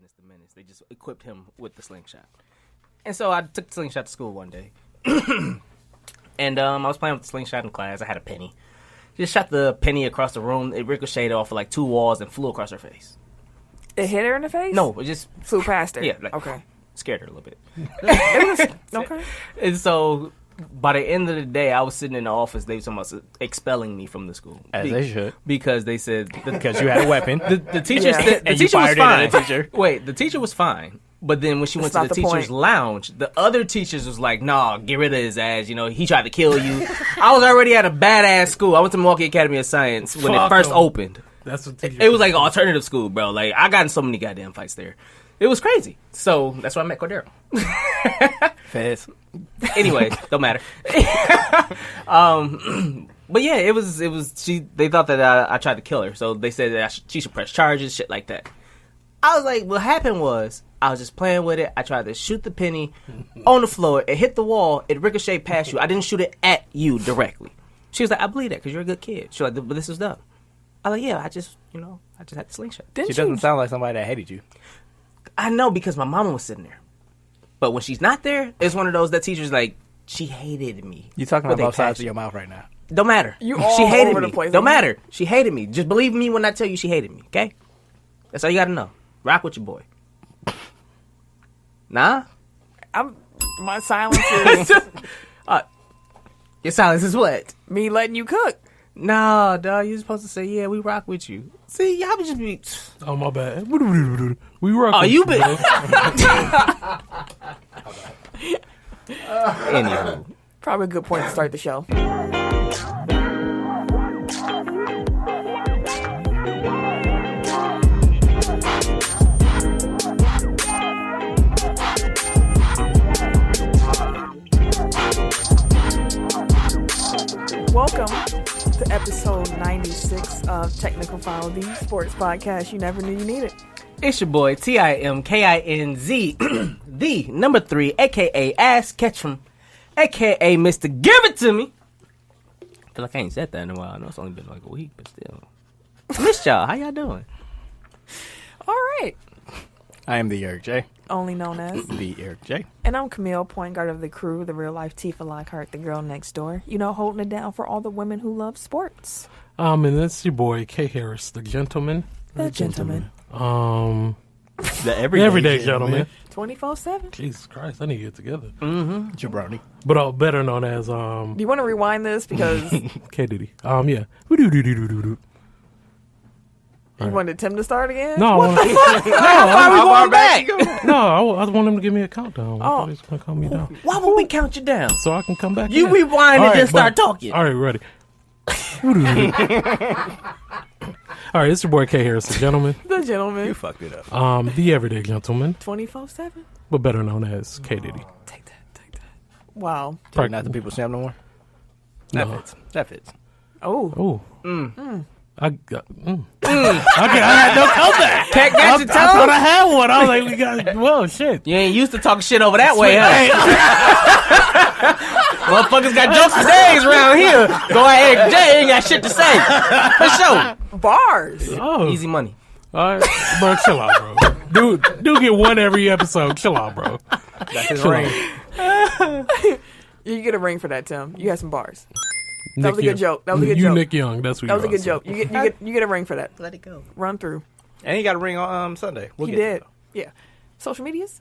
Dennis the Menace. They just equipped him with the slingshot. And so I took the slingshot to school one day. And I was playing with the slingshot in class. I had a penny. Just shot the penny across the room. It ricocheted off of like 2 walls and flew across her face. It hit her in the face? No, it just flew past her. Yeah, like, okay. Scared her a little bit. Okay. And so by the end of the day, I was sitting in the office. They were talking about expelling me from the school. As they should. Because they said... Because you had a weapon. The teacher said... The teacher was fine. Wait, the teacher was fine. But then when she went to the teacher's lounge, the other teachers was like, nah, get rid of his ass. You know, he tried to kill you. I was already at a badass school. I went to Milwaukee Academy of Science when it first opened. That's what it was like an alternative school, bro. Like, I got in so many goddamn fights there. It was crazy. So that's why I met Cordero. Fez. Anyway, don't matter. But yeah, it was. They thought that I tried to kill her, so they said that she should press charges, shit like that. I was like, what happened was I was just playing with it. I tried to shoot the penny on the floor. It hit the wall. It ricocheted past you. I didn't shoot it at you directly. She was like, I believe that because you're a good kid. She was like, but this is dumb. I was like, yeah, I just had the slingshot. She doesn't sound like somebody that hated you. I know because my mama was sitting there. But when she's not there, it's one of those that teacher's like, she hated me. You're talking about both sides of your mouth right now. Don't matter. You all she hated over me. the place. Don't matter. She hated me. Just believe me when I tell you she hated me, okay? That's all you gotta know. Rock with your boy. Nah? My silence is... Your silence is what? me letting you cook. No, dog. You're supposed to say, yeah, we rock with you. See, y'all would just be... Oh, my bad. We rock Oh, with you been... Anywho. Probably a good point to start the show. Welcome to episode 96 of Technical File, the sports podcast you never knew you needed. It's your boy, TIMKINZ, the number 3, a.k.a. Ass Ketchum, a.k.a. Mr. Give It To Me. I feel like I ain't said that in a while. I know it's only been like a week, but still. Miss y'all. How y'all doing? All right. I am the Eric J. Only known as The Eric J. And I'm Camille, point guard of the crew, the real life Tifa Lockhart, the girl next door. You know, holding it down for all the women who love sports. And that's your boy, K. Harris, the gentleman. The gentleman. The Everyday gentleman. 24/7. Jesus Christ, I need to get together. Mm-hmm. Jabroni. But better known as Do you want to rewind this because K. Diddy. Yeah. you wanted Tim to start again? No, Why we going back? No, I want him to give me a countdown. I thought he was going to count me down. Why would we count you down? So I can come back You in. rewind All and right, then start talking. All right, ready. All right, it's your boy K. Harris, the gentleman. The gentleman. You fucked it up. The everyday gentleman, 24/7. but better known as K. Diddy. Take that. Wow. Probably not the people's champ no more. That No. fits. That fits. Oh. Oh. I got. I had no comeback. Cat got your I thought tongue? I had one. I was like, we got. Well, shit. You ain't used to talking shit over that way, huh? Motherfuckers got jokes for days around here. Go ahead, Eric J ain't got shit to say. For sure. Bars. Oh, Easy money. all right, bro, chill out, bro. Dude, get one every episode. Chill out, bro. That's his Chill ring. out. You get a ring for that, Tim. You had some bars. Nick That was a good Young. joke. That was a good you joke. Nick Young. That's what That was a you good are, joke. so. You get a ring for that. Let it go. Run through. And he got a ring on Sunday. We'll He get did. to Yeah. Social medias?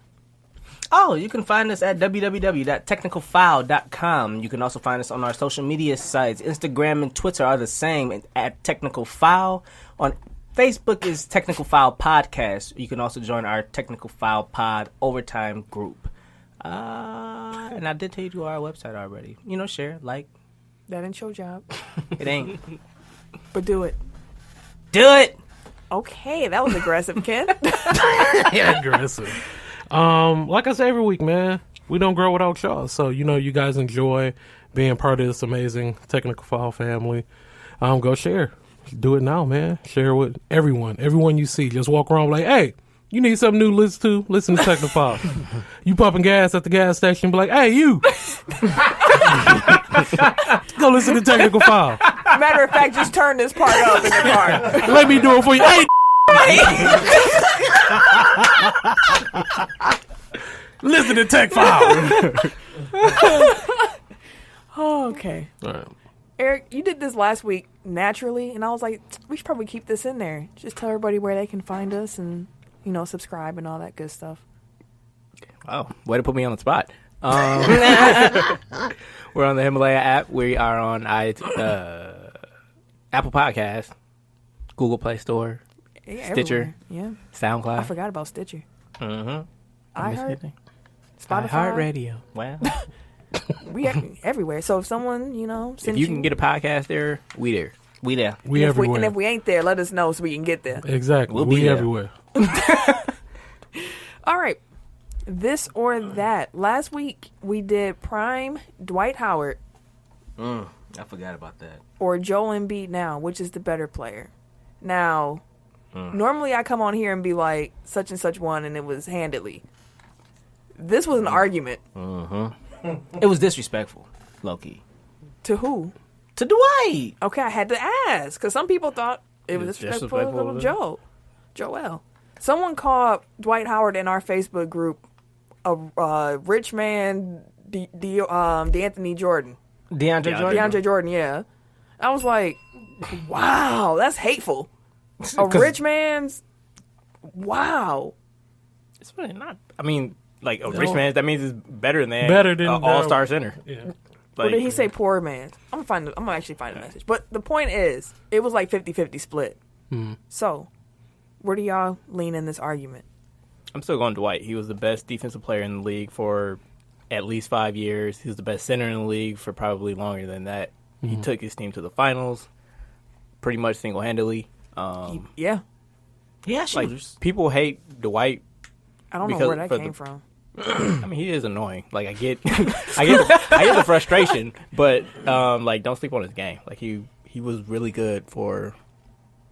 Oh, you can find us at www.technicalfile.com. You can also find us on our social media sites. Instagram and Twitter are the same at Technical File. On Facebook is Technical File Podcast. You can also join our Technical File Pod Overtime group. And I did tell you to our website already. You know, share, like. That ain't your job. It ain't. But do it. Do it! Okay, that was aggressive, Ken. Yeah, aggressive. Like I say every week, man, we don't grow without y'all. So, you guys enjoy being part of this amazing Technical File family. Go share. Do it now, man. Share with everyone. Everyone you see. Just walk around like, hey, you need something new to listen to? Listen to Technical File. You pumping gas at the gas station, be like, hey, you. Go listen to Technical File. Matter of fact, just turn this part up in the car. Let me do it for you. Hey, Listen to Tech File. Oh, okay. All right. Eric, you did this last week naturally, and I was like, we should probably keep this in there. Just tell everybody where they can find us and, subscribe and all that good stuff. Oh, way to put me on the spot. We're on the Himalaya app. We are on Apple Podcasts, Google Play Store, Stitcher, everywhere. Yeah. SoundCloud. I forgot about Stitcher. Mm-hmm. iHeart, Spotify. iHeartRadio. Wow. We everywhere. So if someone, If you can get a podcast there, we there. We there. We and everywhere. and if we ain't there, let us know so we can get there. Exactly. We'll be we there. everywhere. All right. This or that. Last week we did Prime Dwight Howard I forgot about that. or Joel Embiid now, which is the better player. Now, normally I come on here and be like, such and such won, and it was handedly. This was an argument. It was disrespectful, low-key. To who? To Dwight. Okay, I had to ask, because some people thought it was It's disrespectful disrespectful of Joel. Someone called Dwight Howard in our Facebook group a rich man, DeAnthony Jordan. DeAndre Jordan, yeah. I was like, wow, that's hateful. A rich man's, wow. It's really not. I mean, like a rich man, that means it's better than Better an all-star center. Yeah. Or did he say poor man? I'm gonna actually find the message. But the point is, it was like 50-50 split. So, where do y'all lean in this argument? I'm still going Dwight. He was the best defensive player in the league for at least 5 years. He was the best center in the league for probably longer than that. He took his team to the finals pretty much single-handedly. Yeah. Yeah, Like, shooters. people hate Dwight. I don't know Because where that for came the- from. I mean, he is annoying. Like, I get the frustration, but like, don't sleep on his game. Like, he was really good for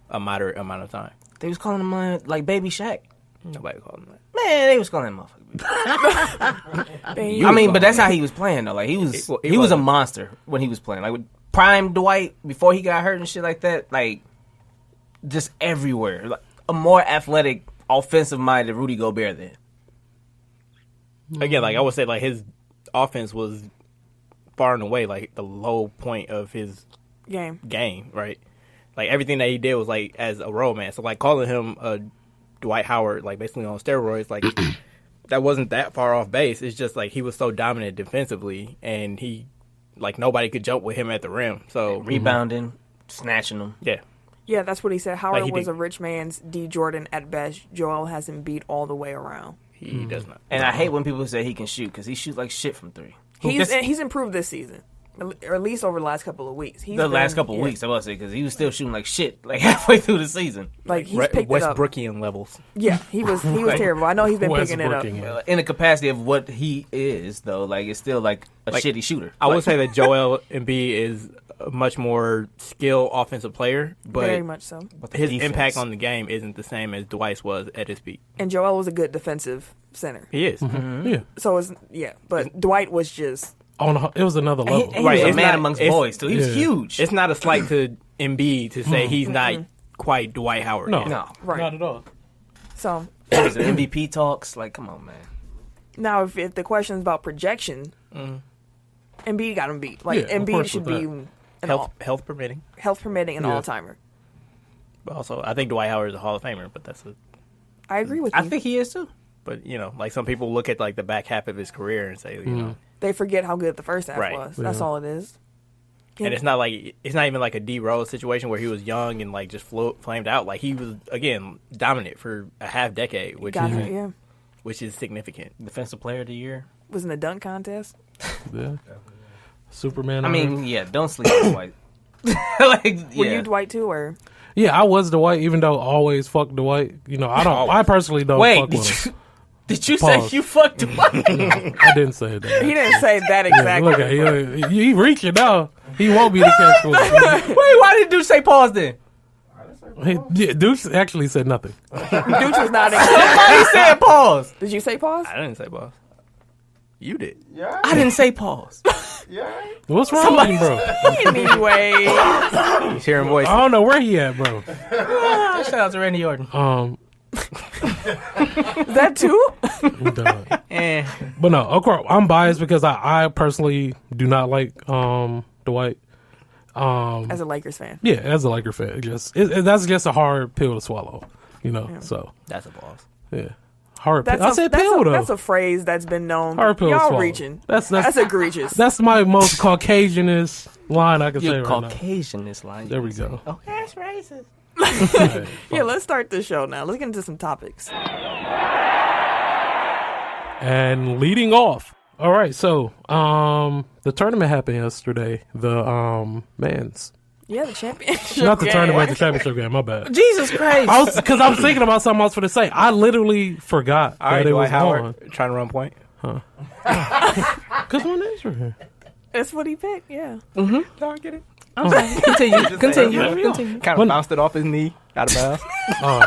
a moderate amount of time. They was calling him like Baby Shaq. Nobody called him that. Man, they was calling him motherfucker. Baby. I mean, but that's how he was playing though. Like he was He he was a wasn't. monster when he was playing. Like with prime Dwight before he got hurt and shit like that. Like just everywhere. Like a more athletic, offensive minded Rudy Gobert then. Again, like I would say, like his offense was far and away like the low point of his game. right? Like everything that he did was like as a role man. So like calling him a Dwight Howard, like basically on steroids, like that wasn't that far off base. It's just like he was so dominant defensively, and he like nobody could jump with him at the rim. So Rebounding, snatching them. yeah, Yeah, that's what he said. Howard Like, he was did- a rich man's D. Jordan at best. Joel has him beat all the way around. he does not. And I hate when people say he can shoot because he shoots like shit from three. He's improved this season, or at least over the last couple of weeks. Last couple of weeks, I must say, because he was still shooting like shit like halfway through the season. Like he's picked it up. Westbrookian levels. Yeah, he was terrible. I know he's been picking it up. Westbrooking, yeah. In the capacity of what he is, though, like it's still like a shitty shooter. I would say that Joel Embiid is a much more skilled offensive player, Very but much so. his defense. impact on the game isn't the same as Dwight's was at his peak. And Joel was a good defensive center. He is. Yeah. So but Dwight was just It was another level. He Right, was a it's man not- amongst it's- boys too. He was yeah. huge. It's not a slight to Embiid to say he's not quite Dwight Howard. No. yet. no, right. Not at all. So it was an MVP talks. Like, come on, man. now, if the question is about projection, Embiid got him beat. Like Yeah, of Embiid course should with be that. an Health permitting. health permitting an Yeah. all timer. But also, I think Dwight Howard is a Hall of Famer, but I agree with I you. think he is too. but you know, like some people look at like the back half of his career and say, you know, They forget how good the first half Right. was. That's Yeah. all it is. and it's not even like a D Rose situation where he was young and like just flamed out. Like he was again dominant for a half decade, which Got is it, yeah. which is significant. Defensive Player of the Year. Was in a dunk contest. Yeah. Superman. I mean, yeah, don't sleep on Dwight. Like, Were yeah. you Dwight too, or yeah, I was Dwight, even though I always fuck Dwight. You know, I don't. I personally don't Wait, fuck with him. did you Pause. say you fucked Dwight? I didn't say that. he didn't say that Yeah, exactly? look at he reaching now. He won't be the catch. Wait, why did you say pause then? Deuce actually said nothing. Dooch was not in. Somebody said pause. Did you say pause? I didn't say boss. You did. I didn't say pause. What's wrong with him, bro? Anyway, He's hearing voices. I don't know where he at, bro. Shout out to Randy Orton. Is that two? But no, of course, I'm biased because I personally do not like Dwight. As a Lakers fan. Yeah, as a Lakers fan. That's just a hard pill to swallow, so. That's a boss. Yeah. Hard pill. I said pill, though. That's a phrase that's been known. Hard pill to Y'all swallow. reaching. That's egregious. That's my most Caucasianist line I can say right now. Caucasianist line. There we go. Okay, that's racist. Yeah, let's start this show now. Let's get into some topics. And leading off. All right, so the tournament happened yesterday. The men's. Yeah, the championship. Not the tournament, the championship game. My bad. Jesus Christ! Because I was thinking about something else for to say. I literally forgot that it was on. Trying to run point. Huh? Because my name's right here. That's what he picked. Yeah. No, I get it. Continue. Kind of bounced it off his knee, out of bounds. Oh,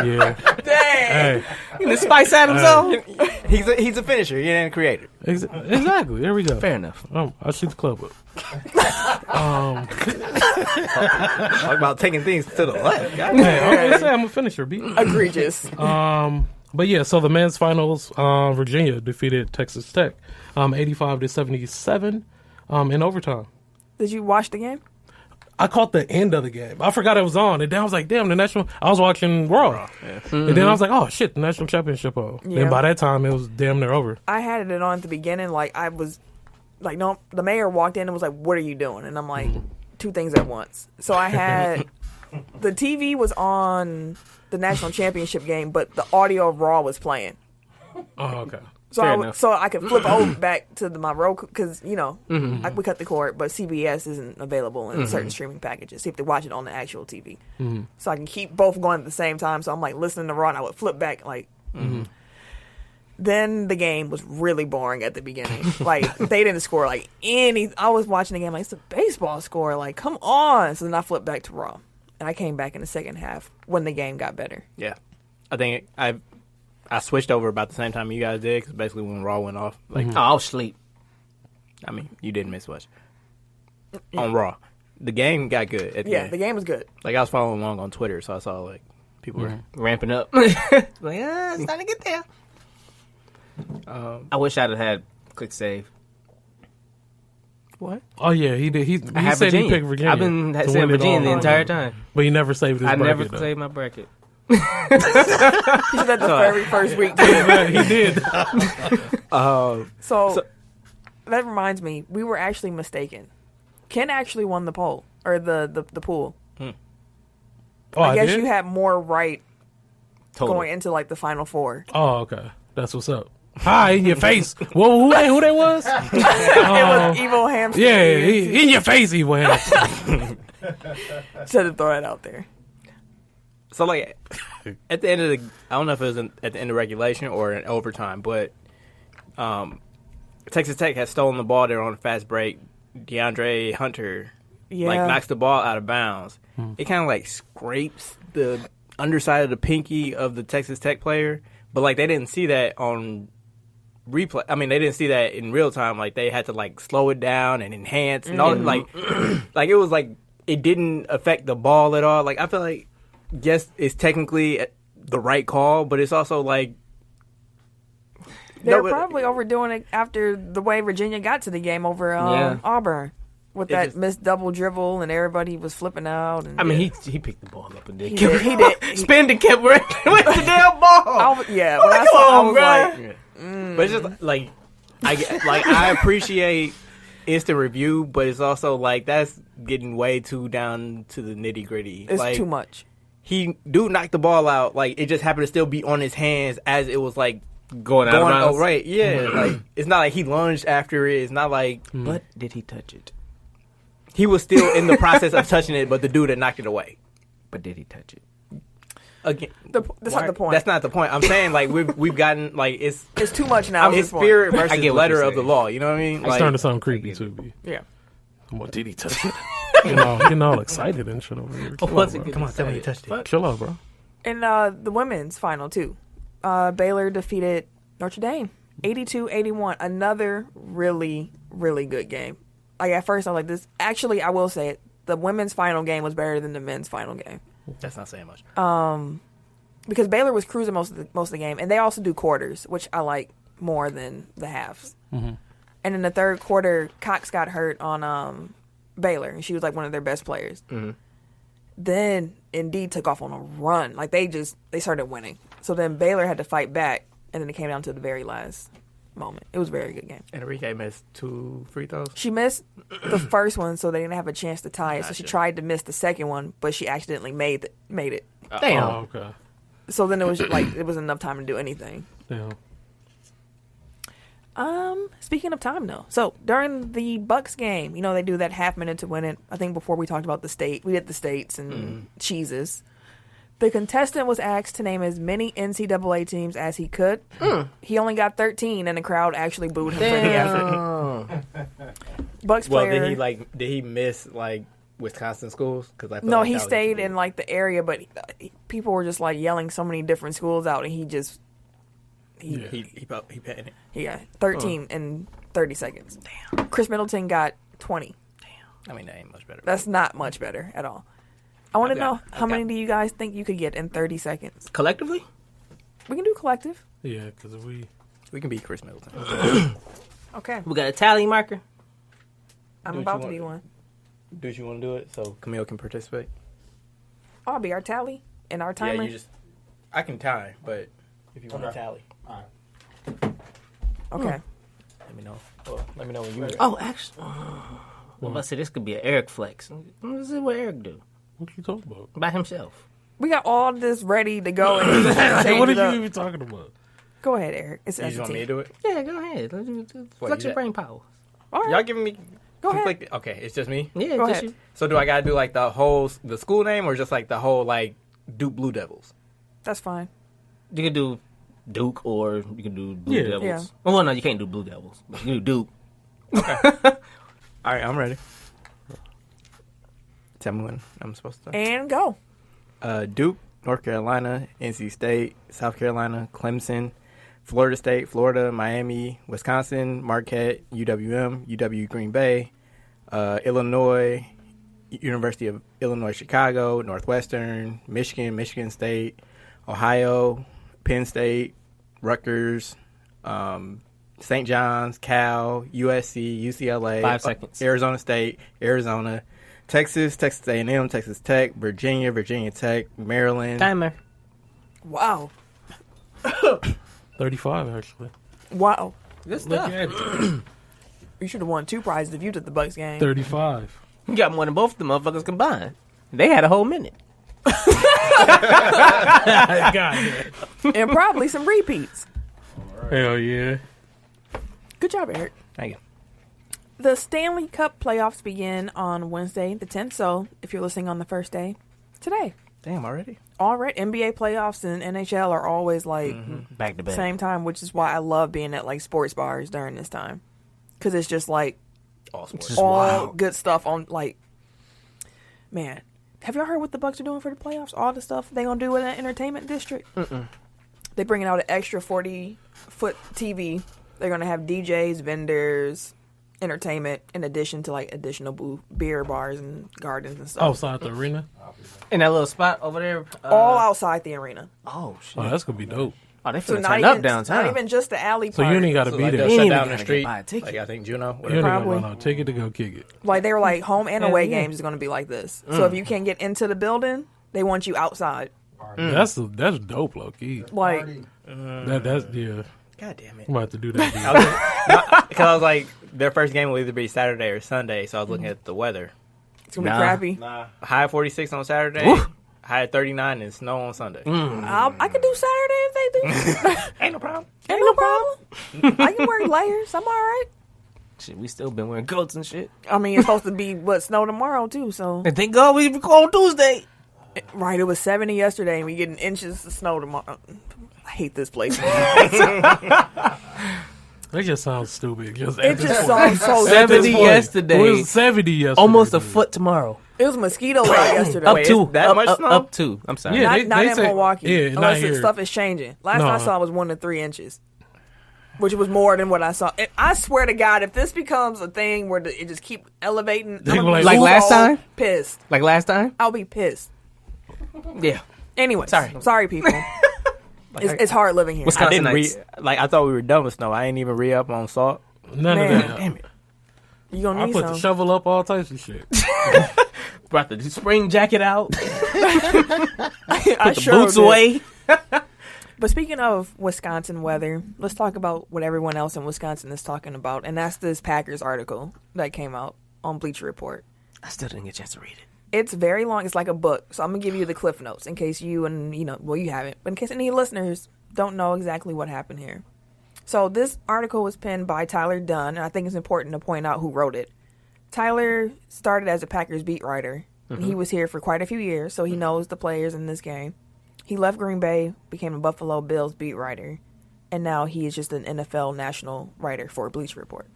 yeah. Dang. Hey, The Spice Adams zone. He's a finisher. He ain't a creator. exactly. There we go. Fair enough. I'll shoot the club up. Talk about taking things to the left. Hey, I'm a finisher, B. Egregious. But yeah, so the men's finals, Virginia defeated Texas Tech, 85-77, in overtime. Did you watch the game? I caught the end of the game. I forgot it was on, and then I was like, "Damn, the national!" I was watching Raw, and then I was like, "Oh shit, the national championship!" Yeah. And by that time, it was damn near over. I had it on at the beginning. Like I was, like, no. The mayor walked in and was like, "What are you doing?" And I'm like, two things at once. So I had the TV was on the national championship game, but the audio of Raw was playing. Oh, okay. So I could flip over back to my Roku because we cut the cord, but CBS isn't available in certain streaming packages. So you have to watch it on the actual TV. So I can keep both going at the same time. So I'm like listening to Raw, and I would flip back like. Then the game was really boring at the beginning. Like they didn't score like any. I was watching the game like it's a baseball score. Like come on. So then I flipped back to Raw, and I came back in the second half when the game got better. Yeah, I think I switched over about the same time you guys did, because basically when Raw went off, like, I was asleep. I mean, you didn't miss much on Raw. The game got good. At the end. The game was good. Like I was following along on Twitter, so I saw like people were Ramping up. Like, it's time to get there. I wish I'd have had quick save. What? Oh yeah, he did. He said Virginia. he picked Virginia. I've been saying Virginia the entire time, but he never saved his bracket. I never though. saved my bracket. He said that the very first week. He did. So that reminds me, we were actually mistaken. Ken actually won the poll or the pool. Oh, I guess did? you had more right Totally. going into like the final four. Oh, okay. That's what's up. Hi, in your face. Whoa, who that was? It was Evil Hamster. Yeah, in your face, Evil Hamster. Should have thrown it out there. So like at the end of the, I don't know if it was at the end of regulation or in overtime, but Texas Tech had stolen the ball there on a fast break. DeAndre Hunter knocks the ball out of bounds. It kind of like scrapes the underside of the pinky of the Texas Tech player, but like they didn't see that on replay. I mean, they didn't see that in real time. Like they had to like slow it down and enhance and all. Like it was like it didn't affect the ball at all. Like I feel like. Yes, it's technically the right call, but it's also like they're probably overdoing it after the way Virginia got to the game over Auburn with that missed double dribble and everybody was flipping out. And, I mean, he picked the ball up and did. He did. Spin and kept with the damn ball. When I saw, I was like, but it's just like I appreciate instant review, but it's also like that's getting way too down to the nitty gritty. It's like, too much. He knocked the ball out. Like it just happened to still be on his hands as it was like going out of bounds. Oh, right, yeah. Like it's not like he lunged after it. It's not like. But did he touch it? He was still in the process of touching it, but the dude had knocked it away. But did he touch it? Again, that's not the point. That's not the point. I'm saying like we've gotten like it's too much now. It's spirit versus letter of the law. You know what I mean? It's starting to sound creepy too. B. Yeah. What did he touch it? Getting all excited and shit over here. Come on, tell me you touched it. Chill out, bro. And the women's final too. Baylor defeated Notre Dame 82-81. Another really, really good game. Like at first I was like this. Actually, I will say it. The women's final game was better than the men's final game. That's not saying much. because Baylor was cruising most of the game, and they also do quarters, which I like more than the halves. Mm-hmm. And in the third quarter, Cox got hurt on Baylor, and she was like one of their best players. Mm-hmm. Then Indeed took off on a run, like they started winning. So then Baylor had to fight back, and then it came down to the very last moment. It was a very good game. Enrique missed 2 free throws. She missed the first one, so they didn't have a chance to tie it. So she tried to miss the second one, but she accidentally made it. Damn. Oh, okay. So then it was like it was enough time to do anything. Damn. Speaking of time though, so during the Bucks game, you know they do that half minute to win it. I think before we talked about we did the states and cheeses. The contestant was asked to name as many NCAA teams as he could. He only got 13, and the crowd actually booed him for the effort. Bucks player. Did he miss like Wisconsin schools? Because no, he stayed in like the area, but people were just like yelling so many different schools out, and he panicked. He got 13 in 30 seconds. Damn. Chris Middleton got 20. Damn. I mean, that ain't much better. That's not much better at all. I want to know how many do you guys think you could get in 30 seconds? Collectively? We can do collective. Yeah, because we can beat Chris Middleton. Okay. We got a tally marker? I'm about to be one. Do you want to do it so Camille can participate? Oh, I'll be our tally and our timer. Yeah, I can time, but if you want to tally. All right. Okay. Let me know. Well, let me know when you're ready. Oh, actually. I'm about to say this could be an Eric flex. This is what Eric do. What you talking about? By himself. We got all this ready to go. And what are you even talking about? Go ahead, Eric. It's you just want me to do it? Yeah, go ahead. Flex your brain power. All right. Y'all giving me... Go ahead. Okay, it's just me? Yeah, go just ahead. you. So do I got to do like the school name or just like the whole like Duke Blue Devils? That's fine. You can do Duke or you can do Blue Devils. Yeah. Oh, well, no, you can't do Blue Devils. But you can do Duke. Okay. All right, I'm ready. Tell me when I'm supposed to. And go. Duke, North Carolina, NC State, South Carolina, Clemson, Florida State, Florida, Miami, Wisconsin, Marquette, UWM, UW Green Bay, Illinois, University of Illinois Chicago, Northwestern, Michigan, Michigan State, Ohio, Penn State, Rutgers, St. John's, Cal, USC, UCLA, 5 seconds. Arizona State, Arizona, Texas, Texas A&M, Texas Tech, Virginia, Virginia Tech, Maryland. Timer. Wow. 35, actually. Wow. Good Look stuff. at it. You should have won 2 prizes if you did the Bucks game. 35. You got more than both of the motherfuckers combined. They had a whole minute. God, And probably some repeats. hell yeah. Good job, Eric. Thank you. The Stanley Cup playoffs begin on Wednesday, the 10th. So if you're listening on the first day, today. Damn, already? All right. NBA playoffs and NHL are always like Back to back. same time, which is why I love being at like sports bars during this time. Because it's just like All sports. Just all wild. good stuff on like, man. Have y'all heard what the Bucks are doing for the playoffs? All the stuff they gonna do in that entertainment district? They bringing out an extra 40-foot TV. They're gonna have DJs, vendors, entertainment, in addition to like additional beer bars and gardens and stuff. Outside the arena? In that little spot over there. All outside the arena. Oh, shit. Oh, that's going to be dope. Oh, they So finna not turn even, up downtown. not even just the alley So part. you ain't got to So be like there. they'll You shut ain't down even the gotta street. buy a ticket. Like I think Juno. You Whatever. ain't Probably. got no ticket to go kick it. Like they were like home and away yeah. games is going to be like this. So if you can't get into the building, they want you outside. That's dope, low key. Like That's yeah. God damn it. I'm about to do that. Because I was like, their first game will either be Saturday or Sunday, so I was looking at the weather. it's going to be crappy. High 46 on Saturday, high 39 and snow on Sunday. I could do Saturday if they do. Ain't no problem. Ain't no problem. I can wear layers. I'm all right. Shit, we still been wearing coats and shit. I mean, it's supposed to be snow tomorrow too. So And thank God we go on Tuesday. right, it was 70 yesterday, and we getting inches of snow tomorrow. I hate this place. That just sounds stupid. It just sounds so. 70 yesterday. It was 70 yesterday. Almost a foot tomorrow. It was mosquito day yesterday. Up Wait, to it's that much snow? Up to. I'm sorry. Yeah. Not they in say- Milwaukee. yeah, not unless here. stuff is changing. Last No. I saw was 1 to 3 inches, which was more than what I saw. I swear to God, if this becomes a thing where it just keep elevating, They I'm gonna gonna be like last so time? pissed. Like last time? I'll be pissed. Yeah. Anyway, sorry, people. It's hard living here. Wisconsin I thought we were done with snow. I ain't even re-up on salt. None of that. Damn it. You gonna I need put some. the shovel up, all types of shit. Brought the spring jacket out. I Put the boots away. But speaking of Wisconsin weather, let's talk about what everyone else in Wisconsin is talking about, and that's this Packers article that came out on Bleacher Report. I still didn't get a chance to read it. It's very long. It's like a book. So I'm going to give you the cliff notes in case you you haven't, but in case any listeners don't know exactly what happened here. So this article was penned by Tyler Dunn, and I think it's important to point out who wrote it. Tyler started as a Packers beat writer, and he was here for quite a few years, so he knows the players in this game. He left Green Bay, became a Buffalo Bills beat writer, and now he is just an NFL national writer for Bleacher Report.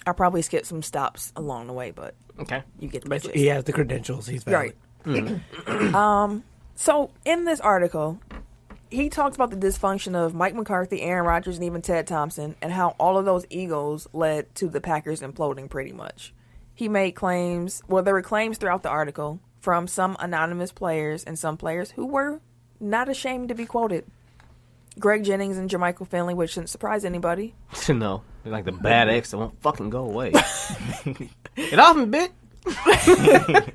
I probably skipped some stops along the way, but okay, you get the But gist. he has the credentials. He's valid. Right. So in this article, he talks about the dysfunction of Mike McCarthy, Aaron Rodgers, and even Ted Thompson, and how all of those egos led to the Packers imploding pretty much. He made claims, well, there were claims throughout the article from some anonymous players and some players who were not ashamed to be quoted. Greg Jennings and Jermichael Finley, which shouldn't surprise anybody. No, they're like the bad ex that won't fucking go away. Get off me, bitch.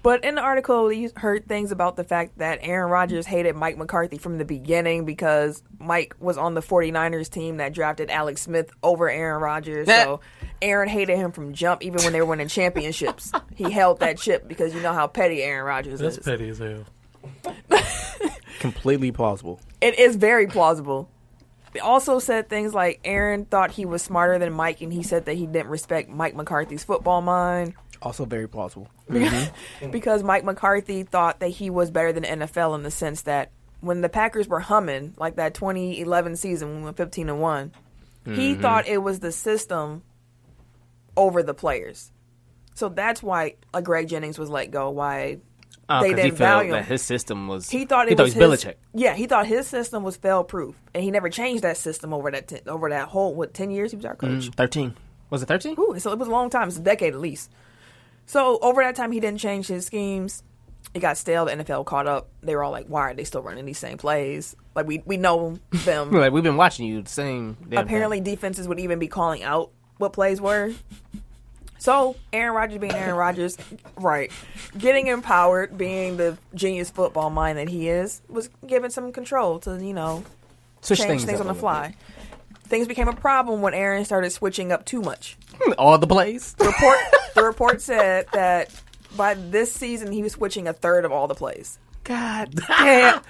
But in the article, you heard things about the fact that Aaron Rodgers hated Mike McCarthy from the beginning because Mike was on the 49ers team that drafted Alex Smith over Aaron Rodgers. So Aaron hated him from jump, even when they were winning championships. He held that chip because you know how petty Aaron Rodgers is. That's petty as hell. Completely plausible. It is very plausible. They also said things like Aaron thought he was smarter than Mike, and he said that he didn't respect Mike McCarthy's football mind. Also very plausible. Because Mike McCarthy thought that he was better than the NFL in the sense that when the Packers were humming, like that 2011 season when we went 15-1, he thought it was the system over the players. So that's why Greg Jennings was let go, why they didn't value him. That his system was... He thought it was Belichick. Yeah, he thought his system was fail-proof, and he never changed that system over that whole, 10 years he was our coach? 13. Was it 13? Ooh, so it was a long time. It's a decade at least. So over that time, he didn't change his schemes. It got stale. The NFL caught up. They were all like, why are they still running these same plays? Like, we know them. Like, we've been watching you the same damn Apparently, time. defenses would even be calling out what plays were. So, Aaron Rodgers being Aaron Rodgers, right, getting empowered, being the genius football mind that he is, was given some control to, Switch change things on the fly. Things became a problem when Aaron started switching up too much. All the plays? The report said that by this season, he was switching a third of all the plays. God damn.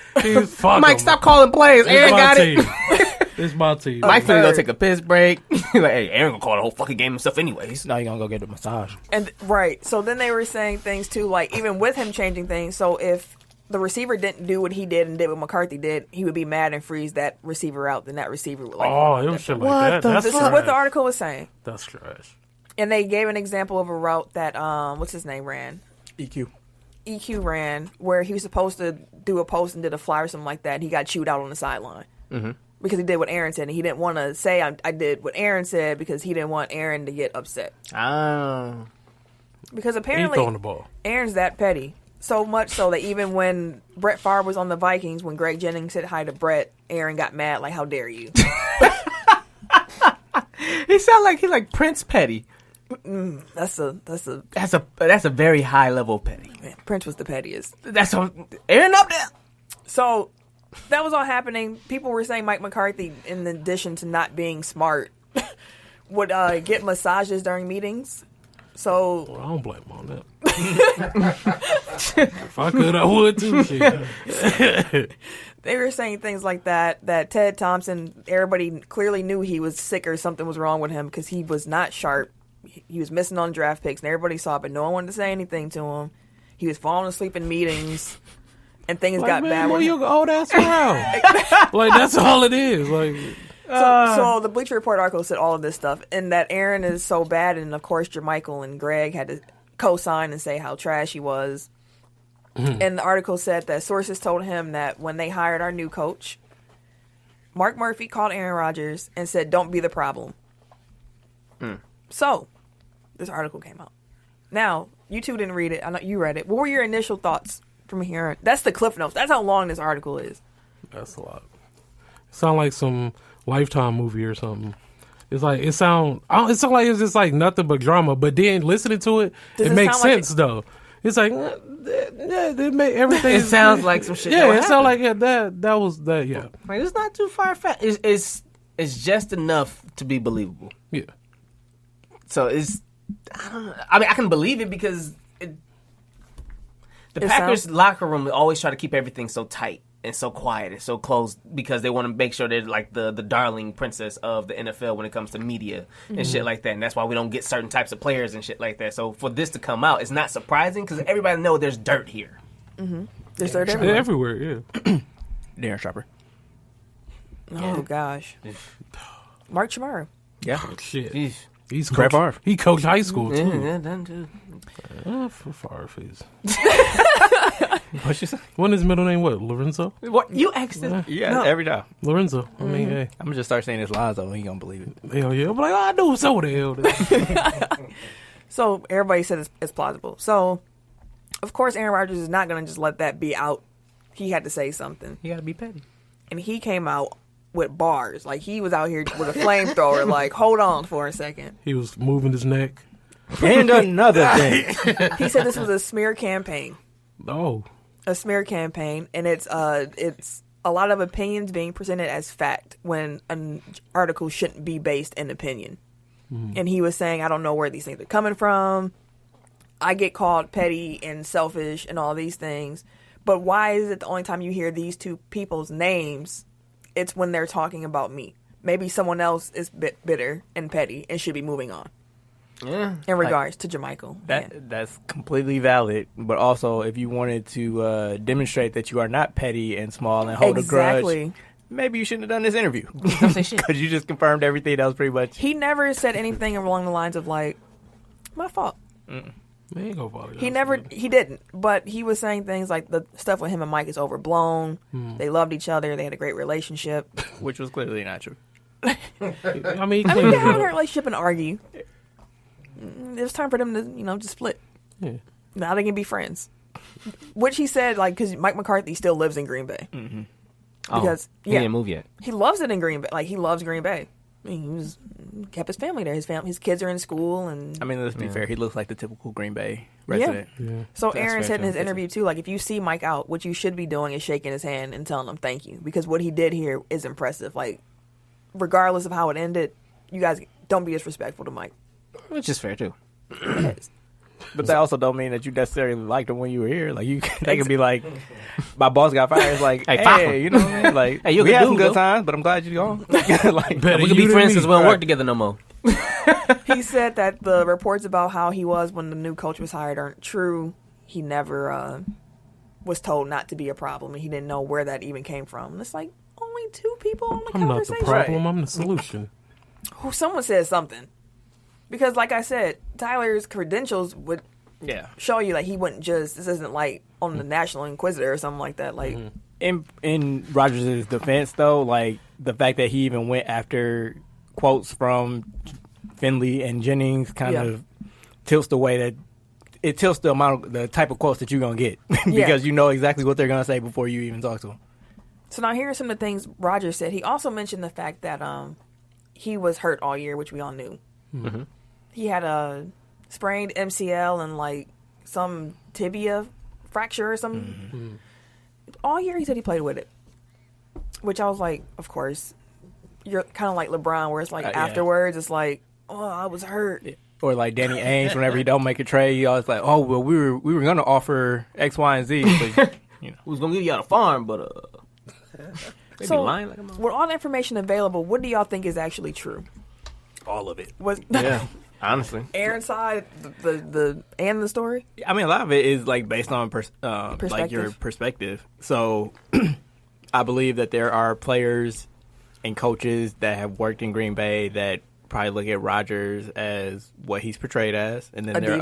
Mike, stop calling plays. Aaron got it. It's my team. Mike finna go take a piss break. Like, hey, Aaron gonna call the whole fucking game himself anyways. Now you're gonna go get a massage. And right. So then they were saying things too, like even with him changing things. So if the receiver didn't do what he did and did what McCarthy did, he would be mad and freeze that receiver out. Then that receiver would it was shit like that. That's this trash. is what the article was saying. That's trash. And they gave an example of a route that what's his name ran. EQ ran where he was supposed to do a post and did a fly or something like that. And he got chewed out on the sideline because he did what Aaron said, and he didn't want to say I did what Aaron said because he didn't want Aaron to get upset. Oh. Because He apparently throwing the ball. Aaron's that petty. So much so that even when Brett Favre was on the Vikings, when Greg Jennings said hi to Brett, Aaron got mad, like, how dare you? He sound like he's like Prince Petty. That's a That's a very high level petty. man, Prince was the pettiest. That's Aaron up there. So that was all happening. People were saying Mike McCarthy, in addition to not being smart, would get massages during meetings. So Well, I don't blame him on that. If I could, I would too. Shit. they were saying things like that Ted Thompson, everybody clearly knew he was sick or something was wrong with him because he was not sharp. He was missing on draft picks, and everybody saw it, but no one wanted to say anything to him. He was falling asleep in meetings, and things got bad. Move your old ass around. Like, that's all it is. Like, So the Bleacher Report article said all of this stuff, and that Aaron is so bad, and of course Jermichael and Greg had to co-sign and say how trash he was. And the article said that sources told him that when they hired our new coach, Mark Murphy called Aaron Rodgers and said, "Don't be the problem." So this article came out. Now, you two didn't read it. I know you read it. What were your initial thoughts from hearing. That's the Cliff Notes. That's how long this article is. That's a lot. It sounds like some Lifetime movie or something. It's like it sound like it's just like nothing but drama. But then listening to it, it makes sense though. It's like it made everything. It sounds like some shit. Yeah, it sounds like that was that. Yeah, like it's not too far fetched. It's just enough to be believable. Yeah. So I don't know. I mean, I can believe it because the Packers locker room always try to keep everything so tight and so quiet and so close because they want to make sure they're like the darling princess of the NFL when it comes to media and shit like that. And that's why we don't get certain types of players and shit like that. So for this to come out, it's not surprising because everybody knows there's dirt here. Mm-hmm. There's dirt everywhere. Yeah. Darren Sharper. Oh, gosh. Mark Chimera. Yeah. Oh, shit. He's Brett Favre. He coached high school, too. Yeah, done too. For Favre is. What'd you say? Wasn't his middle name what? Lorenzo? What? You asked him? Yeah, No. every time. Lorenzo. I mean, hey. I'm going to just start saying his lies, though. He going to believe it. Hell yeah. I'm like, I knew so the hell. So everybody said it's plausible. So, of course, Aaron Rodgers is not going to just let that be out. He had to say something. You got to be petty. And he came out with bars. Like, he was out here with a flamethrower. Like, hold on for a second. He was moving his neck. And another thing. He said this was a smear campaign. Oh. A smear campaign. And it's a lot of opinions being presented as fact when an article shouldn't be based in opinion. And he was saying, I don't know where these things are coming from. I get called petty and selfish and all these things. But why is it the only time you hear these two people's names, it's when they're talking about me? Maybe someone else is bitter and petty and should be moving on. Yeah. In regards to Jermichael. That's completely valid. But also, if you wanted to demonstrate that you are not petty and small and hold a grudge, maybe you shouldn't have done this interview. Don't say shit. Because you just confirmed everything that was pretty much... He never said anything along the lines of, like, my fault. He ain't gonna bother you. He didn't. But he was saying things like the stuff with him and Mike is overblown. They loved each other. They had a great relationship. Which was clearly not true. I mean, they had a relationship and argue. It was time for them to, to split. Yeah. Now they can be friends. Which he said, like, because Mike McCarthy still lives in Green Bay. Mm-hmm. Because he didn't move yet. He loves it in Green Bay. Like, he loves Green Bay. I mean, he kept his family there. His kids are in school, and I mean, let's be fair. He looks like the typical Green Bay resident. Yeah. So Aaron said in his interview too, like, if you see Mike out, what you should be doing is shaking his hand and telling him thank you, because what he did here is impressive. Like, regardless of how it ended, you guys don't be disrespectful to Mike. Which is fair too. But that also don't mean that you necessarily liked him when you were here. Like, they could be like, my boss got fired. It's like, hey, you know what I mean? Like, hey, we had some good times, but I'm glad you're gone. Like, we could be friends because we don't work together no more. He said that the reports about how he was when the new coach was hired aren't true. He never was told not to be a problem, and he didn't know where that even came from. And it's like, only two people on the conversation. I'm not the problem. Right. I'm the solution. Someone said something. Because, like I said, Tyler's credentials would show you, like, he wouldn't just, this isn't like on the National Inquisitor or something like that. Like, in Rodgers' defense, though, like, the fact that he even went after quotes from Finley and Jennings kind of tilts the way that it tilts the type of quotes that you're going to get because you know exactly what they're going to say before you even talk to them. So now here are some of the things Rodgers said. He also mentioned the fact that he was hurt all year, which we all knew. Mm-hmm. He had a sprained MCL and, like, some tibia fracture or something. Mm-hmm. All year he said he played with it. Which I was like, of course. You're kind of like LeBron, where it's like afterwards, it's like, oh, I was hurt. Or like Danny Ainge, whenever he don't make a trade, he always like, oh, well, we were going to offer X, Y, and Z. But, we was going to give you out a farm, but... So, with all the information available, what do y'all think is actually true? All of it. Honestly, Aaron's side, and the story. I mean, a lot of it is like based on like your perspective. So, I believe that there are players and coaches that have worked in Green Bay that probably look at Rodgers as what he's portrayed as, and then there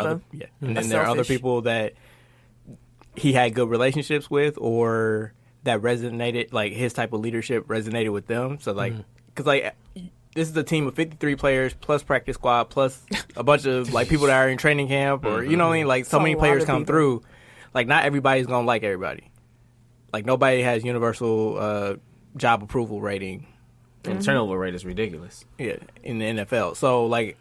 are other people that he had good relationships with, or that resonated, like his type of leadership resonated with them. So, like, because like. This is a team of 53 players plus practice squad plus a bunch of like people that are in training camp or you know what I mean, like so many players come through. like not everybody's gonna like everybody. Like nobody has universal job approval rating. And the turnover rate is ridiculous. Yeah, in the NFL. So like,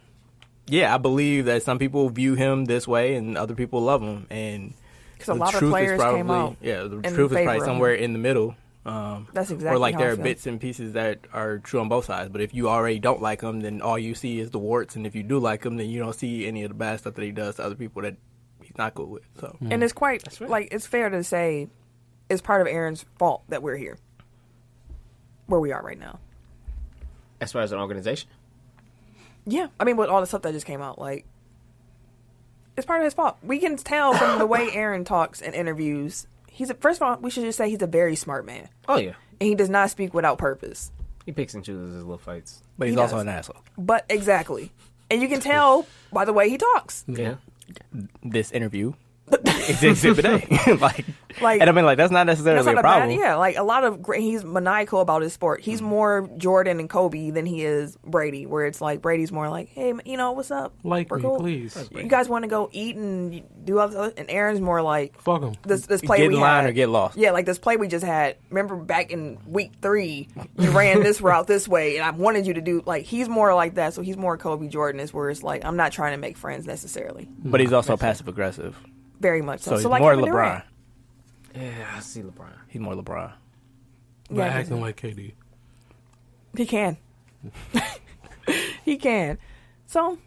yeah, I believe that some people view him this way and other people love him. And because a lot of players came out. Yeah, the truth is probably somewhere in the middle. That's exactly. Or like how there are bits and pieces that are true on both sides. But if you already don't like him, then all you see is the warts. And if you do like him, then you don't see any of the bad stuff that he does to other people that he's not cool with. So and it's quite like it's fair to say it's part of Aaron's fault that we're here, where we are right now. As far as an organization? Yeah. I mean, with all the stuff that just came out, like, it's part of his fault. We can tell from the way Aaron talks in interviews. First of all, we should just say he's a very smart man. Oh, yeah. And he does not speak without purpose. He picks and chooses his little fights. But he's also an asshole. But exactly. And you can tell by the way he talks. Yeah. This interview is Exhibit A. like, and I mean, like, that's not necessarily a problem. Like, a lot of he's maniacal about his sport. He's more Jordan and Kobe than he is Brady, where it's like Brady's more like, hey, you know, what's up? Like We're me, cool. please. You guys want to go eat and do all this other, and Aaron's more like, fuck him. This play get we in line had, or get lost. Yeah, like this play we just had. Remember back in week 3, you ran this route this way, and I wanted you to do, like, he's more like that, so he's more Kobe Jordan, is where it's like, I'm not trying to make friends necessarily. But he's also passive-aggressive. Very much so. So he's like more Kevin LeBron. Durant. Yeah, I see LeBron. He's more LeBron. But Yeah, acting like KD. He can. He can. So,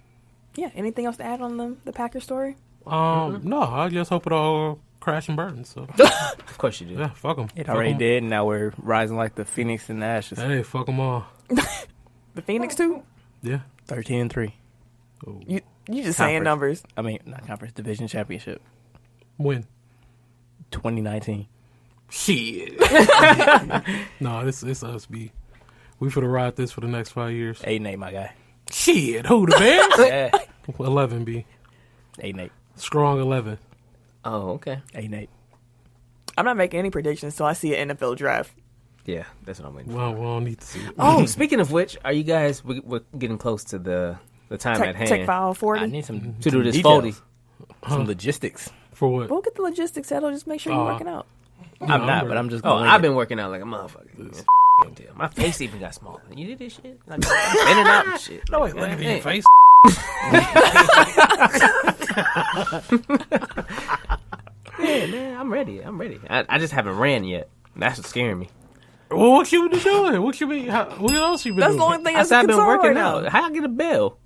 yeah, anything else to add on the Packers story? No, I just hope it all crash and burn. So Of course you do. yeah, fuck them. It already did, and now we're rising like the phoenix in the ashes. Hey, fuck them all. The Phoenix too? Yeah. 13-3. Oh. You just saying Conference. numbers. I mean, not conference, division championship. When? 2019. Shit. No, it's us, B. We finna ride this for the next 5 years. 8-8, my guy. Shit, who the Bears? Yeah. 11, B. 8-8. Strong 11. Oh, okay. 8-8. I'm not making any predictions until I see an NFL draft. Yeah, that's what I'm waiting for. Well, we don't need to see it. Oh, speaking of which, are you guys, we're getting close to the time at hand Tech File 40. I need some to do this details. Foldy. Some logistics. For what? We'll get the logistics settled. Just make sure you're working out. I'm not, but I'm just Oh, going I've been working out like a motherfucker. Deal. My face even got smaller. You did this shit? Like, I'm bending out and shit. No, wait, Like, look at hey. your face. Yeah, man, I'm ready. I just haven't ran yet. That's what's scaring me. Well, what you been doing? What you mean? What else you been That's doing? the only thing I that's said a I've been concern working right out. now. How I get a bell?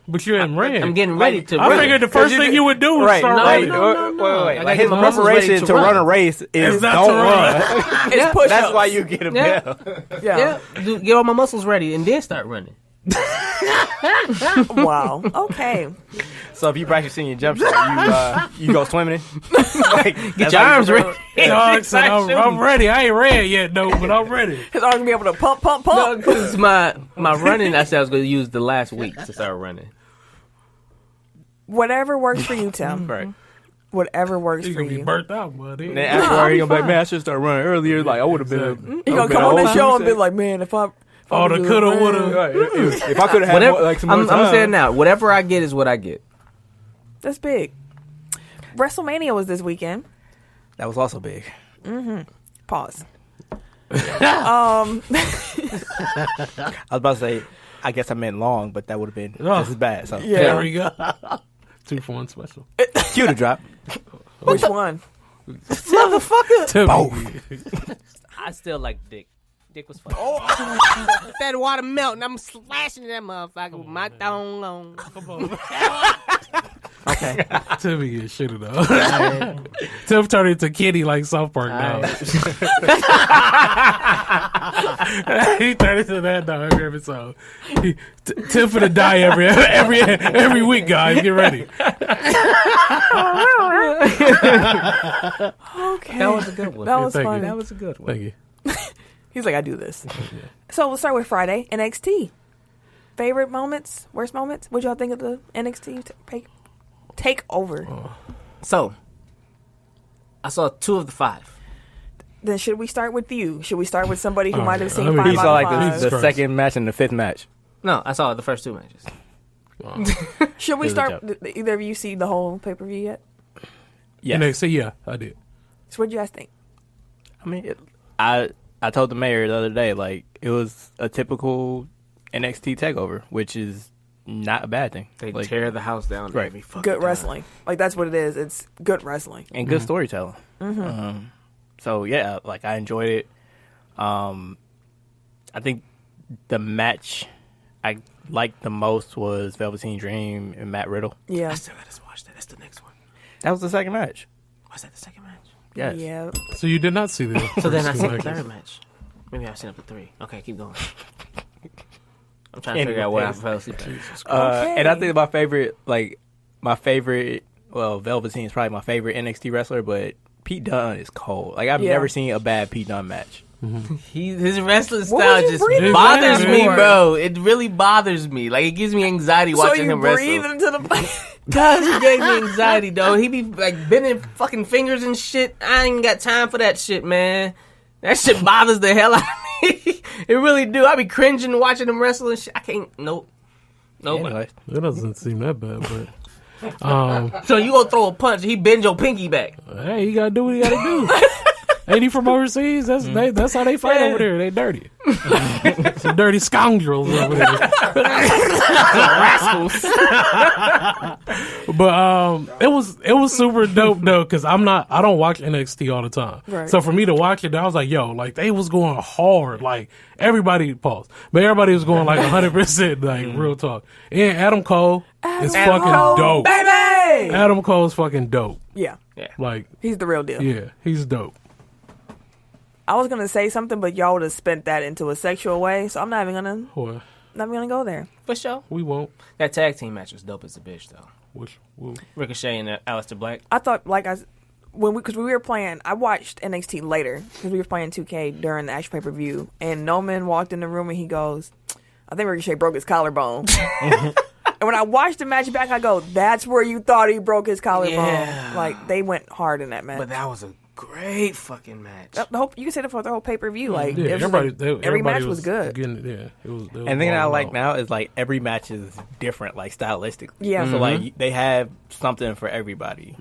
But you hadn't ran. I'm getting ready to I run. figured the first thing you would do was start running. Wait. I Like got his my muscles ready preparation to to run. run a race is It's not don't to run. run. It's push-ups. That's why you get a Yeah. bell. Yeah. Yeah, get all my muscles ready and then start running. Wow. Okay. So if you practicing your jump shot, you go swimming. Like, Get your arms ready. Dog said, I'm ready. I ain't ran yet, no, but I'm ready. His arms be able to pump. No, because my running, I said I was going to use the last week to start running. Whatever works for you, Tim. Right. Whatever works He's for gonna be you. burnt out, buddy. And then afterward, he gonna be like, man, I should start running earlier. Like I would have been. He gonna come on the show and be like, man, if I Oh, the coulda, woulda. Right. If I could have had Whatever, more, like some more I'm time. saying now, whatever I get is what I get. That's big. WrestleMania was this weekend. That was also big. Pause. I was about to say, I guess I meant long, but that would have been just as bad. So Yeah. There we go. 2 for 1 special. cue the drop. Which one? Motherfucker. Both. I still like Dick. Dick was funny. Oh, that water melting. I'm slashing that motherfucker with my thong on. Come on. Okay. Timmy get shitted though. Tim turned into Kitty like South Park now. He turned into that now every episode. Tim finna die every week, guys. Get ready. Okay. That was a good one. That was Thank you. funny. That was a good one. Thank you. He's like, I do this. So we'll start with Friday, NXT. Favorite moments, worst moments? What y'all think of the NXT takeover? So, I saw 2 of the 5. Then should we start with you? Should we start with somebody who All might right. have seen I mean, 5 He out saw of like 5? the Christ. second match and the 5th match. No, I saw the first 2 matches. Should we Good start? Either of you see the whole pay-per-view yet? Yes. NXT, yeah, I did. So what do you guys think? I mean, I told the mayor the other day, like, it was a typical NXT takeover, which is not a bad thing. They like, tear the house down. Right. Every fucking Good time. wrestling. Like, that's what it is. It's good wrestling. and good storytelling. So, yeah, like, I enjoyed it. I think the match I liked the most was Velveteen Dream and Matt Riddle. Yeah. I still gotta watch that. That's the next one. That was the second match. Was that the second match? Yes. Yeah. So you did not see the So then I first seen two the matches. third match. Maybe I've seen up to 3. Okay, keep going. I'm trying to figure out where I fell asleep. And I think my favorite, well, Velveteen's probably my favorite NXT wrestler, but Pete Dunne is cold. Like, I've never seen a bad Pete Dunne match. His wrestling What style was you just breathing bothers for? me, bro. It really bothers me. Like, it gives me anxiety So watching you him breathe wrestle. into the... Cause he gave me anxiety, though. He be like bending fucking fingers and shit. I ain't got time for that shit, man. That shit bothers the hell out of me. It really do. I be cringing watching him wrestle and shit. I can't. Nope. Anyway. It doesn't seem that bad, but So you gonna throw a punch? He bend your pinky back. hey, you gotta do what you gotta do. Ain't he from overseas? That's how they fight over there. They dirty. Some dirty scoundrels over there. Rascals. But it was super dope though, because I don't watch NXT all the time. Right. So for me to watch it, I was like, yo, like they was going hard. Like everybody paused, but everybody was going like 100%, like real talk. And Adam Cole is fucking Cole, dope. baby! Adam Cole's fucking dope. Yeah. Like, He's the real deal. yeah, he's dope. I was going to say something, but y'all would have spent that into a sexual way, so I'm not even going to go there. For sure. We won't. That tag team match was dope as a bitch, though. We'll. Ricochet and Aleister Black. I thought, because we were playing, I watched NXT later, because we were playing 2K during the actual pay-per-view, and Noman walked in the room and he goes, I think Ricochet broke his collarbone. And when I watched the match back, I go, that's where you thought he broke his collarbone. Yeah. Like, they went hard in that match. But that was a great fucking match. You can say that for the whole pay-per-view. Like, Yeah, it was every match was good. Getting, yeah, it was. And the thing I like now is, like, every match is different, like, stylistically. Yeah. So, like, they have something for everybody.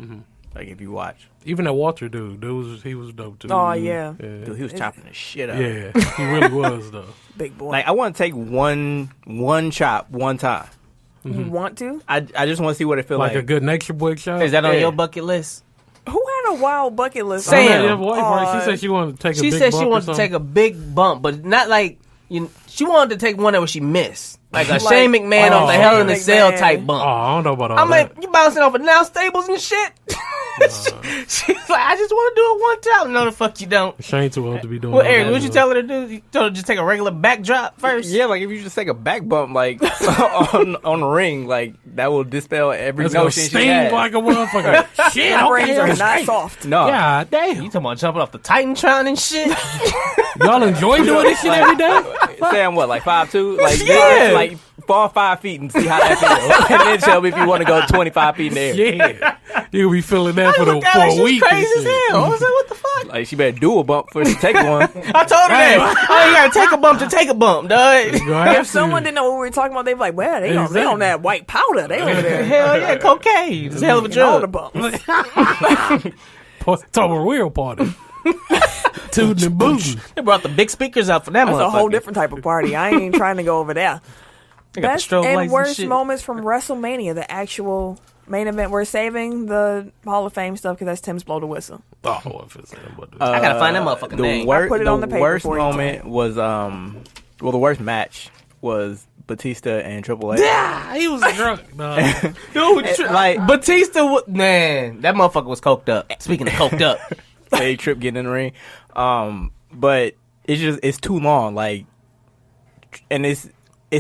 Like, if you watch. Even that Walter dude, he was dope too. Oh, yeah. Dude, he was chopping the shit up. Yeah, he really was though. Big boy. Like, I want to take one chop one time. You want to? I just want to see what it feels Like like. a good nature boy shot. Is that on Yeah. your bucket list? Who had a wild bucket list? Sam. Your wife, right? She said she wanted to take a She big said bump she or wanted to something. take a big bump, but not like she wanted to take one that she missed, like a Like- Shane McMahon Oh, on the Hell in a Shane Cell McMahon. type Oh, bump. I don't know about all I'm that. like, you bouncing off of now stables and shit. She's like, I just want to do it one time. No, the fuck you don't. Shane too old to be doing. Well, all Eric, that, what you though. tell her to do? You told her to just take a regular backdrop first. Yeah, like if you just take a back bump, like on the ring, like that will dispel every That's gonna notion she sting had. like a motherfucker. Shit, My brains okay, are that's not right. soft. No, God You damn. talking about jumping off the Titantron and shit? Y'all enjoy doing this shit every day? say I'm what, like 5'2", like Yeah. like fall 5 feet and see how that feels, and then tell me if you want to go 25 feet in the air. Yeah. You'll be feeling that for Look at her, a she's week. and crazy as shit. hell. I was like, what the fuck? Like she better do a bump before she take one. I told her that. Oh, you gotta take a bump to take a bump, dog. You gonna have If someone to. didn't know what we were talking about, they'd be like, well, they on Exactly. that white powder. They over there. Hell yeah, cocaine. It's a hell of a And all the drug. bumps. Talk a real party. Tootin' and bootin'. They brought the big speakers out for that That's motherfucker. a whole different type of party. I ain't trying to go over there. They got the Best strobe lights and and worst shit. moments from WrestleMania, the actual main event. We're saving the Hall of Fame stuff because that's Tim's blow the whistle. Oh, if it's about to- I gotta find that motherfucking name. The put it on the paper worst for you. moment was well, the worst match was Batista and Triple H. Yeah, he was drunk. No. Dude, like Batista, man, that motherfucker was coked up. Speaking of coked up, a trip getting in the ring, but it's too long. Like, and it's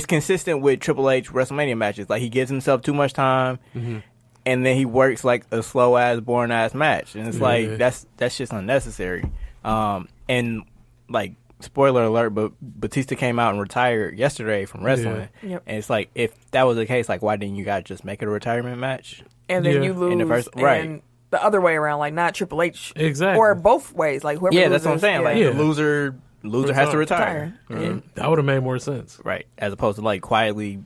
consistent with Triple H WrestleMania matches. Like he gives himself too much time, and then he works like a slow ass, boring ass match, and it's like that's just unnecessary. And like spoiler alert, but Batista came out and retired yesterday from wrestling, Yep. and it's like if that was the case, like why didn't you guys just make it a retirement match? And then Yeah. you lose. In the first- and right. the other way around, like not Triple H. Exactly. Or both ways. Like whoever Yeah, that's what I'm loses, saying. Like Yeah. the loser has to retire. Retire. That would have made more sense. Right, as opposed to like quietly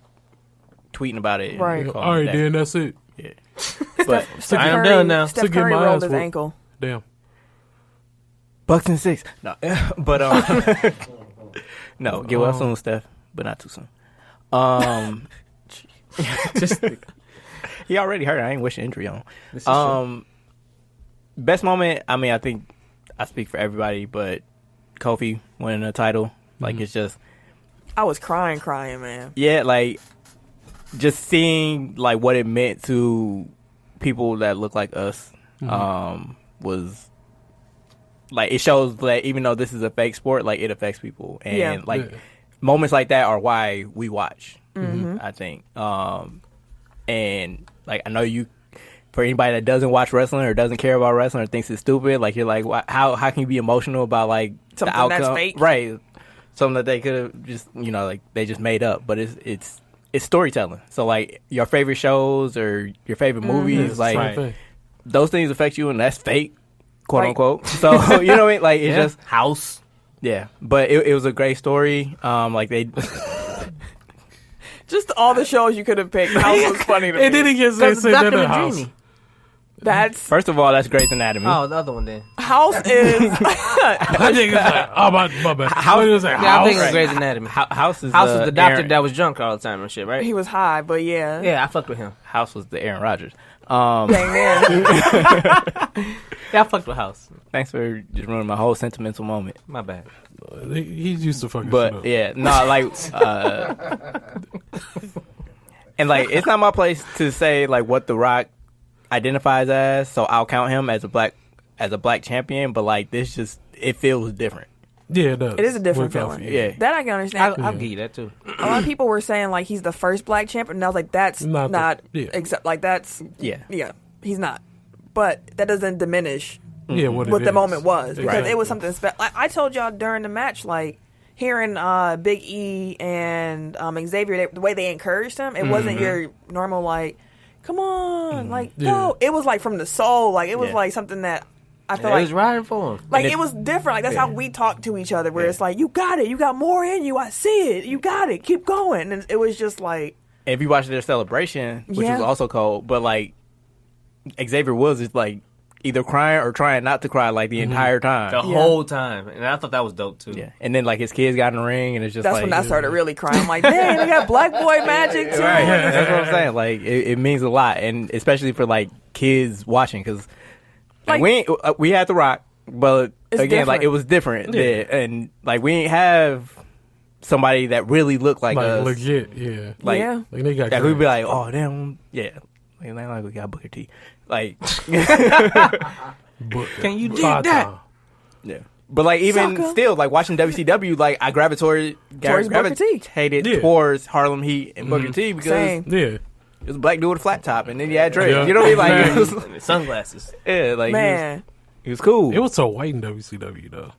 tweeting about it. And Right. calling All it right, a day. then that's it. Yeah. But Steph I am Curry, done now. Steph To get Curry my rolled ass his whooped. ankle. Damn. Bucks and 6. No, but no, get well soon, Steph, but not too soon. Just He already hurt. I ain't wishing injury on. this is true. Best moment. I mean, I think I speak for everybody, but Kofi winning a title, like it's just I was crying, man. yeah, like just seeing like what it meant to people that look like us was. Like, it shows that even though this is a fake sport, like, it affects people. And, moments like that are why we watch, I think. And, like, I know for anybody that doesn't watch wrestling or doesn't care about wrestling or thinks it's stupid, like, you're like, how can you be emotional about, like, Something the outcome? that's fake? Right. Something that they could have just, like, they just made up. But it's storytelling. So, like, your favorite shows or your favorite movies, like, those things affect you, and that's fake. Quote unquote. So you know what I mean? Like it's just House. Yeah. But it was a great story. Like they Just all the shows you could have picked. House was funny to me. It didn't get say that in the house. That's first of all, that's Grey's Anatomy. Oh, the other one then. House is I think it's like, oh my bad. House- What was that? Yeah, I'm House? thinking Grey's Anatomy. House is House was the doctor Aaron, that was drunk all the time and shit, right? he was high, but yeah. Yeah, I fucked with him. House was the Aaron Rodgers. Dang man. Yeah, I fucked with House. Thanks for just ruining my whole sentimental moment. My bad. He's used to fucking shit But up. yeah, no, like and like it's not my place to say like what The Rock identifies as, so I'll count him as a black champion, but like this just it feels different. Yeah, it does. It is a different With feeling. Kofi, Yeah. That I can understand. I'll give you that too. A lot of people were saying like he's the first black champion, and I was like, that's Not not the- yeah. except like that's Yeah. he's not. But that doesn't diminish Yeah, what what it the is. moment was because Right. it was something special. Like, I told y'all during the match, like hearing Big E and Xavier, the way they encouraged him, it wasn't your normal like, come on, like no, it was like from the soul, like it was Yeah. like something that I feel It like was riding for him. like And it was different. Like that's how we talk to each other. Where it's like, you got it, you got more in you. I see it. You got it. Keep going. And it was just like, And if you watch their celebration, which Yeah. was also cold, but like Xavier Woods is like either crying or trying not to cry like the entire time. The whole time. And I thought that was dope too. Yeah, and then like his kids got in the ring, and it's just that's like when I started really crying. I'm like, dang, they got black boy magic too. Right, that's what I'm saying. Like it means a lot, and especially for like kids watching, because Like- we had The Rock, but It's again, like different. it was different, yeah. And like we ain't have somebody that really looked like Like us. legit, yeah. Like, Yeah. Like they got that we'd be grades. like, oh damn, yeah, like we got Booker T, like But- Can you dig Five that? time. yeah. But like even Sucker. still, like watching WCW, like I Towards Booker T. gravitated Yeah. towards Harlem Heat and Booker T because Same. Yeah. it was a black dude with a flat top, and then you had dreads. Yeah. You know what I mean? Like, Man. it was, And sunglasses. yeah, like Man, he was cool. It was so white in WCW though.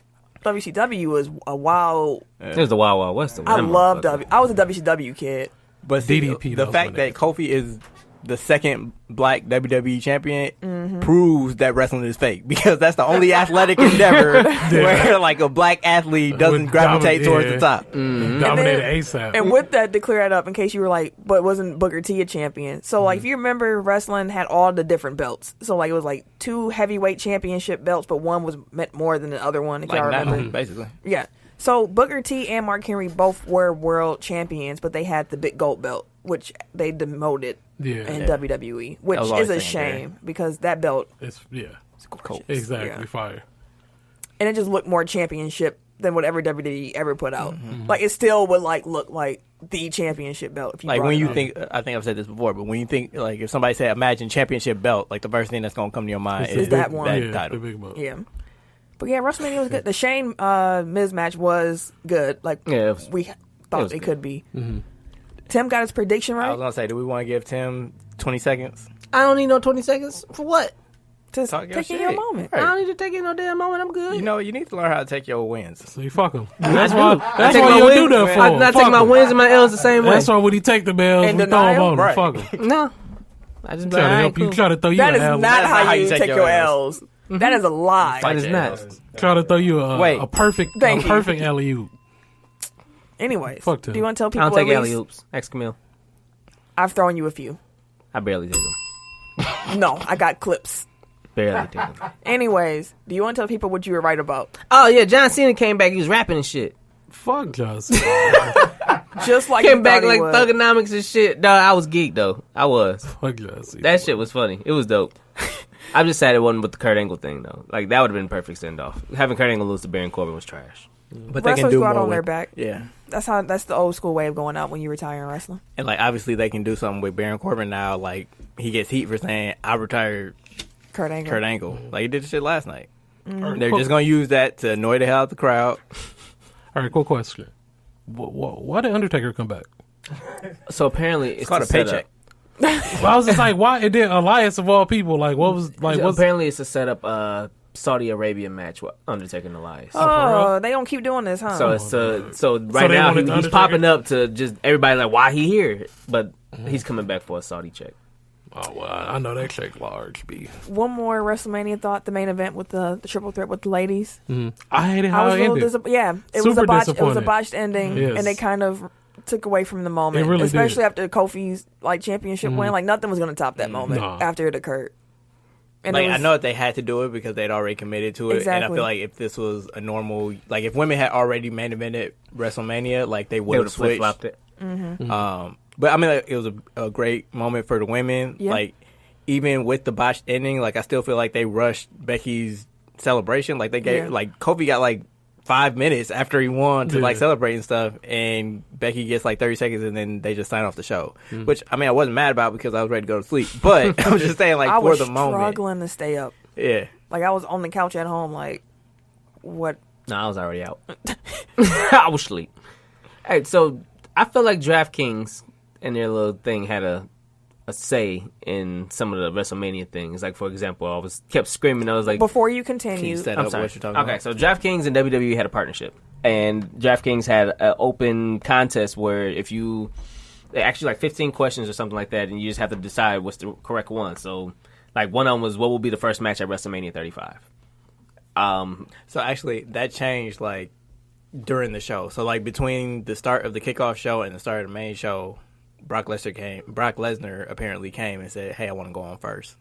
WCW was a wild. It was the Wild Wild West. I love W. I was a WCW kid. But see, DDP, the that was fact my that name. Kofi is the second black WWE champion Mm-hmm. proves that wrestling is fake, because that's the only athletic endeavor where like a black athlete doesn't Would gravitate towards yeah. the top. Dominated ASAP. And with that, to clear that up, in case you were like, but wasn't Booker T a champion? So, Mm-hmm. like, if you remember, wrestling had all the different belts. So, like, it was like 2 heavyweight championship belts, but one was meant more than the other one, if Like y'all now, remember. basically. Yeah. So, Booker T and Mark Henry both were world champions, but they had the big gold belt, which they demoted Yeah. in Yeah. WWE, which That was always is a secondary. shame because that belt, It's Cool. exactly Yeah. fire. and it just looked more championship than whatever WWE ever put out. Mm-hmm. Like, it still would, like, look like the championship belt. If you Like brought when it you up. think, I think I've said this before, but when you think, like, if somebody said imagine championship belt, like the first thing that's gonna come to your mind It's is the that big- one. that yeah, title. the big belt. Yeah. But yeah, WrestleMania was good. The Shane Miz match was good. Like, Yeah, it was- we thought was it good. could be. Tim got his prediction I right. was gonna say, do we want to give Tim 20 seconds? I don't need no 20 seconds. For what? To Talk your take in shit. your moment. Right. I don't need to take in no damn moment. I'm good. You know, you need to learn how to take your wins. So you fuck him. That's why. I That's take why my you wins- do that for I, him. I Fuck take my him. wins and my L's the same way. That's why when he take the bells, In we throw him denial? on him. Right. Fuck him. No. I just Try to help you. cool. Try to throw you That a is L. not That's how you take your L's. That is a lie. That is not. Try to throw you Wait. a perfect, Thank you. perfect alley oop. Anyways, Fuck Tim. do you want to tell I people don't take at alley least? oops. Ex Camille. I've thrown you a few. I barely take them. No, I got clips. Barely. Anyways, do you want to tell people what you were right about? Oh, yeah, John Cena came back. He was rapping and shit. Fuck John Cena. Just like came back like Thugonomics and shit. No, I was geeked, though. I was. Fuck John Cena. That shit was funny. It was dope. I'm just sad it wasn't with the Kurt Angle thing, though. Like, that would have been a perfect send-off. Having Kurt Angle lose to Baron Corbin was trash. But they can do go out more on their with, back. Yeah. That's the old school way of going out when you retire in wrestling. And, like, obviously they can do something with Baron Corbin now. Like, he gets heat for saying, I retired Kurt Angle. Like, he did the shit last night. Mm-hmm. They're just going to use that to annoy the hell out of the crowd. All right, cool question. Why did Undertaker come back? So apparently it's called a paycheck. Well, I was just like, why? It did Elias of all people. Like, what was like? Apparently it's a setup Saudi Arabia match with Undertaker and Elias. Oh, they don't keep doing this, huh? So right now he's popping up to just everybody like, why he here? But he's coming back for a Saudi check. Oh well, I know that check large, B. One more WrestleMania thought: the main event with the triple threat with the ladies. Mm-hmm. I hated how it ended. It was a botch. It was a botched ending, and it kind of took away from the moment, really especially did. After Kofi's championship win. Like nothing was going to top that moment after it occurred. And I know that they had to do it because they'd already committed to it, exactly. and I feel like if this was a normal, like if women had already main evented WrestleMania, like they would have switched. Flip-flopped it. Mm-hmm. But I mean, like, it was a great moment for the women. Yeah. Like even with the botched ending, like I still feel like they rushed Becky's celebration. Like they gave like Kofi got like 5 minutes after he won to like celebrate and stuff, and Becky gets like 30 seconds, and then they just sign off the show. Which I mean, I wasn't mad about because I was ready to go to sleep. But I was just saying, like for the moment, I was struggling to stay up. Yeah, like I was on the couch at home, like what? No, I was already out. I was asleep. Hey, so I feel like DraftKings and their little thing had a say in some of the WrestleMania things. Like, for example, I kept screaming. I was like, before you continue, can you set up what you're talking about? Okay, so DraftKings and WWE had a partnership, and DraftKings had an open contest where if you actually like 15 questions or something like that, and you just have to decide what's the correct one. So, like one of them was what will be the first match at WrestleMania 35. So actually, that changed like during the show. So like between the start of the kickoff show and the start of the main show, Brock Lesnar apparently came and said, "Hey, I want to go on first."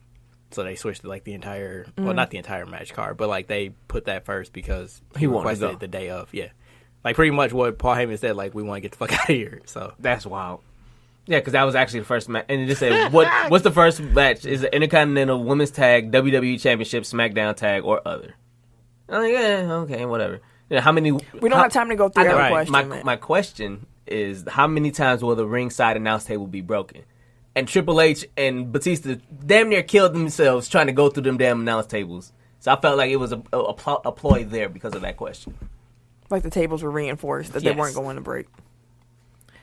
So they switched to like the entire, well, not the entire match card, but like they put that first because he requested it the day of. Yeah, like pretty much what Paul Heyman said. Like, we want to get the fuck out of here. So that's wild. Yeah, because that was actually the first match, and it just said, "What's the first match? Is it Intercontinental Women's Tag, WWE Championship, SmackDown Tag, or other?" I'm like, okay, whatever. Yeah, how many? We don't have time to go through every question. My question is, how many times will the ringside announce table be broken? And Triple H and Batista damn near killed themselves trying to go through them damn announce tables. So I felt like it was a ploy there because of that question. Like the tables were reinforced that they weren't going to break.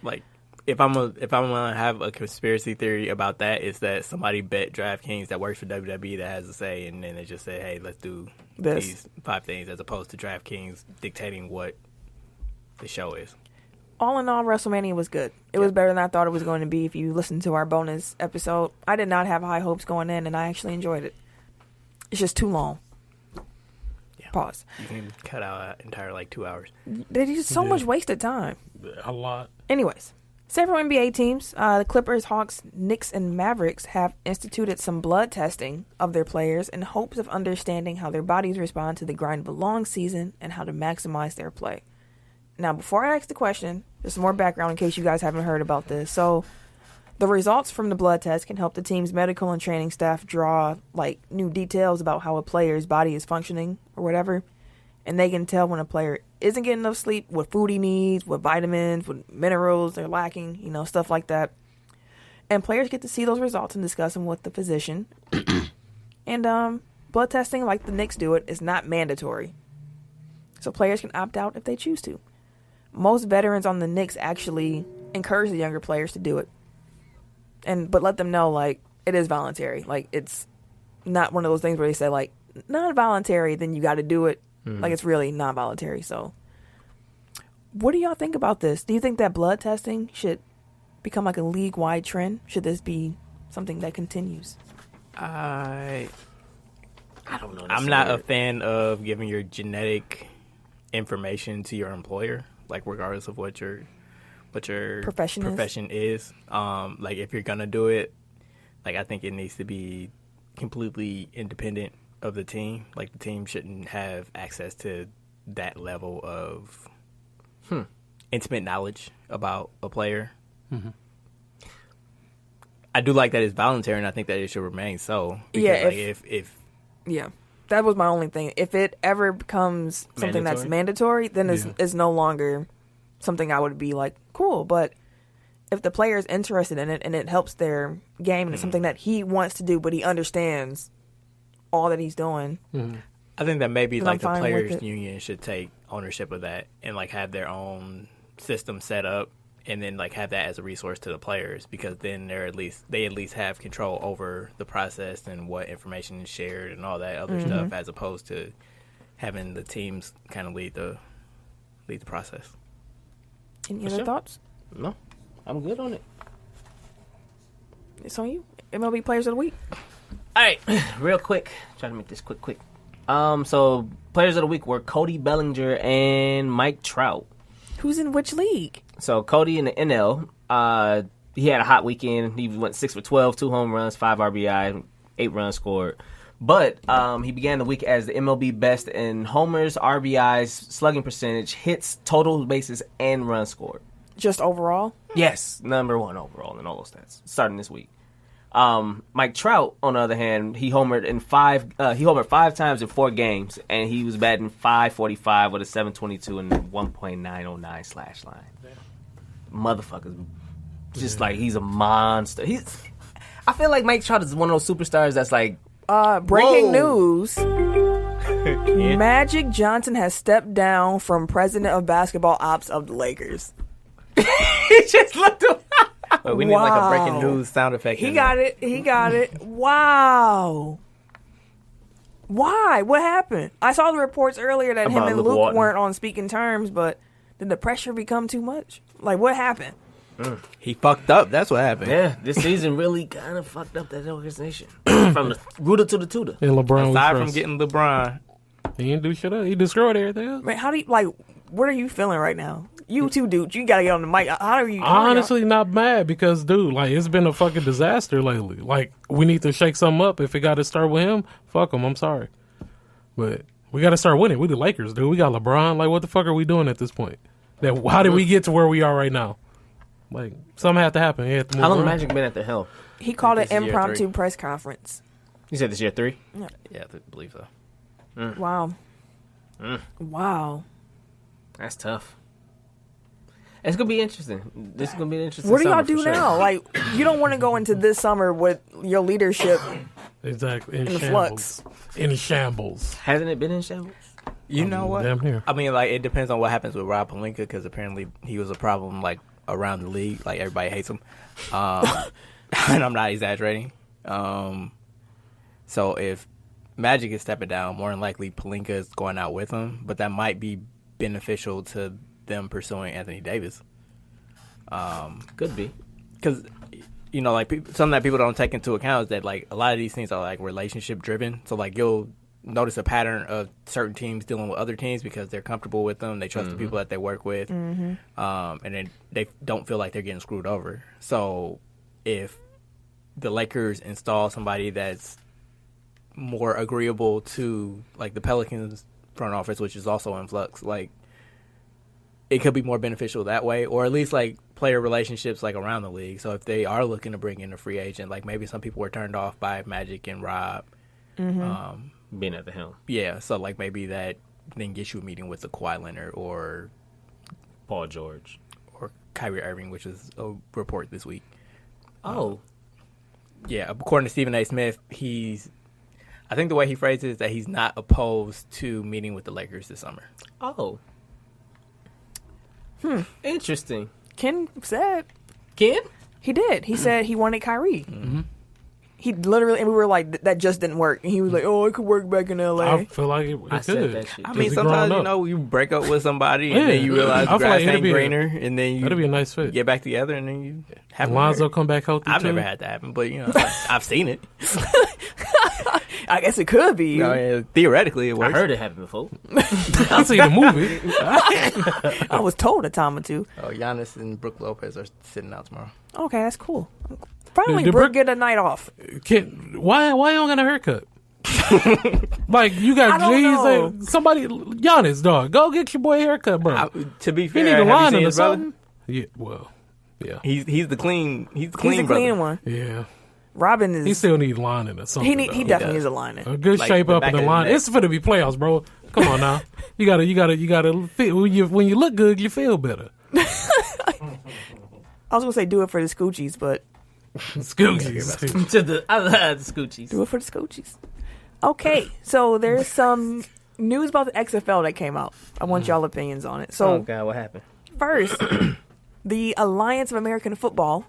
Like, if I'm gonna have a conspiracy theory about that, is that somebody bet DraftKings that works for WWE that has a say, and then they just say, "Hey, let's do these 5 things," as opposed to DraftKings dictating what the show is. All in all, WrestleMania was good. It was better than I thought it was going to be. If you listen to our bonus episode, I did not have high hopes going in, and I actually enjoyed it. It's just too long. Yeah. Pause. You can cut out an entire 2 hours. There's just so much wasted time. A lot. Anyways, several NBA teams, the Clippers, Hawks, Knicks, and Mavericks, have instituted some blood testing of their players in hopes of understanding how their bodies respond to the grind of a long season and how to maximize their play. Now, before I ask the question, there's some more background in case you guys haven't heard about this. So, the results from the blood test can help the team's medical and training staff draw, new details about how a player's body is functioning or whatever. And they can tell when a player isn't getting enough sleep, what food he needs, what vitamins, what minerals they're lacking, stuff like that. And players get to see those results and discuss them with the physician. And blood testing, like the Knicks do it, is not mandatory. So players can opt out if they choose to. Most veterans on the Knicks actually encourage the younger players to do it. But let them know, it is voluntary. It's not one of those things where they say, not voluntary, then you got to do it. It's really not voluntary. So what do y'all think about this? Do you think that blood testing should become a league-wide trend? Should this be something that continues? I don't know. I'm not a fan of giving your genetic information to your employer, regardless of what your profession is. If you're gonna do it, Like, I think it needs to be completely independent of the team. Like, the team shouldn't have access to that level of intimate knowledge about a player. Mm-hmm. I do like that it's voluntary, and I think that it should remain so. Because, Yeah, if yeah, that was my only thing. If it ever becomes something that's mandatory, then it's no longer something I would be like, cool. But if the player is interested in it and it helps their game and it's something that he wants to do, but he understands all that he's doing, I think that maybe like the fine players' with it. union should take ownership of that and like have their own system set up, and then like have that as a resource to the players, because then they at least have control over the process and what information is shared and all that other stuff, as opposed to having the teams kind of lead the process. Any other thoughts? No, I'm good on it. It's on you. MLB Players of the Week. All right, real quick. Try to make this quick. So Players of the Week were Cody Bellinger and Mike Trout. Who's in which league? So Cody in the NL, he had a hot weekend. He went 6 for 12, 2 home runs, 5 RBI, 8 runs scored. But he began the week as the MLB best in homers, RBIs, slugging percentage, hits, total bases, and runs scored. Just overall? Yes, number 1 overall in all those stats, starting this week. Mike Trout, on the other hand, he homered 5 times in 4 games, and he was batting .545 with a .722 and 1.909 slash line. Motherfuckers, just like he's a monster. I feel like Mike Trout is one of those superstars that's like, breaking news. Magic Johnson has stepped down from president of basketball ops of the Lakers. he just looked up. Wait, we need like a breaking news sound effect. He got it. Wow. Why? What happened? I saw the reports earlier that him and Luke weren't on speaking terms, but did the pressure become too much? Like, what happened? He fucked up. That's what happened. Yeah, this season really kind of fucked up that organization. From the rooter to the tutor. And LeBron, aside from getting LeBron, he didn't do shit up. He destroyed everything else. Man, how do you, like, what are you feeling right now? You too, dude. You gotta get on the mic. How are you? Honestly, not mad because, dude, like, it's been a fucking disaster lately. Like, we need to shake something up. If it got to start with him, fuck him. I'm sorry. But we got to start winning. We the Lakers, dude. We got LeBron. Like, what the fuck are we doing at this point? How did we get to where we are right now? Like, something had to happen. How long Magic been at the helm? He called an impromptu press conference. You said this year 3? Yeah, I believe so. Wow. Wow. That's tough. It's going to be interesting. This is going to be an interesting What do y'all summer do now? Like, you don't want to go into this summer with your leadership exactly in flux. In shambles. Hasn't it been in shambles? You know what? Damn near. I mean, like, it depends on what happens with Rob Pelinka, because apparently he was a problem, like, around the league. Like, everybody hates him. And I'm not exaggerating. So if Magic is stepping down, more than likely Pelinka is going out with him, but that might be beneficial to them pursuing Anthony Davis. Could be. Because, you know, like, something that people don't take into account is that, like, a lot of these things are, like, relationship driven. So, like, you'll notice a pattern of certain teams dealing with other teams because they're comfortable with them. They trust the people that they work with. And then they don't feel like they're getting screwed over. So if the Lakers install somebody that's more agreeable to, like, the Pelicans front office, which is also in flux, like, it could be more beneficial that way, or at least, like, player relationships, like, around the league. So if they are looking to bring in a free agent, like, maybe some people were turned off by Magic and Rob being at the helm. Yeah, so, like, maybe that then gets you a meeting with the Kawhi Leonard or Paul George or Kyrie Irving, which is a report this week. Yeah, according to Stephen A. Smith, I think the way he phrased it is that he's not opposed to meeting with the Lakers this summer. Interesting. Ken said. Ken? He did. He said he wanted Kyrie. He literally, and we were like, that just didn't work. And he was like, oh, it could work back in LA. I feel like it could. said that shit. I mean, sometimes, you know, you break up with somebody and then you realize the grass ain't greener, and then that'd be a nice fit. Get back together and then you have Lonzo come back healthy. I've never had that happen, but, you know, I've seen it. I guess it could be. You know, theoretically, it works. I heard it happen before. I've seen the movie. I was told a time or two. Oh, Giannis and Brook Lopez are sitting out tomorrow. Okay, that's cool. Finally, Brooke get a night off. Why you don't got a haircut? Like, you got G's. Like, somebody, Giannis, dog. Go get your boy a haircut, bro. To be fair, he need a line or something. Yeah, well, yeah. He's the clean. He's the clean one. Yeah. Robin is. He still need lining or something. He definitely needs a lining. A good shape up in the line. It's for to be playoffs, bro. Come on now. You gotta feel, when you look good, you feel better. I was gonna say do it for the scoochies, but Scoochies. I love the scoochies. Do it for the scoochies. Okay, so there's some news about the XFL that came out. I want y'all opinions on it. So, oh God, what happened? First, the Alliance of American Football,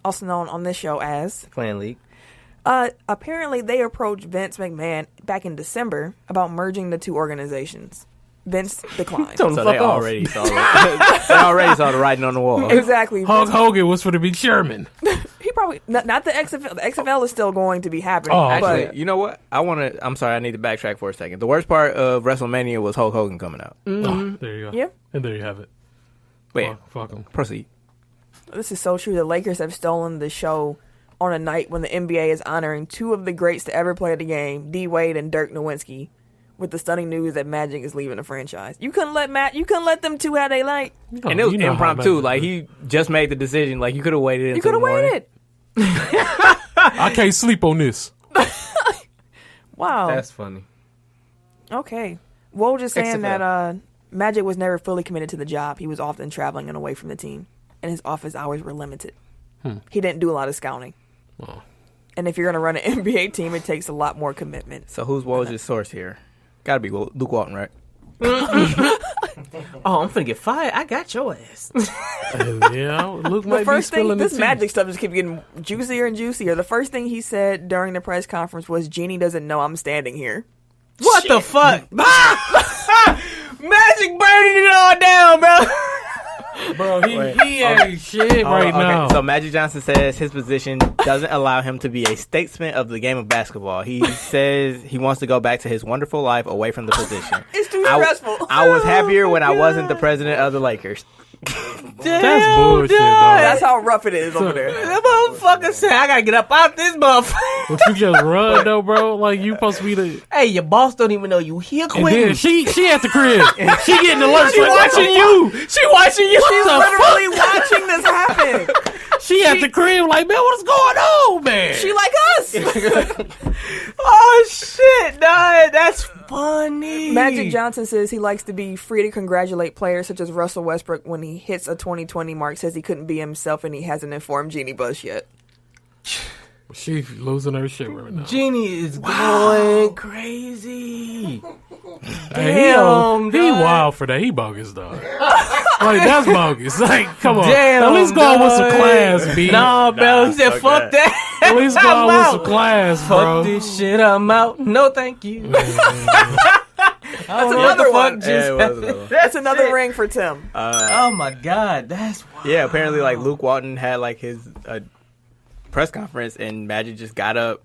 also known on this show as Clan League. Apparently, they approached Vince McMahon back in December about merging the two organizations. Vince declined. So they already saw the writing on the wall. Exactly. Hulk Hogan was for the big chairman. He probably not the XFL. The XFL is still going to be happening. Oh, actually, you know what? I'm sorry. I need to backtrack for a second. The worst part of WrestleMania was Hulk Hogan coming out. Mm-hmm. Oh, there you go. Yeah. And there you have it. Wait, fuck him. Proceed. This is so true. The Lakers have stolen the show on a night when the NBA is honoring two of the greats to ever play the game, D. Wade and Dirk Nowitzki, with the stunning news that Magic is leaving the franchise. You couldn't let them two have their night. And it was impromptu. Like, he just made the decision. Like, you could have waited. You could have waited. I can't sleep on this. Wow. That's funny. Okay. Woj just saying XFL. that Magic was never fully committed to the job. He was often traveling and away from the team, and his office hours were limited. He didn't do a lot of scouting. Oh. And if you're going to run an NBA team, it takes a lot more commitment. So who's Woj's source here? Got to be Luke Walton, right? Oh, I'm finna get fired. I got your ass. Yeah, Luke might The first be spilling thing, this the tea. Magic stuff just keeps getting juicier and juicier. The first thing he said during the press conference was, "Jeannie doesn't know I'm standing here." What the fuck? Magic burning it all down, bro. Bro, he ain't shit right now. So Magic Johnson says his position doesn't allow him to be a statesman of the game of basketball. He says he wants to go back to his wonderful life away from the position. It's too stressful. I was happier when I wasn't the president of the Lakers. That's bullshit, dog. That's how rough it is over there. That motherfucker said, I gotta get up out this motherfucker. But you just run though, bro. Like, you supposed to be the. Hey, your boss don't even know you here And quitting. then she at the crib. She getting alerts. She like, watching you. She watching you. She's literally watching this happen. She at the crib like, man, what's going on, man? She like us. Oh shit, nah, that's funny. Magic Johnson says he likes to be free to congratulate players such as Russell Westbrook when he hits a 2020 mark. Says he couldn't be himself and he hasn't informed Jeannie Buss yet. She losing her shit right now. Jeannie is going crazy. Hey, Damn, he wild for that. He bogus, dog. Like, that's bogus. Like, come on. Damn, at least go on with some class, B. Nah, bro. He said, fuck that. At least go on with some class, bro. Fuck this shit, I'm out. No, thank you. That's another one. That's another ring for Tim. Oh my god, that's wild. Yeah, apparently, like, Luke Walton had like his press conference, and Magic just got up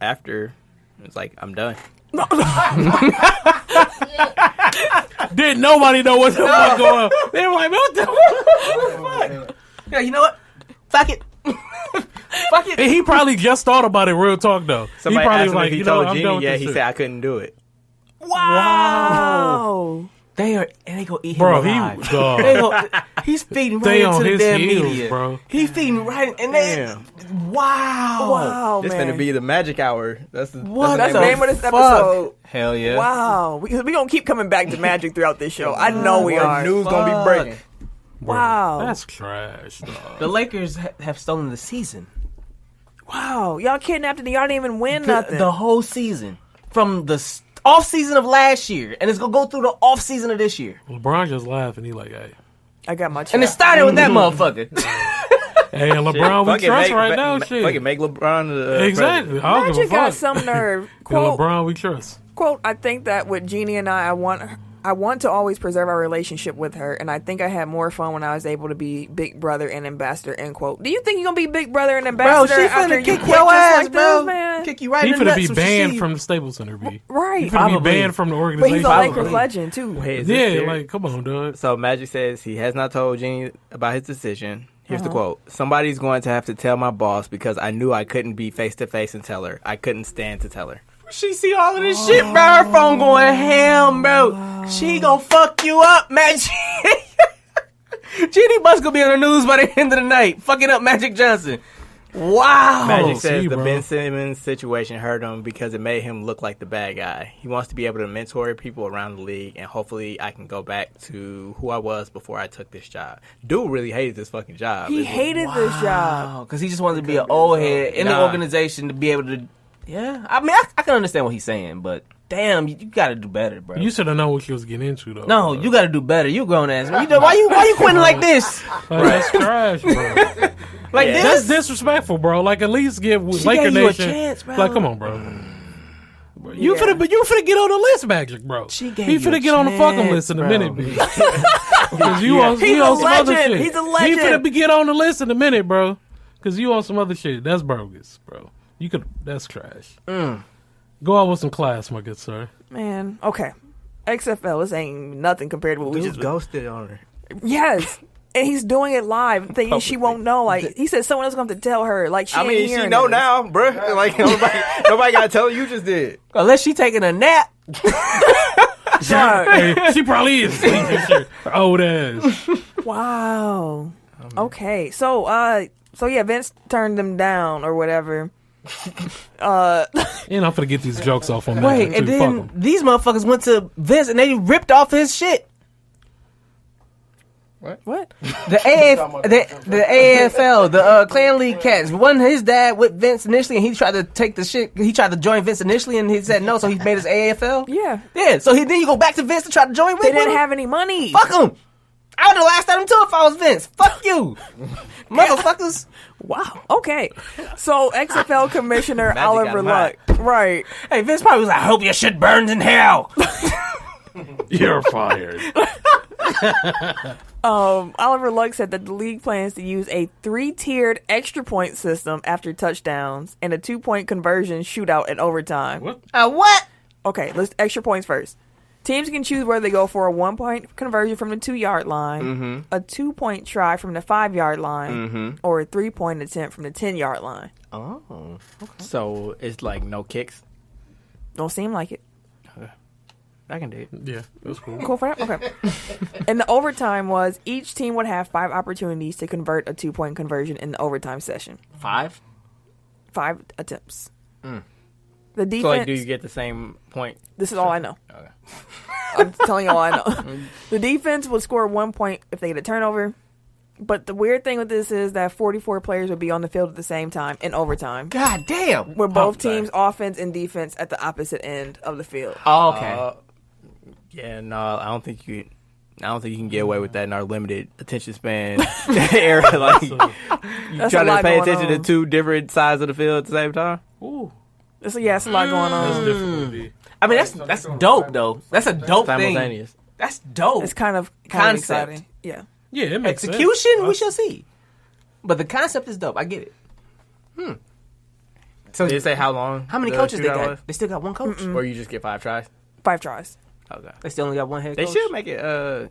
after. It's like, I'm done. Didn't nobody know what the fuck going on. They were like, what the fuck? Yeah, you know what? Fuck it. Fuck it. And he probably just thought about it, real talk, though. Somebody he probably asked him was like, if he you know, told I'm done Jeannie. with Yeah, this he shit. said I couldn't do it. Wow. And they go eat him Bro, alive. He's feeding right They into on the his damn heels, media. bro. He's feeding right, and then wow. Wow, This man. finna be the Magic Hour. That's the That's the the name of this fuck? episode. Hell yeah. Wow. We going to keep coming back to Magic throughout this show. I know we are. News gonna be breaking. Bro, Wow. That's trash, dog. The Lakers have stolen the season. Wow. Y'all kidnapped it and y'all didn't even win nothing. The whole season. From the off season of last year, and it's gonna go through the off season of this year. LeBron just laughed, and he like, hey. I got my check. And it started with that motherfucker. Hey, LeBron, we trust right now, shit. Fucking make LeBron the Exactly. I don't give a Magic got fuck. some nerve. And Quote, LeBron, we trust. quote, I think that with Jeannie and I want to always preserve our relationship with her, and I think I had more fun when I was able to be big brother and ambassador, end quote. Do you think you're going to be big brother and Bro, ambassador she after finna you kick quit your just ass, like bro. this, man? Kick you right He in the finna nuts be when she banned see from you. the Staples Center, B. Right. He finna Probably. be banned from the But organization. he's a Probably. Lakers legend, too. Wait, is this Yeah, serious? like, come on, dog. So Magic says he has not told Jeannie about his decision. Here's the quote. Somebody's going to have to tell my boss because I knew I couldn't be face-to-face and tell her. I couldn't stand to tell her. She see all of this shit, bro. Her phone going ham, bro. She gonna fuck you up, man. Jeannie Buss gonna be on the news by the end of the night. Fucking up Magic Johnson. Wow. Magic says the Ben Simmons situation hurt him because it made him look like the bad guy. He wants to be able to mentor people around the league, and hopefully I can go back to who I was before I took this job. Dude really hated this fucking job. He hated this job. Because he just wanted to be an old head in the organization to be able to... Yeah. I mean, I can understand what he's saying, but... Damn, you gotta do better, bro. You should have known what you was getting into, though. No, you gotta do better. You grown ass. Why you quitting like this? That's trash, bro. Like this? That's disrespectful, bro. Like, at least give Laker Nation. Chance, bro. Like, come on, bro. You finna get on the list, Magic, bro. She gave you finna get on the fucking list in a minute, B. Because you on some other shit. He's a legend. He finna get on the list in a minute, bro. Because you on some other shit. That's bogus, bro. That's trash. Go out with some class, my good sir. Man, okay. XFL, this ain't nothing compared to what we just ghosted on her. Yes. And he's doing it live, thinking she won't know. Like, he said someone else going to have to tell her. Like, she know now, bruh. Like, nobody got to tell her. You just did. Unless she taking a nap. Hey, she probably is sleeping shit. Her old ass. Wow. Okay. So yeah, Vince turned them down or whatever. And I'm finna get these jokes off on Wait, Magic, and too. then these motherfuckers went to Vince and they ripped off his shit. What? The AFL, the Clan League cats. Wasn't his dad with Vince initially, and he tried to take the shit. He tried to join Vince initially, and he said no, so he made his AFL. Yeah. Yeah. So then you go back to Vince to try to join. They didn't have any money. Fuck him. I would have laughed at him too if I was Vince. Fuck you, motherfuckers. Wow. Okay. So XFL Commissioner Oliver Luck. Right. Hey, Vince probably was like, I hope your shit burns in hell. You're fired. Oliver Luck said that the league plans to use a 3-tiered extra point system after touchdowns and a 2-point conversion shootout in overtime. What? What? Okay, let's extra points first. Teams can choose whether they go for a 1-point conversion from the 2-yard line, a 2-point try from the 5-yard line, or a 3-point attempt from the 10-yard line. Oh, okay. So it's like no kicks? Don't seem like it. Okay. I can do it. Yeah, that's cool. Cool for that? Okay. And the overtime was each team would have 5 opportunities to convert a 2-point conversion in the overtime session. 5? 5 attempts. The defense. So, like, do you get the same point? This is all I know. Okay. I'm telling you all I know. The defense would score 1 point if they get a turnover. But the weird thing with this is that 44 players would be on the field at the same time in overtime. God damn. With both teams' offense and defense at the opposite end of the field. Oh, okay. Yeah, no, I don't think you can get away with that in our limited attention span era. Like, you trying to pay attention to 2 different sides of the field at the same time? Ooh. It's a lot going on. That's different. I mean, that's dope, though. That's a dope Simultaneous. thing. That's dope. It's kind of Concept. exciting. Yeah. Yeah, it makes Execution, sense. we shall see. But the concept is dope. I get it. So did it say how long? How many the coaches they shootout got? was? They still got one coach? Or you just get 5 tries? 5 tries. Okay. They still only got one head They coach? should make it.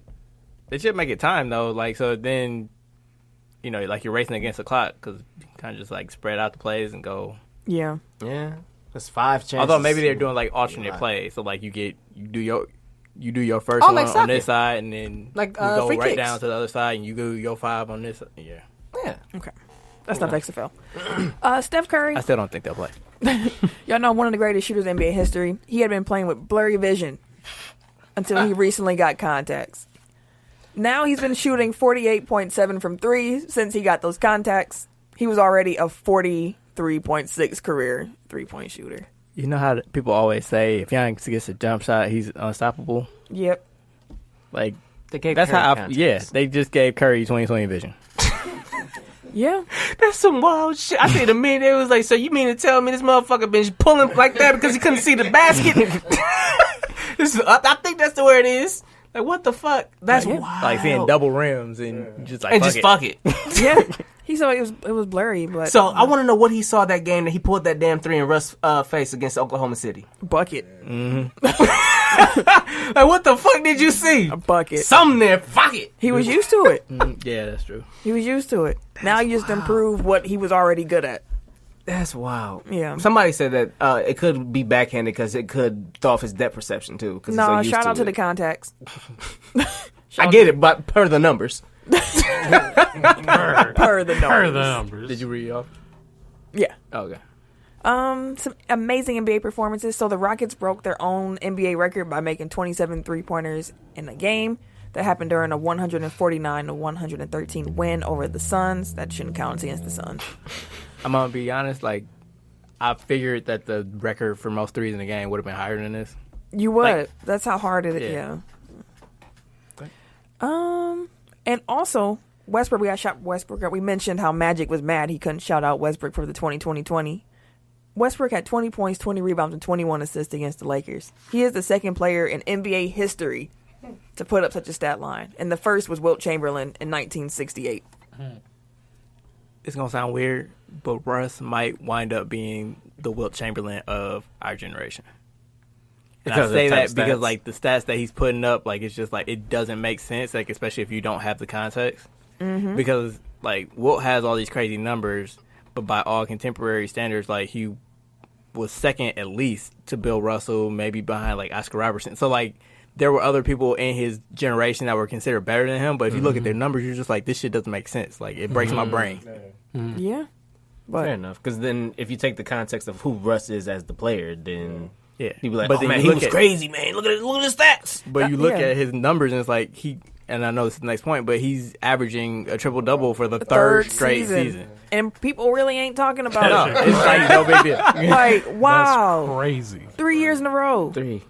They should make it time though. Like, so then, like you're racing against the clock because you can kind of just like spread out the plays and go. Yeah. Yeah. That's 5 chances. Although maybe they're doing like alternate plays, so like you do your first one like on soccer. this side, and then Like, you go free right kicks. down to the other side, and you do your 5 on this. Yeah. Yeah. Okay. That's not XFL. Steph Curry. I still don't think they'll play. Y'all know one of the greatest shooters in NBA history. He had been playing with blurry vision until he recently got contacts. Now he's been shooting 48.7 from 3 since he got those contacts. He was already a 43.6 career 3-point shooter. You know how people always say if Giannis gets a jump shot, he's unstoppable. Yep. Like They gave that's Curry how. contacts. They just gave Curry 2020 vision. Yeah. That's some wild shit. I see the meme. It was like, so you mean to tell me this motherfucker been pulling like that because he couldn't see the basket? I think that's the where it is. Like, what the fuck? That's wild. Like seeing double rims and just like and just fuck it. Yeah. He said it was blurry, but So I want to know what he saw that game that he pulled that damn 3 in Russ' face against Oklahoma City. bucket. Like, what the fuck did you see? A bucket. Something there. Fuck it. He was used to it. Yeah, that's true. He was used to it. Now you just improve what he was already good at. That's wild. Yeah. Somebody said that it could be backhanded because it could throw off his depth perception too. No, shout out to the contacts. I get it, but per the numbers. Per the numbers. Did you read off? Yeah. Oh, okay. Some amazing NBA performances. So the Rockets broke their own NBA record by making 27 3-pointers in a game. That happened during a 149-113 win over the Suns. That shouldn't count against the Suns. I'm going to be honest, like, I figured that the record for most threes in the game would have been higher than this. You would. Like, that's how hard it is. Yeah. And also, Westbrook, we got shot Westbrook. We mentioned how Magic was mad he couldn't shout out Westbrook for the 2020. Westbrook had 20 points, 20 rebounds, and 21 assists against the Lakers. He is the second player in NBA history to put up such a stat line. And the first was Wilt Chamberlain in 1968. It's going to sound weird, but Russ might wind up being the Wilt Chamberlain of our generation. And I say that because, like, the stats that he's putting up, like, it's just, like, it doesn't make sense, like, especially if you don't have the context. Mm-hmm. Because, like, Wilt has all these crazy numbers, but by all contemporary standards, like, he was second at least to Bill Russell, maybe behind, like, Oscar Robertson. So, like, there were other people in his generation that were considered better than him, but if you look at their numbers, you're just like, this shit doesn't make sense. Like, it breaks my brain. Yeah. But fair enough. Because then if you take the context of who Russ is as the player, then... Yeah, you'd be like, but man, he was crazy, man. Look at his stats. But you look at his numbers, and it's like and I know this is the next point, but he's averaging a triple-double for the third straight season. And people really ain't talking about it. It's like no big deal. Like, wow. That's crazy. 3 years in a row. 3.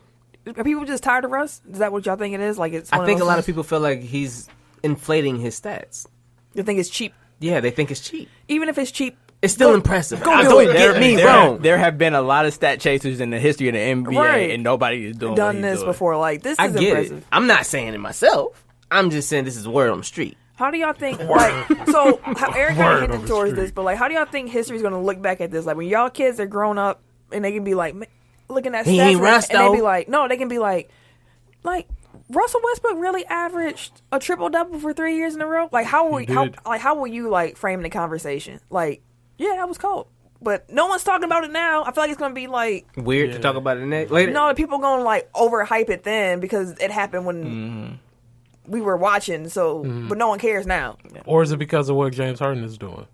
Are people just tired of Russ? Is that what y'all think it is? Like, it's. I think a lot of people feel like he's inflating his stats. They think it's cheap. Yeah, they think it's cheap. Even if it's cheap. It's still impressive. Don't get me wrong. There have been a lot of stat chasers in the history of the NBA, and nobody is done this before. Like, this is impressive. It. I'm not saying it myself. I'm just saying this is word on the street. How do y'all think, like, so Eric kind of hinted towards this, but, like, how do y'all think history's going to look back at this? Like, when y'all kids are grown up and they can be like, looking at stats, and they be like, no, they can be like, Russell Westbrook really averaged a triple-double for 3 years in a row? Like, how will you, like, frame the conversation? Like, yeah, that was cold. But no one's talking about it now. I feel like it's going to be, like... weird to talk about it later? No, people going to, like, overhype it then because it happened when we were watching, so... But no one cares now. Or is it because of what James Harden is doing?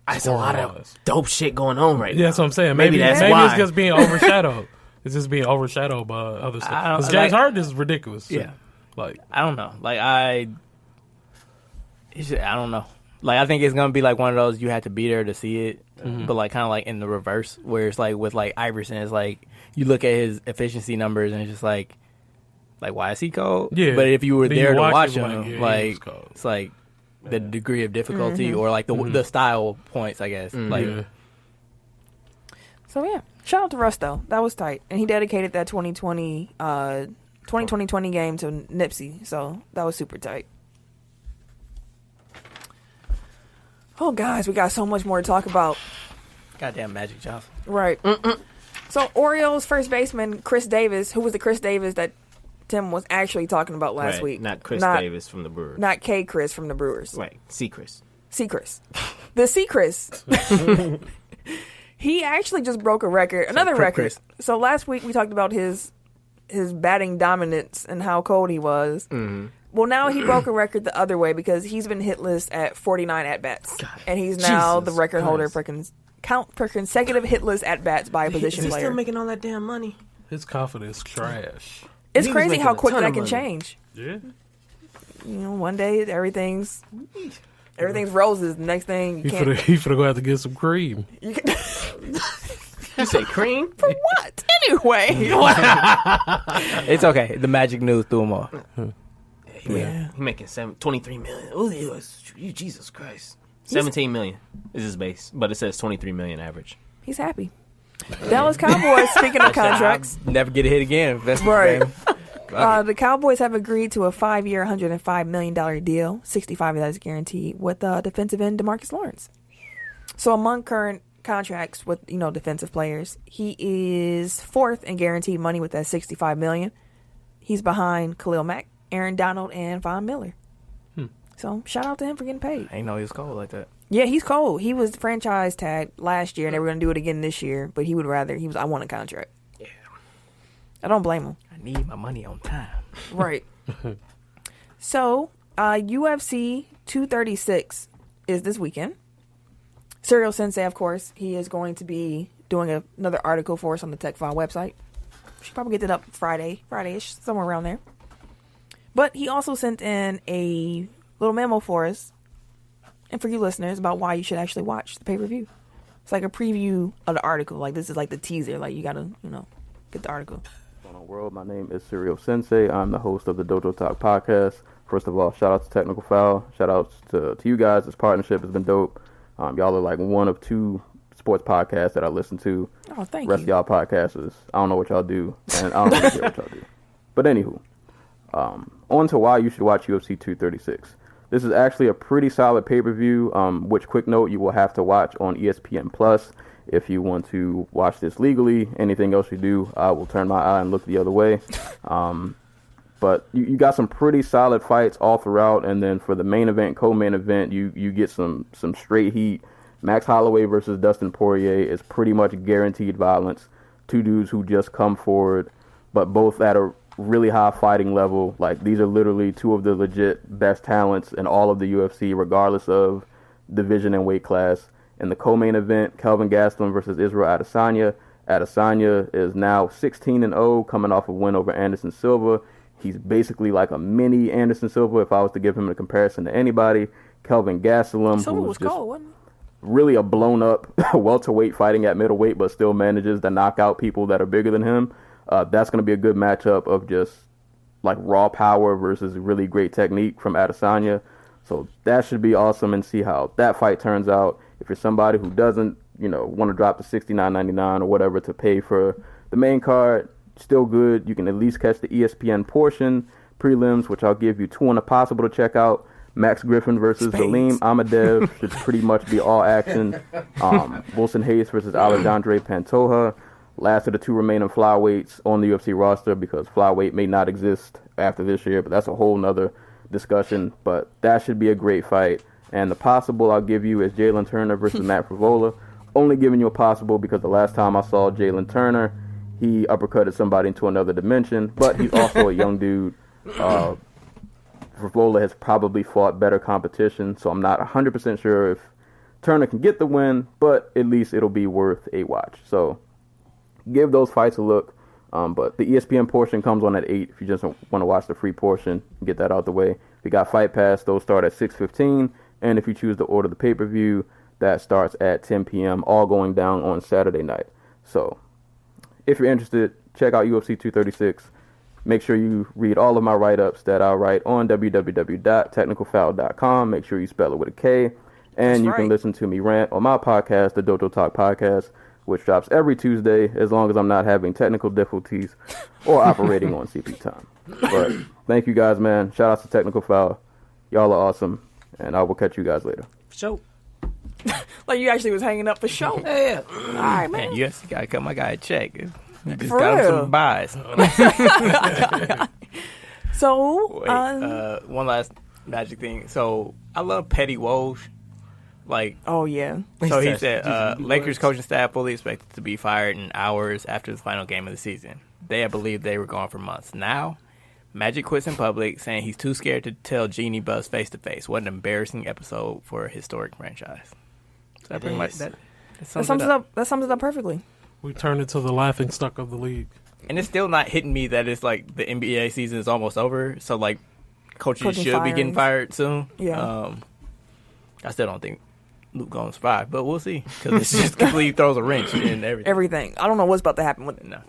It's a lot of dope shit going on right now. Yeah, that's what I'm saying. Maybe it's just being overshadowed. It's just being overshadowed by other stuff. Because James Harden is ridiculous. Yeah. Like, I don't know. Like, I don't know. Like, I think it's going to be, like, one of those you have to be there to see it. But, like, kind of, like, in the reverse, where it's, like, with, like, Iverson, it's, like, you look at his efficiency numbers, and it's just, like, why is he cold? Yeah. But if you were there to watch him, like, it's, like, the degree of difficulty or, like, the style points, I guess. Like, so, yeah. Shout out to Russ, though. That was tight. And he dedicated that 2020 game to Nipsey, so that was super tight. Oh, guys, we got so much more to talk about. Goddamn Magic Johnson. Right. So, Orioles first baseman Chris Davis, who was the Chris Davis that Tim was actually talking about last week. Not Chris Davis from the Brewers. Not K. Chris from the Brewers. Right. C. Chris. C. Chris. The C. Chris. He actually just broke a record. Another record. Chris. So, last week we talked about his batting dominance and how cold he was. Well, now he broke a record the other way because he's been hitless at 49 at-bats. And he's now the record holder for consecutive hitless at-bats by a position player. Is he still making all that damn money? His confidence trash. It's crazy how quick that can change. Yeah. You know, one day everything's roses. The next thing you can't. He finna go have to get some cream. You say cream? For what? Anyway. It's okay. The Magic news threw him off. He making 23 million. Oh, Jesus Christ. 17 million is his base, but it says 23 million average. He's happy. Dallas Cowboys, speaking of contracts. Never get a hit again. That's right. The Cowboys have agreed to a 5-year, $105 million deal. 65 of that is guaranteed with defensive end DeMarcus Lawrence. So among current contracts with, defensive players, he is fourth in guaranteed money with that $65 million. He's behind Khalil Mack, Aaron Donald, and Von Miller. So shout out to him for getting paid. I didn't know he was cold like that. Yeah, he's cold. He was franchise tagged last year, and they were going to do it again this year. But he would rather. I want a contract. Yeah. I don't blame him. I need my money on time. Right. So, UFC 236 is this weekend. Serial Sensei, of course, he is going to be doing another article for us on the Tech File website. Should probably get it up Friday-ish, somewhere around there. But he also sent in a little memo for us and for you listeners about why you should actually watch the pay-per-view. It's like a preview of the article. Like, this is like the teaser. Like, you got to, get the article. What's going on, world? My name is Serial Sensei. I'm the host of the Dojo Talk podcast. First of all, shout out to Technical Foul. Shout out to you guys. This partnership has been dope. Y'all are like one of two sports podcasts that I listen to. Oh, thank you. Rest of y'all podcasters, I don't know what y'all do, and I don't really care what y'all do. But anywho, on to why you should watch UFC 236. This is actually a pretty solid pay-per-view, which, quick note, you will have to watch on ESPN Plus if you want to watch this legally. Anything else you do, I will turn my eye and look the other way. But you got some pretty solid fights all throughout, and then for the main event, co-main event, you get some straight heat. Max Holloway versus Dustin Poirier is pretty much guaranteed violence. Two dudes who just come forward, but both at a really high fighting level. Like, these are literally two of the legit best talents in all of the UFC, regardless of division and weight class. In the co-main event, Kelvin Gastelum versus Israel Adesanya. Adesanya is now 16-0, coming off a win over Anderson Silva. He's basically like a mini Anderson Silva, if I was to give him a comparison to anybody. Kelvin Gastelum, Silva who's was just cold, wasn't he? really a blown-up welterweight fighting at middleweight, but still manages to knock out people that are bigger than him. That's going to be a good matchup of just like raw power versus really great technique from Adesanya. So that should be awesome, and see how that fight turns out. If you're somebody who doesn't, want to drop the $69.99 or whatever to pay for the main card, still good. You can at least catch the ESPN portion prelims, which I'll give you two on the possible to check out. Max Griffin versus Valim Amadev should pretty much be all action. Wilson Hayes versus Alexandre Pantoja. Last of the two remaining flyweights on the UFC roster, because flyweight may not exist after this year, but that's a whole nother discussion. But that should be a great fight. And the possible I'll give you is Jalen Turner versus Matt Frivola. Only giving you a possible because the last time I saw Jalen Turner, he uppercutted somebody into another dimension. But he's also a young dude. Frivola has probably fought better competition, so I'm not 100% sure if Turner can get the win, but at least it'll be worth a watch. So give those fights a look. But the ESPN portion comes on at 8 if you just want to watch the free portion. Get that out the way. We got Fight Pass. Those start at 6:15. And if you choose to order the pay-per-view, that starts at 10 p.m., all going down on Saturday night. So if you're interested, check out UFC 236. Make sure you read all of my write-ups that I write on www.technicalfoul.com. Make sure you spell it with a K. And you can listen to me rant on my podcast, the Dojo Talk podcast, which drops every Tuesday, as long as I'm not having technical difficulties or operating on CP time. But thank you guys, man. Shout out to Technical Foul. Y'all are awesome. And I will catch you guys later. For sure. Like, you actually was hanging up for show. Yeah. All right, man. You gotta cut my guy a check. You just For got him real. some buys. So, Wait, one last Magic thing. So I love Petty Woj. Like, oh yeah. so he said, Lakers coaching staff fully expected to be fired in hours after the final game of the season. They had believed they were gone for months. Now, Magic quits in public, saying he's too scared to tell Jeannie Buss face to face. What an embarrassing episode for a historic franchise. So that pretty much that sums it up. That sums it up perfectly. We turned into the laughing stock of the league. And it's still not hitting me that it's like the NBA season is almost over. So like coaches should be getting fired soon. Yeah. I still don't think Luke gonna survive, but we'll see, because it just completely throws a wrench in everything. I don't know what's about to happen. No.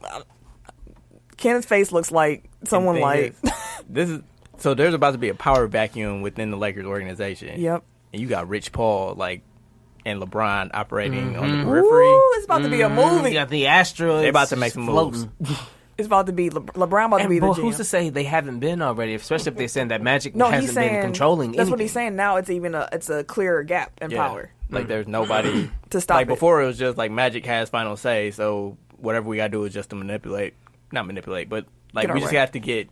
Ken's face looks like someone like there's about to be a power vacuum within the Lakers organization. Yep. And you got Rich Paul and LeBron operating on the periphery. Ooh, it's about to be a movie. You got the asteroids. They're about to make some moves. It's about to be LeBron about to be the GM. Who's to say they haven't been already? Especially if they're saying that Magic No, hasn't he's saying been controlling that's anything. what he's saying. Now it's a clearer gap in power. Like there's nobody to stop like it. before it was just like Magic has final say, so whatever we gotta do is just to not manipulate, but like we just have to get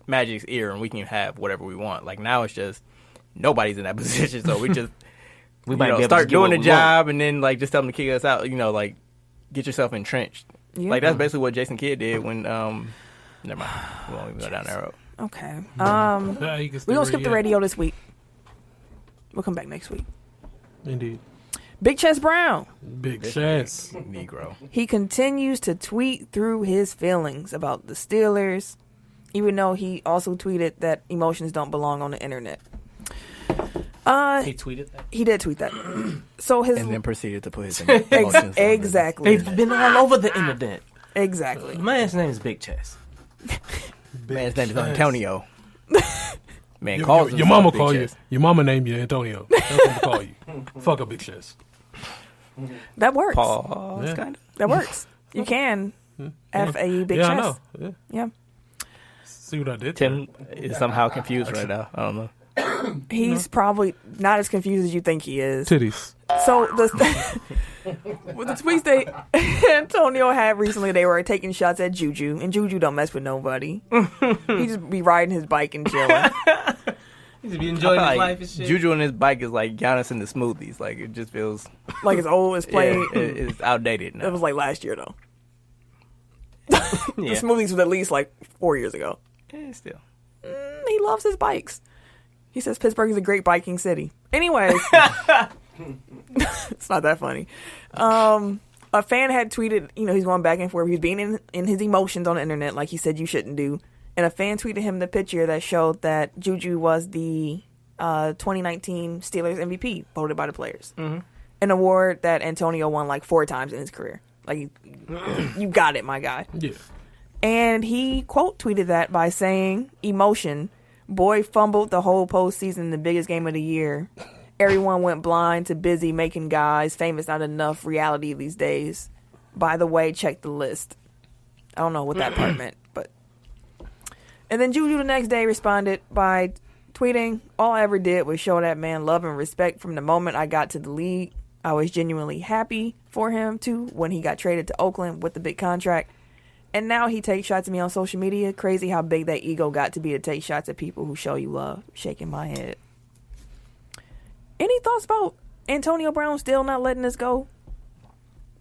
Magic's ear and we can have whatever we want. Like now it's just nobody's in that position, so we just we might start doing the job and then like just tell them to kick us out. Like get yourself entrenched. Yeah. Like that's basically what Jason Kidd did when. Never mind, we won't even go down that road. Okay. We're gonna skip the radio this week. We'll come back next week. Indeed. Big Chest Brown. Big Chest. Negro. He continues to tweet through his feelings about the Steelers, even though he also tweeted that emotions don't belong on the internet. He tweeted that? He did tweet that. So and then proceeded to put his emotions exactly. They've been all over the internet. Exactly. The man's name is Big Chest. Man's name is Antonio. Man, your mama call you. Your mama named you Antonio. That's what they call you. Fuck a Big Chest. That works. Pause, kind of. That works. You can F-A-E Big yeah, Chest. I know. Yeah. See what I did? Tim is somehow confused right now. I don't know. He's probably not as confused as you think he is. Titties. So with the tweets Antonio had recently, they were taking shots at Juju, and Juju don't mess with nobody. He just be riding his bike and chilling. He just be enjoying his life and shit. Juju and his bike is like Giannis and the smoothies. Like it just feels like it's old. It's played. Yeah, it's outdated now. It was like last year though. The smoothies was at least like 4 years ago. Yeah, still. He loves his bikes. He says Pittsburgh is a great biking city. Anyways. It's not that funny. A fan had tweeted, he's going back and forth. He's being in his emotions on the internet like he said you shouldn't do. And a fan tweeted him the picture that showed that Juju was the 2019 Steelers MVP voted by the players. Mm-hmm. An award that Antonio won like 4 times in his career. Like, you got it, my guy. Yeah. And he quote tweeted that by saying, emotion, boy fumbled the whole postseason in the biggest game of the year. Everyone went blind to busy making guys famous not enough reality these days. By the way, check the list. I don't know what that part meant, but. And then Juju the next day responded by tweeting, all I ever did was show that man love and respect from the moment I got to the league. I was genuinely happy for him, too, when he got traded to Oakland with the big contract. And now he takes shots at me on social media. Crazy how big that ego got to be to take shots at people who show you love. Shaking my head. Any thoughts about Antonio Brown still not letting this go?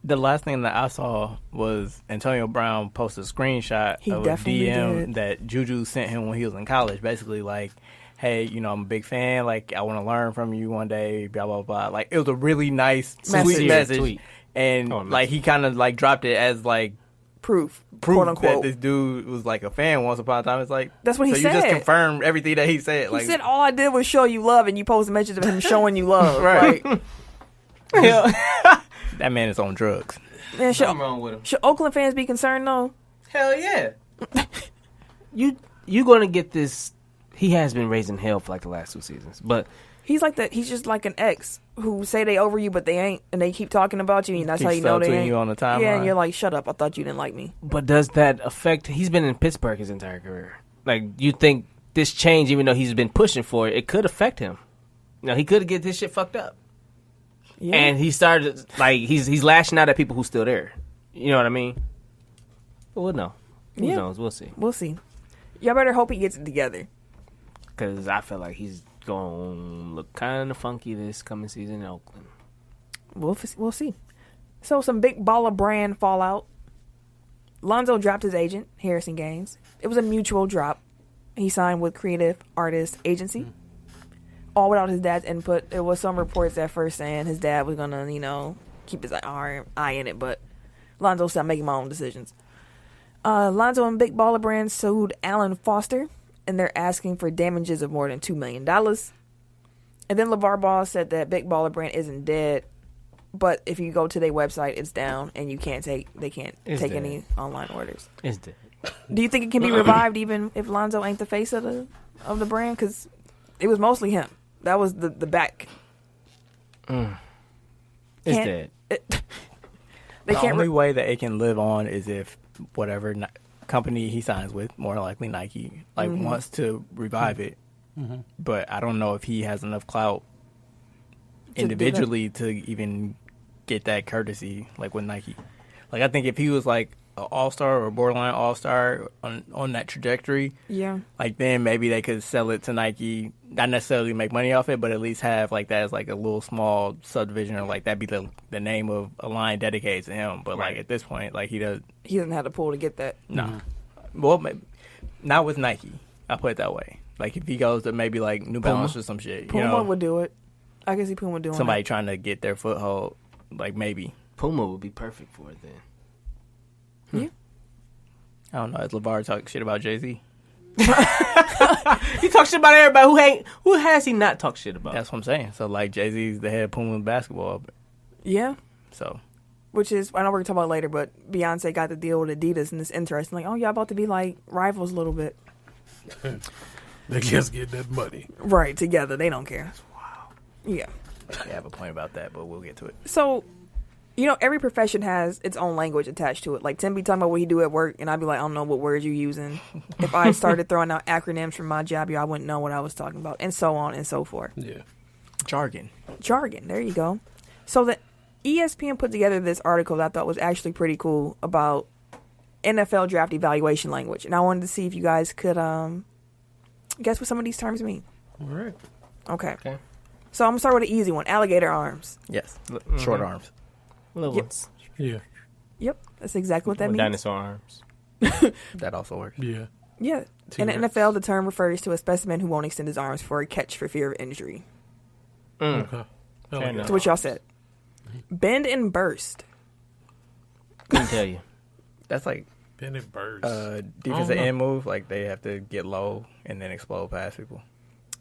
The last thing that I saw was Antonio Brown post a screenshot of a DM that Juju sent him when he was in college. Basically, like, hey, I'm a big fan. Like, I want to learn from you one day, blah, blah, blah. Like, it was a really nice, sweet message. Tweet. And, like, he kind of, like, dropped it as, like, proof quote unquote, that this dude was like a fan once upon a time. It's like that's what he said. So you just confirmed everything that he said. He said all I did was show you love, and you post messages of him showing you love. Right? That man is on drugs. Man, something wrong with him. Should Oakland fans be concerned though? Hell yeah. you gonna get this? He has been raising hell for like the last 2 seasons, but he's like that. He's just like an ex who say they over you, but they ain't, and they keep talking about you, and that's how you know they ain't. You on the timeline. Yeah, and you're like, shut up! I thought you didn't like me. But does that affect? He's been in Pittsburgh his entire career. Like, you think this change, even though he's been pushing for it, it could affect him? He could get this shit fucked up. Yeah. And he started like he's lashing out at people who's still there. You know what I mean? But we'll know. Who knows? We'll see. We'll see. Y'all better hope he gets it together. Because I feel like he's going to look kind of funky this coming season in Oakland. We'll see. So some big baller brand fallout. Lonzo dropped his agent, Harrison Gaines. It was a mutual drop. He signed with Creative Artists Agency. All without his dad's input. There was some reports at first saying his dad was going to, keep his eye in it, but Lonzo said, I'm making my own decisions. Lonzo and Big Baller Brand sued Alan Foster, and they're asking for damages of more than $2 million. And then LeVar Ball said that Big Baller Brand isn't dead, but if you go to their website, it's down, and they can't take any online orders. It's dead. Do you think it can be revived even if Lonzo ain't the face of the brand? Because it was mostly him. That was the back. It's dead. The only way that it can live on is if whatever company he signs with, more likely Nike, wants to revive it. Mm-hmm. But I don't know if he has enough clout individually to even get that courtesy, like with Nike. Like, I think if he was like an all-star or borderline all-star on that trajectory, like then maybe they could sell it to Nike, not necessarily make money off it, but at least have like that as like a little small subdivision, or like that be the name of a line dedicated to him. But like at this point, like he doesn't have the pull to get that. No, well, maybe not with Nike. I'll put it that way. Like if he goes to maybe like New Balance or some shit, Puma would do it. I can see Puma doing somebody it. trying to get their foothold, like maybe Puma would be perfect for it then. Yeah. I don't know. Is LeVar talking shit about Jay-Z? He talks shit about everybody. Who has he not talked shit about? That's what I'm saying. So like Jay-Z's the head of Puma basketball. Yeah. So. Which is, I know we're going to talk about it later, but Beyonce got the deal with Adidas, and it's interesting. Like, oh, y'all about to be like rivals a little bit. They just get that money. Right, together. They don't care. Wow. Yeah. I have a point about that, but we'll get to it. So, every profession has its own language attached to it. Like, Tim be talking about what he do at work, and I'd be like, I don't know what words you're using. If I started throwing out acronyms for my job, I wouldn't know what I was talking about, and so on and so forth. Yeah. Jargon. There you go. So, the ESPN put together this article that I thought was actually pretty cool about NFL draft evaluation language. And I wanted to see if you guys could guess what some of these terms mean. All right. Okay. So I'm going to start with an easy one. Alligator arms. Yes. Short arms. Little ones. Yeah. Yep. That's exactly what that means. Dinosaur arms. That also works. Yeah. Yeah. In the NFL, the term refers to a specimen who won't extend his arms for a catch for fear of injury. Okay. That's what y'all said. Bend and burst. Couldn't tell you. That's like bend and burst. Defensive end move. Like they have to get low and then explode past people.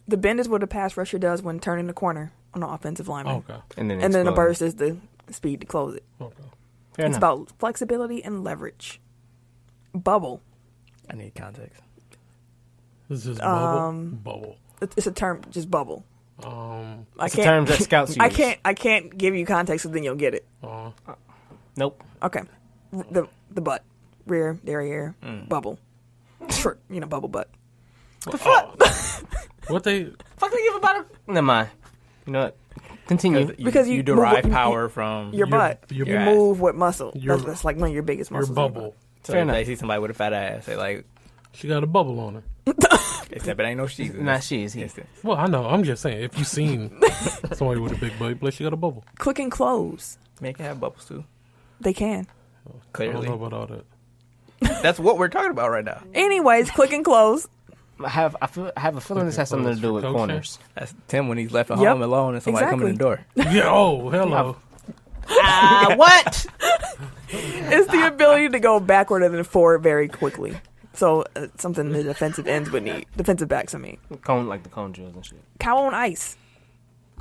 The bend is what a pass rusher does when turning the corner on an offensive lineman. Okay. And then the burst is the speed to close it. Okay. It's about flexibility and leverage. Bubble. I need context. This is bubble. It's a term, just bubble. It's a term that scouts use. I can't give you context, so then you'll get it. Nope. Okay. The butt, rear, derriere, bubble. Short, bubble butt. The fuck? What they? Fuck they give about it? Never mind. You know what? Continue. Because you derive power from your butt. You move with muscle. That's like one of your biggest muscles. Your bubble. So if they see somebody with a fat ass, they like, she got a bubble on her. Except it ain't no she's. Not she is he. Well, I know. I'm just saying. If you seen somebody with a big butt, but she got a bubble. Click and close. They can have bubbles too. They can. Clearly. I don't know about all that. That's what we're talking about right now. Anyways, click and close. I have a feeling this has something to do with corners. That's Tim when he's left at home alone and somebody come in the door. Yeah. Oh, hello. What? It's the ability to go backward and then forward very quickly. So something the defensive ends would need. Defensive backs, I mean. Like the cone drills and shit. Cow on ice.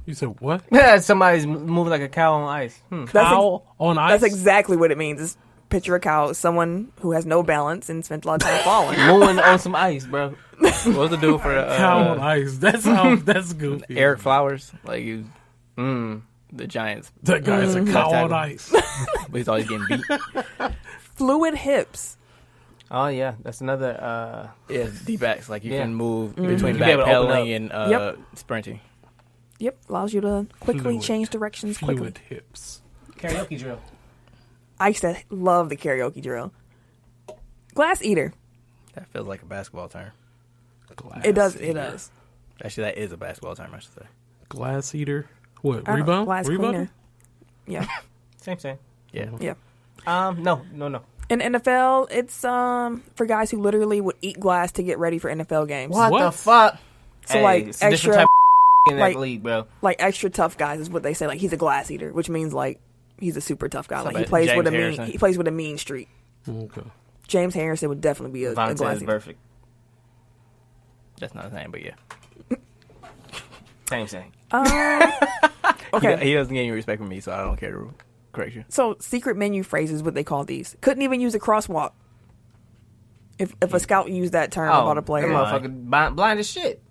You said what? Yeah, somebody's moving like a cow on ice. Cow on ice? That's exactly what it means. It's picture a cow, someone who has no balance and spent a lot of time falling. Moving on some ice, bro. What's the dude for cow on ice? That's goofy. Eric Flowers, like you, the Giants. That guy's a cow on ice. But he's always getting beat. Fluid hips. Oh yeah, that's another. D-backs. Like you can move between backpedaling and sprinting. Yep, allows you to quickly change directions quickly. Fluid hips. Karaoke drill. I used to love the karaoke drill. Glass eater. That feels like a basketball term. It does. Actually, that is a basketball term, I should say. Glass eater. What? Rebound? Glass cleaner. Yeah. Same. Yeah. Yeah. No. In NFL, it's for guys who literally would eat glass to get ready for NFL games. What the fuck? So like it's extra type of in that league, bro. Like extra tough guys is what they say. Like he's a glass eater, which means like he's a super tough guy. Like he plays James with Harrison. he plays with a mean streak. Okay. James Harrison would definitely be a glass eater. Perfect. That's not his name, but yeah. Same. Okay. He doesn't get any respect from me, so I don't care to correct you. So secret menu phrases, what they call these. Couldn't even use a crosswalk. If a scout used that term about a player. That motherfucker blind as shit.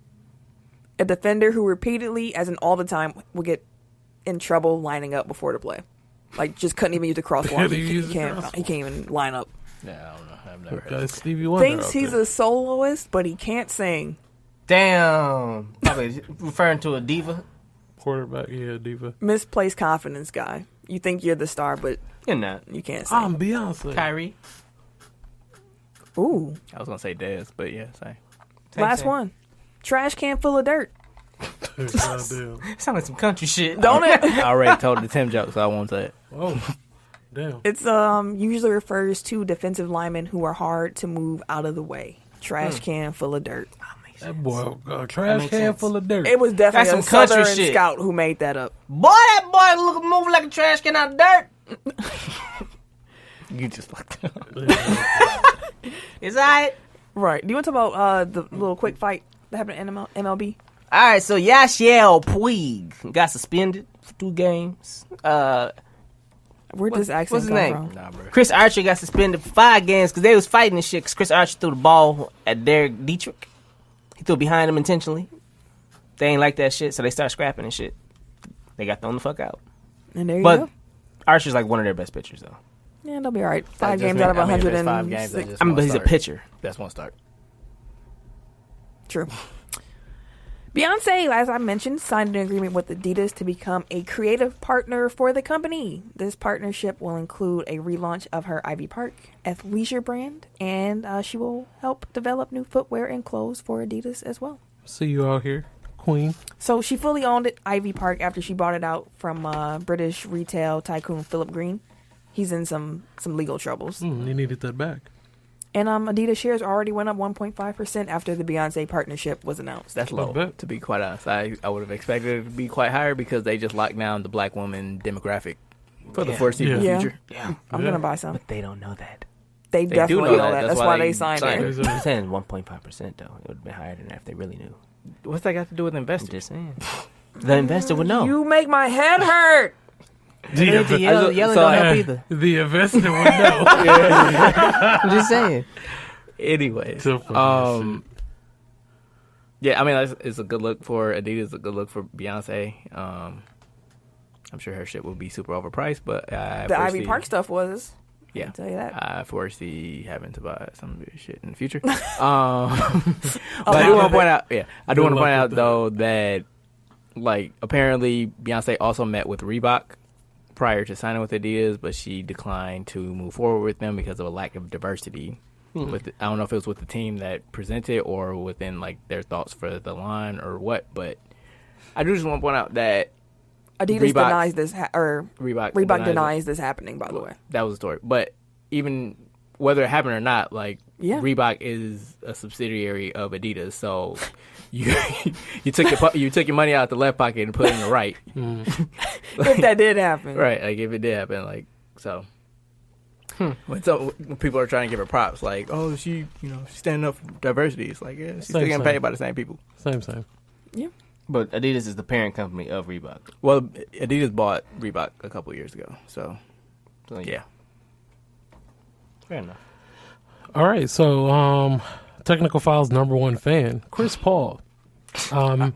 A defender who repeatedly, as in all the time, will get in trouble lining up before the play. Like, just couldn't even use a crosswalk. He can't even line up. Yeah, I don't know. I've never heard of Stevie Wonder. Thinks he's a soloist, but he can't sing. Damn. Probably referring to a diva. Quarterback, yeah, diva. Misplaced confidence guy. You think you're the star, but You're not. you can't sing. I'm Beyonce. Kyrie. Ooh. I was gonna say Dez, but yeah, same. Last one. Trash can full of dirt. Goddamn. Sound like some country shit. Don't it? I already told the Tim joke, so I won't say it. Oh, damn. It's usually refers to defensive linemen who are hard to move out of the way. Trash can full of dirt. That boy, trash can full of dirt. It was definitely That's a some country Southern shit. scout who made that up. Boy, that boy look move like a trash can out of dirt. You just fucked up. It's alright. Right. Do you want to talk about the little quick fight that happened in MLB? Alright, so Yashiel Puig got suspended for 2 games. Where'd this accent what's his come name? from? Nah, bro. Chris Archer got suspended for 5 games because they was fighting and shit. Because Chris Archer threw the ball at Derek Dietrich. He threw it behind him intentionally. They ain't like that shit, so they start scrapping and shit. They got thrown the fuck out. And there you But go. Archer's like one of their best pitchers, though. Yeah, they'll be all right. That 5 just games mean- out of I mean, if it's 106. 5 games, that's just I mean, one but he's a start. pitcher. That's one start. True. Beyonce, as I mentioned, signed an agreement with Adidas to become a creative partner for the company. This partnership will include a relaunch of her Ivy Park athleisure brand, and she will help develop new footwear and clothes for Adidas as well. See you out here, Queen. So she fully owned it, Ivy Park, after she bought it out from British retail tycoon Philip Green. He's in some legal troubles. You needed that back. And Adidas shares already went up 1.5% after the Beyonce partnership was announced. That's low, bet. to be quite honest. I would have expected it to be quite higher because they just locked down the black woman demographic for the foreseeable Yeah. future. Yeah. I'm going to buy some. But they don't know that. They do definitely know know that. that. That's why they signed it. I'm saying 1.5%, though. It would have been higher than that if they really knew. What's that got to do with I'm investors? just saying. The investor would know. You make my head hurt. They need to yell so, don't help either. The investor would know. I'm just saying. Anyway, So funny yeah, I mean, it's a good look for Adidas, a good look for Beyonce. I'm sure her shit will be super overpriced, but The Ivy Park stuff was. Yeah, I'll tell you that. I foresee having to buy some of this shit in the future. But I do want to point out, I do want to point out though that like apparently Beyonce also met with Reebok prior to signing with Adidas, but she declined to move forward with them because of a lack of diversity. With I don't know if it was with the team that presented or within like their thoughts for the line or what, but I do just want to point out that Adidas Reebok- denies this, Reebok denies this happening, by the way. that was the story. But even whether it happened or not, like Yeah. Reebok is a subsidiary of Adidas, so you took your money out the left pocket and put it in the right. If that did happen. Right, like if it did happen, like so. When people are trying to give her props, like, oh, she's standing up for diversity. It's like, yeah, she's still getting paid by the same people. Same. Yeah. But Adidas is the parent company of Reebok. Well, Adidas bought Reebok a couple of years ago, so yeah. Fair enough. All right, so Technical Files #1 fan, Chris Paul.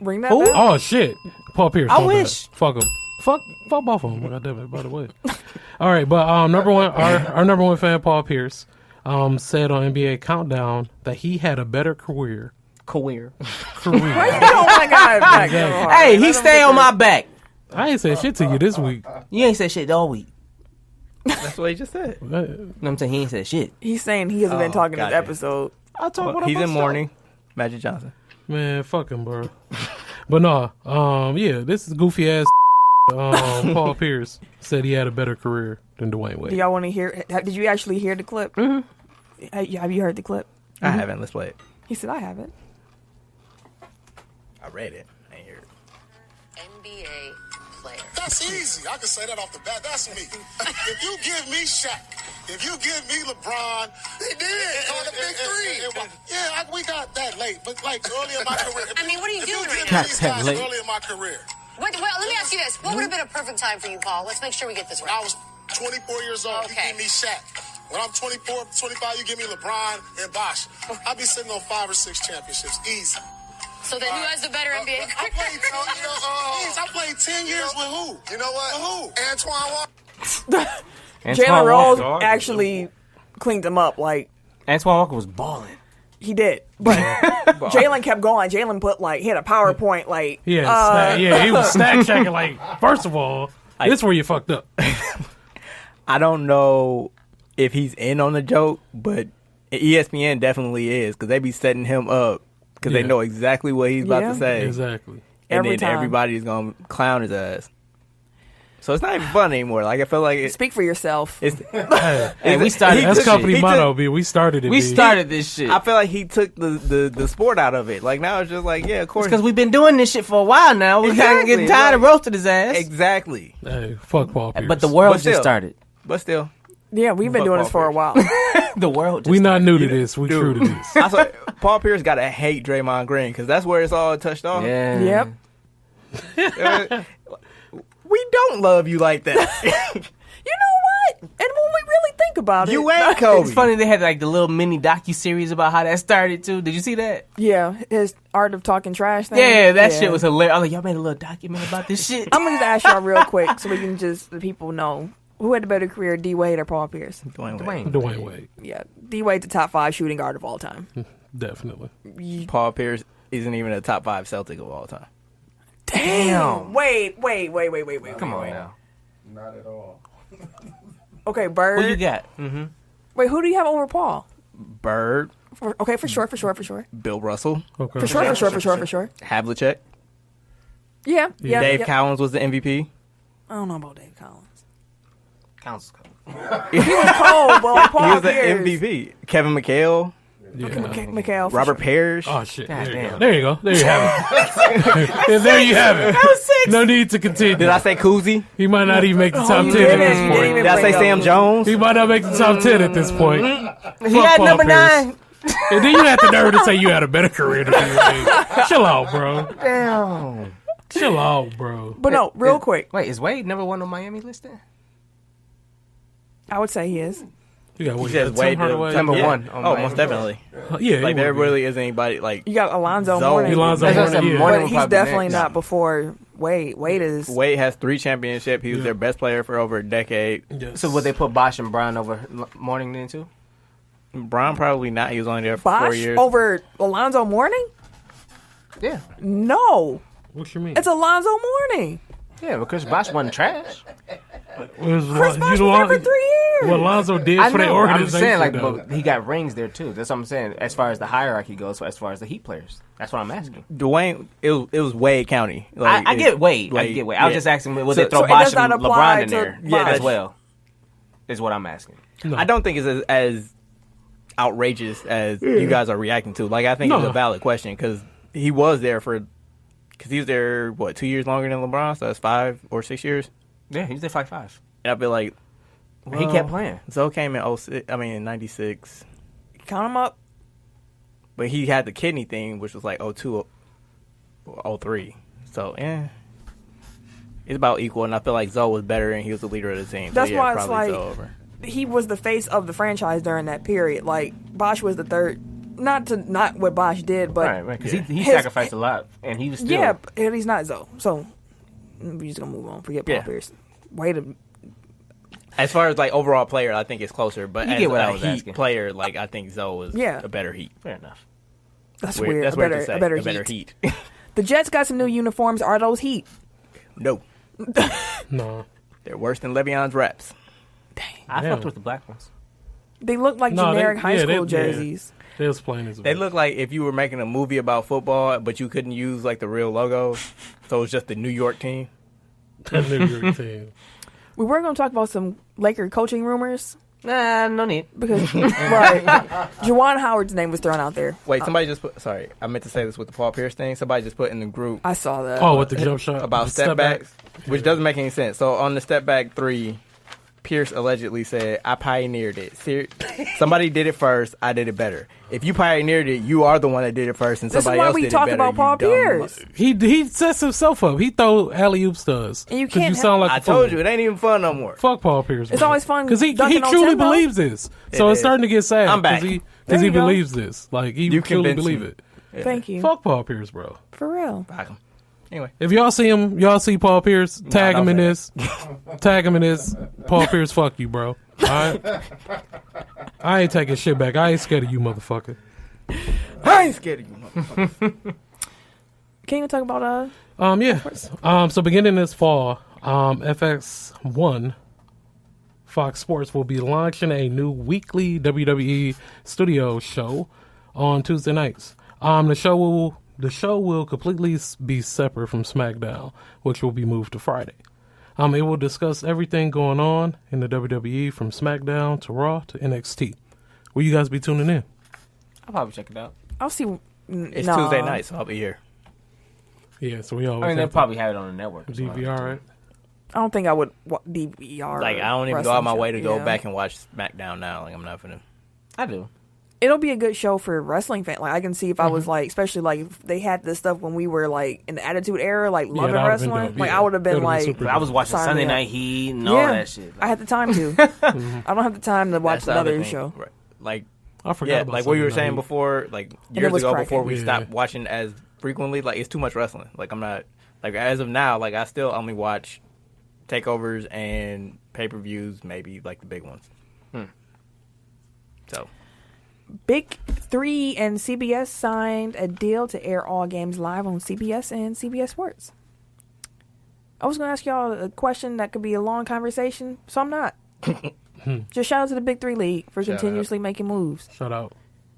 Bring that Who? back. Oh shit, Paul Pierce. I my bad. wish. Fuck him. Fuck both of them. God damn it. By the way. All right, but our #1 fan, Paul Pierce, said on NBA Countdown that he had a better career. Career. Oh my God. Back so hard. Hey, he stay on my back. I ain't said shit to you this week. You ain't said shit all week. That's what he just said. You know what I'm saying? He ain't said shit. He's saying he hasn't been talking this gotcha. episode. I talk what He's I'm in mourning. Magic Johnson. Man, fuck him, bro. But no, yeah, this is goofy ass. Paul Pierce said he had a better career than Dwayne Wade. Do y'all want to hear? Did you actually hear the clip? Mm-hmm. Have you heard the clip? I haven't. Let's play it. He said, I haven't. I read it. I ain't heard it. NBA player. That's easy. I can say that off the bat. That's me. If you give me Shaq, if you give me LeBron, He did. On the big three. we got that late, but like early in my career. I mean, what are you if doing give right me now? these guys Late. early in my career. Well, let me ask you this. What would have been a perfect time for you, Paul? Let's make sure we get this When I right. was 24 years old, Okay. you give me Shaq. When I'm 24, 25, you give me LeBron and Bosh. I'll be sitting on 5 or 6 championships. Easy. So then who has the better NBA I played, I played 10 years with who? You know what? With who? Antoine Walker. Jalen Rose Walker. actually cleaned him up. Like, Antoine Walker was balling. he did. But Jalen kept going. Jalen he had a PowerPoint, like, He was stack checking. Like, first of all, this is where you fucked up. I don't know if he's in on the joke, but ESPN definitely is, because they be setting him up because they know exactly what he's about to say. Exactly. And Every then time. everybody's going to clown his ass. So it's not even fun anymore. Like, I feel like Speak for yourself. Hey, we started. That's this company shit. motto, B. We started it. We B. started this shit. I feel like he took the sport out of it. Like, now it's just like, yeah, of course. Because we've been doing this shit for a while now. We're kind of Exactly. getting tired of roasting his ass. Exactly. Hey, fuck Paul Pierce. But the world But still. just started. But still. Yeah, we've been Fuck doing Paul this for a while. The world just we not started. new to this. We true to Dude. this. I saw, Paul Pierce got to hate Draymond Green because that's where it's all touched off. Yeah. Yep. We don't love you like that. You know what? And when we really think about it, You ain't Kobe. It's funny they had like the little mini docu-series about how that started too. Did you see that? yeah, his art of talking trash thing. Yeah, that shit was hilarious. I was like, y'all made a little document about this shit. I'm gonna just ask y'all real quick so we can just the people know who had the better career, D Wade or Paul Pierce. Dwayne. Dwayne Wade. Yeah, D Wade's the top 5 shooting guard of all time. Definitely. Paul Pierce isn't even a top 5 Celtic of all time. Damn. Wait. Come on now. Not at all. Okay, Bird. Who you got? Wait, who do you have over Paul? Bird, Okay, for sure. Bill Russell, Okay. For sure. Havlicek. Yeah. Dave Collins was the MVP. I don't know about Dave Collins. Counts. He was cold, but like He Paul was the Pierce. MVP. Kevin McHale, Yeah. Mikhail. for Robert sure. Parrish. Oh shit! God There you damn. go. There you go. There you have it. Yeah, there you have it. No need to continue. Did I say Kuzi? He might not even make the top you 10 at didn't. this You point. didn't even Did I say bring up Sam Kuzi. Jones? He might not make the top 10 at this point. He had Paul number Pierce. 9. And then you have the nerve to say you had a better career than Wade. Chill out, bro. Damn. Chill out, bro. But no, real quick, Wait, is Wade number 1 on Miami listed? I would say he is. You got He Wade. says Tim Wade Hardaway. Number yeah. one on Oh, Miami. most definitely. Yeah, Like, there he would really isn't anybody like You got Alonzo Zoe. Mourning. Alonzo That's what I said, Mourning, yeah. Mourning But would he's probably be definitely next. not before Wade. Wade is. Wade has 3 championships. He was their best player for over a decade. Yes. So would they put Bosh and Brown over Morning then too? Brown probably not. He was only there for 4 Bosh years. over Alonzo Mourning? Yeah. No, What you mean? it's Alonzo Mourning. Yeah, because Bosh wasn't trash. Chris Bosh was there for 3 years. What Lonzo did I for their know. I'm just organization, saying, like, though. but he got rings there too. That's what I'm saying. As far as the hierarchy goes, as far as the Heat players, that's what I'm asking. Dwayne, it was Wade County. I get Wade. I get Wade. I was yeah. just asking, would So- they throw so it Bosh does not and apply LeBron in to there Bosh. as well? Is what I'm asking. No. I don't think it's as outrageous as you guys are reacting to. Like, I think it's No. a valid question because he was there because he was there, 2 years longer than LeBron? So that's 5 or 6 years. Yeah, he was there for like 5. And I'd be like, He kept playing. Zoe came in 96. Count him up. But he had the kidney thing, which was like 02, 03. So, yeah. It's about equal, and I feel like Zoe was better, and he was the leader of the team. That's so, yeah, why it's probably like Zoe over. he was the face of the franchise during that period. Like Bosh was the third. Not what Bosh did, but Right, because he his- sacrificed a lot, and he was still. yeah, and he's not Zoe. So we're just gonna move on. Forget Paul Yeah. Pierce. Wait a As far as like overall player, I think it's closer. But You as get what I a was Heat asking. player, like I think Zoe was Yeah. a better Heat. Fair enough. That's weird. That's a weird better, to say. a better Heat. The Jets got some new uniforms. Are those Heat? No, No. they're worse than Le'Veon's reps. I Damn. fucked with the black ones. They look like No, generic high school they- jerseys. They was plain as They look like if you were making a movie about football, but you couldn't use like the real logo, so it was just the New York team. that New York team. We were going to talk about some Laker coaching rumors Nah, no need. because right, Juwan Howard's name was thrown out there. Wait, somebody just put. Sorry, I meant to say this with the Paul Pierce thing. Somebody just put in the group I saw that. Oh, with the jump shot about the step backs, which doesn't make any sense. So on the step back 3, Pierce allegedly said, "I pioneered it. Somebody did it first. I did it better. If you pioneered it, you are the one that did it first, and This is somebody why else we did talk it better. about Paul you dumb Pierce. He sets himself up. He throw alley oops to us. And you 'Cause can't you sound like I a fool. told you, it ain't even fun no more. Fuck Paul Pierce. It's always fun because he dunking on truly Timbo. believes this. So It it's is. starting to get sad. I'm back. because There he you go. believes this. Like he You truly convinced believe me. it. Thank you. Fuck Paul Pierce, bro. For real. Fuck 'em. Anyway, If y'all see him, y'all see Paul Pierce, tag don't him in say this. Tag him in this. Paul Pierce, fuck you, bro. All right? I ain't taking shit back. I ain't scared of you, motherfucker. I ain't scared of you. Motherfucker. Can you talk about Yeah. So beginning this fall, FX1 Fox Sports will be launching a new weekly WWE studio show on Tuesday nights. The show will completely be separate from SmackDown, which will be moved to Friday. It will discuss everything going on in the WWE from SmackDown to Raw to NXT. Will you guys be tuning in? I'll probably check it out. I'll see. It's Tuesday night, so I'll be here. Yeah, so we always. I mean, they'll probably have it on the network. DVR, right? I don't think I would DVR. Like, I don't even go out my way to go back and watch SmackDown now. Like, I'm not finna. I do. It'll be a good show for wrestling fans. Like, I can see if I was like, especially like if they had this stuff when we were like in the Attitude Era, like loving wrestling. Like, I would have been like, I was watching Sunday Night Heat and all that shit. I had the time to. I don't have the time to watch another show. Right. Like, I forgot about like what you were saying before, like years ago before we stopped watching as frequently. Like, it's too much wrestling. Like, I'm not, like, as of now, like, I still only watch takeovers and pay-per-views, maybe like the big ones. So, Big 3 and CBS signed a deal to air all games live on CBS and CBS Sports. I was going to ask y'all a question that could be a long conversation, so I'm not. Just shout out to the Big 3 League for continuously making moves. Shout out.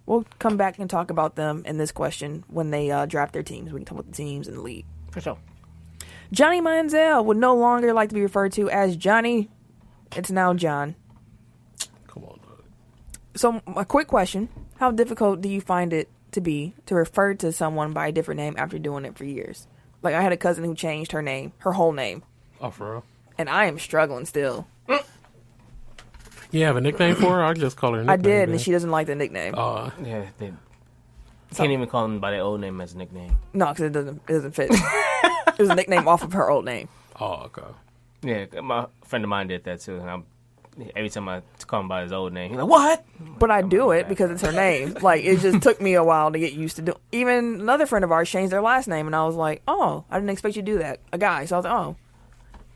We'll come back and talk about them in this question when they draft their teams. We can talk about the teams in the league. For sure. Johnny Manziel would no longer like to be referred to as Johnny. It's now John. Come on, dog. So, a quick question. How difficult do you find it to be to refer to someone by a different name after doing it for years? Like, I had a cousin who changed her name, her whole name. Oh, for real? And I am struggling still. You have a nickname for her? I just call her a nickname. I did, and she doesn't like the nickname. Yeah, they can't even call them by their old name as a nickname. No, because it doesn't fit. It was a nickname off of her old name. Oh, okay. Yeah, my friend of mine did that too. And every time I call him by his old name, he's like, "What?" But I do it because it's her name. Like, it just took me a while to get used to do. Even another friend of ours changed their last name, and I was like, "Oh, I didn't expect you to do that." A guy, so I was like, "Oh."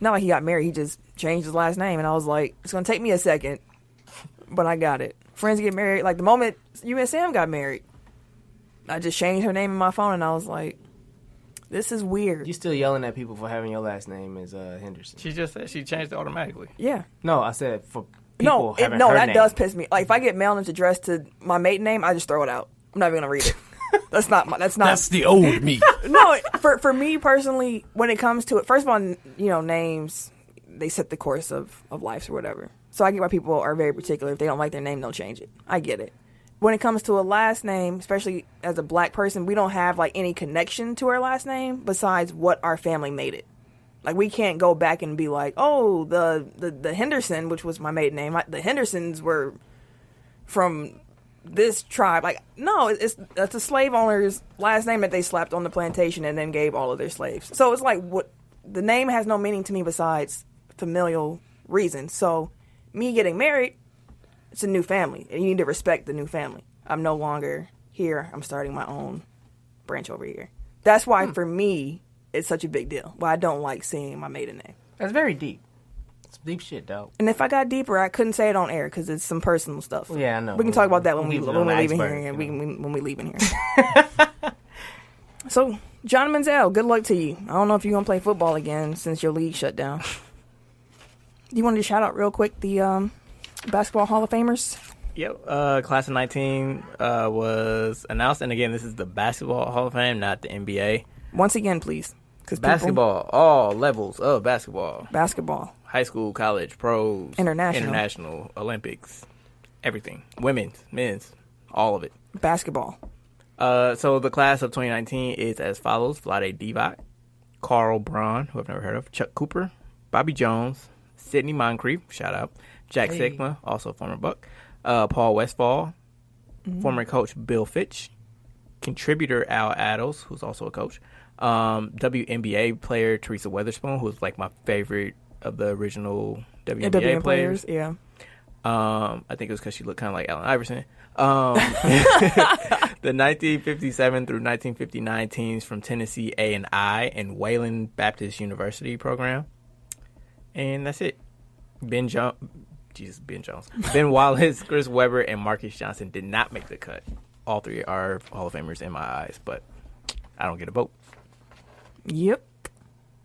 Not like he got married, he just changed his last name, and I was like, "It's gonna take me a second, but I got it." Friends get married. Like, the moment you and Sam got married, I just changed her name in my phone, and I was like, "This is weird." You still yelling at people for having your last name as Henderson? she just said she changed it automatically. Yeah. No, I said for people having no, her that name. does piss me. Like, if I get mail that's addressed to my maiden name, I just throw it out. I'm not even gonna read it. That's not. That's the old me. No, for me personally, when it comes to it, first of all, names, they set the course of life or whatever. So I get why people are very particular. If they don't like their name, they'll change it. I get it. When it comes to a last name, especially as a black person, we don't have like any connection to our last name besides what our family made it. Like, we can't go back and be like, oh, the Henderson, which was my maiden name, the Hendersons were from this tribe. Like, no, it's a slave owner's last name that they slapped on the plantation and then gave all of their slaves. So it's like, what the name has no meaning to me besides familial reasons. So me getting married, it's a new family, and you need to respect the new family. I'm no longer here. I'm starting my own branch over here. That's why, for me, it's such a big deal. Why I don't like seeing my maiden name. That's very deep. It's deep shit, dog. And if I got deeper, I couldn't say it on air because it's some personal stuff. Yeah, I know. We can talk about that when we're leaving iceberg, here. When we leaving here. So, John Manziel, good luck to you. I don't know if you're gonna play football again since your league shut down. You wanted to shout out real quick the Basketball Hall of Famers? Yep. Class of 19 was announced, and again, this is the Basketball Hall of Fame, not the NBA. Once again, please. Basketball, all levels of basketball. Basketball. High school, college, pros. International. Olympics. Everything. Women's, men's, all of it. Basketball. So the class of 2019 is as follows. Vlade Divac, Carl Braun, who I've never heard of, Chuck Cooper, Bobby Jones, Sidney Moncrief, shout out, Jack Sigma, also a former Buck, Paul Westphal, former coach Bill Fitch, contributor Al Addles, who's also a coach, WNBA player Teresa Weatherspoon, who's like my favorite of the original WNBA players. Yeah. I think it was because she looked kind of like Allen Iverson. The 1957 through 1959 teams from Tennessee A&I and Wayland Baptist University program. And that's it. Ben Jones. Ben Wallace, Chris Webber, and Marcus Johnson did not make the cut. All three are Hall of Famers in my eyes, but I don't get a vote. Yep.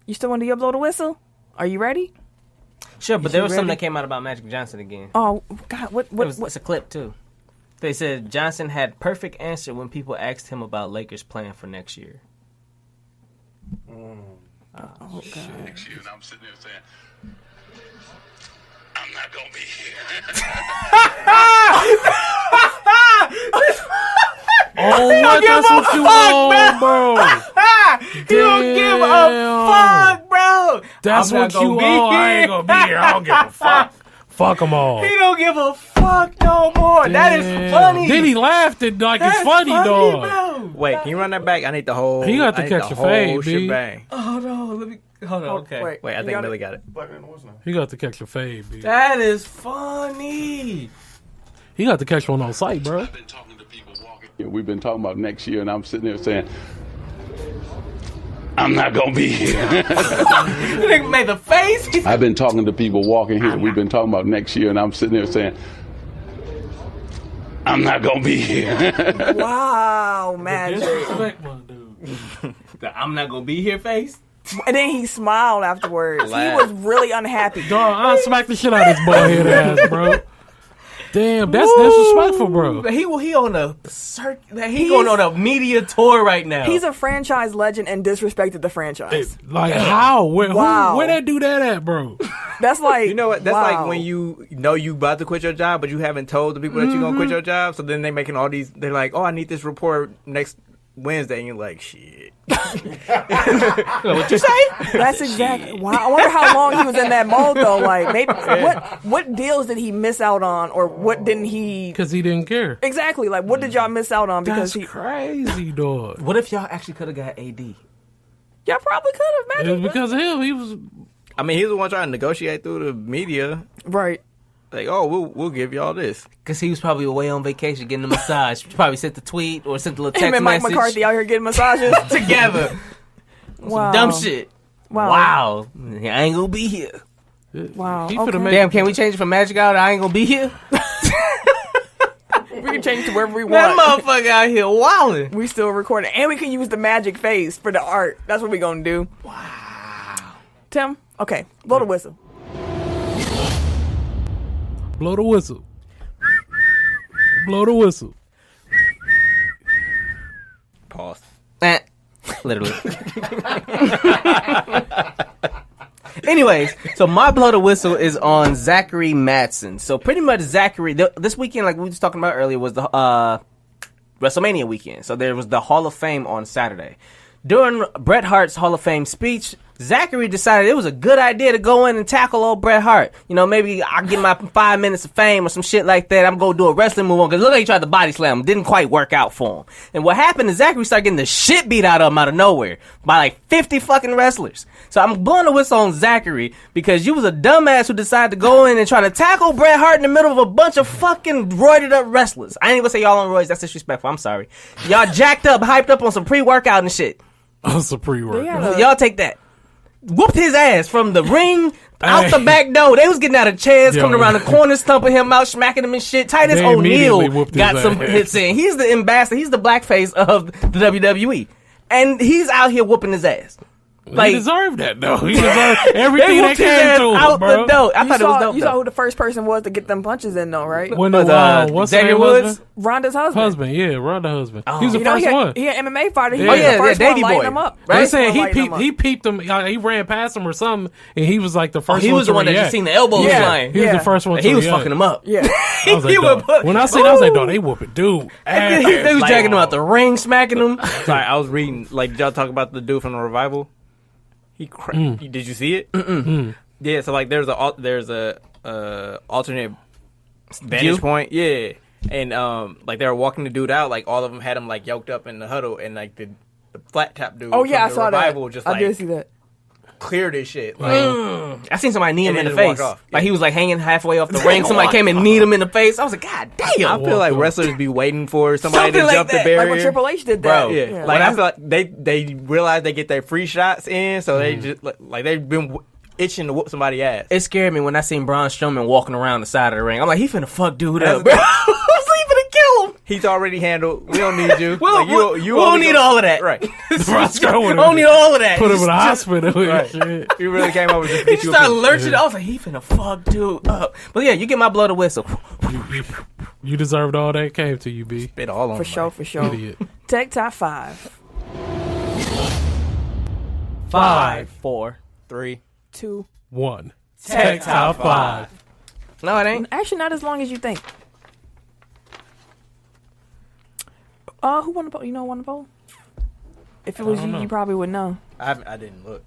You still want to blow the whistle? Are you ready? Sure, but there was something that came out about Magic Johnson again. Oh God, what? It's a clip too. They said Johnson had perfect answer when people asked him about Lakers plan for next year. Oh God. Next year, and I'm sitting there saying, I'm not gonna be here. Oh, what? That's what you want, bro. He don't give a fuck, bro. That's what you want. I ain't gonna be here. I don't give a fuck. Fuck them all. He don't give a fuck no more. Damn. That is funny. Then he laughed and like it's funny, dog. Bro. Wait, can you run that back? I need the whole. He got to catch a fade, B. Shebang. Hold on, let me. Hold on. Okay. Wait, I think Billy got it. He got to catch a fade, B. That is funny. He got to catch one on site, bro. I've been talking to people walking. We've been talking about next year, and I'm sitting there saying, I'm not gonna be here. Nigga made the face. I've been talking to people walking here. We've been talking about next year, and I'm sitting there saying, I'm not gonna be here. Wow, Magic. Disrespect, my dude. I'm not gonna be here face. And then he smiled afterwards. He was really unhappy. Dog, I smacked the shit out of his bald head ass, bro. Damn, that's disrespectful, bro. He on a he going on a media tour right now. He's a franchise legend and disrespected the franchise. Like how? Where that do that at, bro? That's like You know what? That's like when you know you about to quit your job, but you haven't told the people that you're gonna quit your job. So then they making all these. They're like, "Oh, I need this report next Wednesday," and you're like, "Shit." What you say? That's exactly. Wow. I wonder how long he was in that mode though. Like, maybe what deals did he miss out on, or what didn't he? Because he didn't care. Exactly. Like, what did y'all miss out on? Because That's crazy, dog. What if y'all actually could have got AD? Y'all probably could have. It was because of him. He was. I mean, he's the one trying to negotiate through the media. Right. Like, oh, we'll give y'all this. Because he was probably away on vacation getting a massage. Probably sent the tweet or sent a little text Him and Mike message. McCarthy out here getting massages together. Wow. Some dumb shit. Wow. I ain't gonna be here. Wow. He Okay. Damn, can we change it from Magic out? I ain't gonna be here. We can change it to wherever we That want. motherfucker out here wilding. We still recording, and we can use the magic face for the art. That's what we gonna do. Wow. Tim, okay, blow the whistle. Blow the whistle. Blow the whistle. Pause. Literally. Anyways, so my blow the whistle is on Zachary Madsen. So pretty much Zachary, this weekend, like we were just talking about earlier, was the WrestleMania weekend. So there was the Hall of Fame on Saturday. During Bret Hart's Hall of Fame speech, Zachary decided it was a good idea to go in and tackle old Bret Hart. You know, maybe I'll get my 5 minutes of fame or some shit like that. I'm going to do a wrestling move on. Because look like he tried to body slam him. Didn't quite work out for him. And what happened is Zachary started getting the shit beat out of him out of nowhere by like 50 fucking wrestlers. So I'm blowing the whistle on Zachary because you was a dumbass who decided to go in and try to tackle Bret Hart in the middle of a bunch of fucking roided up wrestlers. I ain't gonna say y'all on roids. That's disrespectful. I'm sorry. Y'all jacked up, hyped up on some pre-workout and shit. That's a pre-workout. Y'all take that. Whooped his ass from the ring out the back door. They was getting out of chairs, coming around the corner, stumping him out, smacking him and shit. Titus O'Neil got some hits in. He's the ambassador. He's the blackface of the WWE. And he's out here whooping his ass. Like, he deserved that, though. He deserved everything that came to him, out bro. the door. I thought it was dope, You saw who the first person was to get them punches in, though, right? When what's Xavier the Woods? Rhonda's husband. Yeah, Rhonda's husband. He was the You know, first one. he an MMA fighter. He Yeah. was the first Davey one lighting Boy. him up. Right? They said Right? he peeped him. He ran past him or something, and he was like the first. He one was the to one that react. just seen the elbows flying. He was the first one. He to was react. fucking him up. Yeah. I was like, dog. When I seen, I was like, dog, they whooping dude. And then they was Like- dragging him out the ring, smacking him. Sorry, I was reading. Like, did y'all talk about the dude from the revival? Did you see it? Yeah. So like, there's a alternate vantage point. Yeah. And like they were walking the dude out. Like all of them had him like yoked up in the huddle, and like the flat top dude. Oh yeah, I from the saw revival that. Just I like did see that. cleared his shit. Like, I seen somebody knee him And in the then just face. walk off. Like he was like hanging halfway off the ring. Somebody came and kneed him in the face. I was like, God damn. I feel like wrestlers be waiting for somebody Something to like jump that. the barrier. Like when Triple H did that. Bro, Yeah. Like I feel like they realize they get their free shots in, so they just like they've been itching to whoop somebody's ass. It scared me when I seen Braun Strowman walking around the side of the ring. I'm like, he finna fuck dude up, bro. I was like, he finna kill him. He's already handled. We don't need you. We don't need all of that. Right. We don't need all of that. Put him in the hospital. Right. Shit. You really came over just to He get you started a lurching. I was like, he finna fuck dude up. But yeah, you get my blow the whistle. You deserved all that came to you, B. Spit all on For him, sure, man. for sure. Idiot. Tech top 5. 5, 4, 3. 2. 1. Tech top 5. No, it ain't. Actually, not as long as you think. Who won the poll? You know who won the poll? If it was you, you probably would know. I didn't look.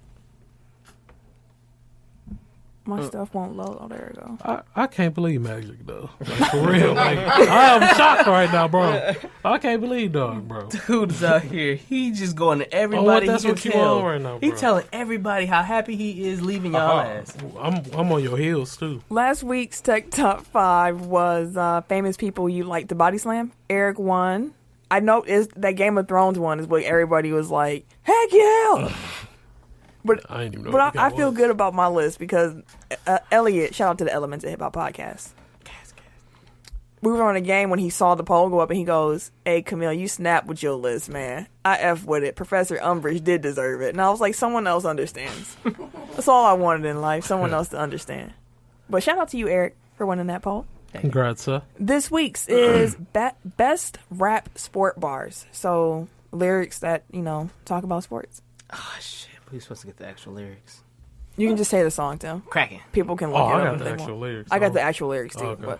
My stuff won't load. Oh, there we go. I can't believe Magic, though. Like, for real. Like, I'm shocked right now, bro. I can't believe dog, bro. Dude's out here. He just going to everybody. That's he what you tell. on right now, bro. He telling everybody how happy he is leaving y'all ass. I'm on your heels, too. Last week's Tech Top 5 was famous people you like to body slam. Eric won. I know that Game of Thrones one is what everybody was like, heck yeah! But I ain't even know but I feel good about my list because Elliot, shout out to the Elements of Hip Hop Podcast. We were on a game when he saw the poll go up and he goes, hey, Camille, you snap with your list, man. I F with it. Professor Umbridge did deserve it. And I was like, someone else understands. That's all I wanted in life, someone else to understand. But shout out to you, Eric, for winning that poll. Congrats, sir. This week's is best rap sport bars. So lyrics that, talk about sports. Oh, shit. We're supposed to get the actual lyrics. You can just say the song, Tim. Cracking. People can look it I up got if the they actual want. lyrics. I got the actual lyrics, too. Okay. But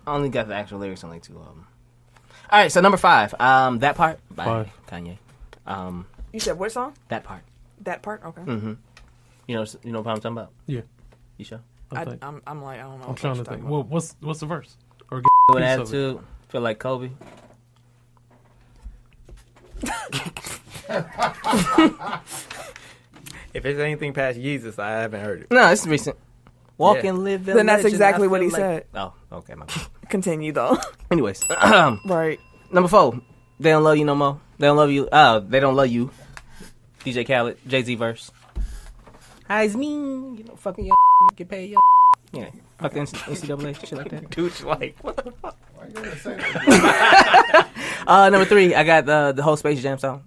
I only got the actual lyrics on like 2 of them. All right, so number 5. That part by Kanye. You said what song? That part. That part? Okay. Mm-hmm. You know what I'm talking about? Yeah. You sure? I'm like, I don't know. I'm trying to think. Well, what's the verse? Or With attitude, feel like Kobe. If it's anything past Jesus, I haven't heard it. No, it's recent. Walk and live. Then that's exactly what he said. Oh, okay. My bad. Continue, though. Anyways. Right. Number 4. They don't love you no more. They don't love you. They don't love you. DJ Khaled, Jay-Z verse. Hi's mean. Fucking y'all get paid y'all. Yeah. Fuck the NCAA, shit like that. Dude's like, what the fuck? Why you gonna say that? Number 3, I got the whole Space Jam song.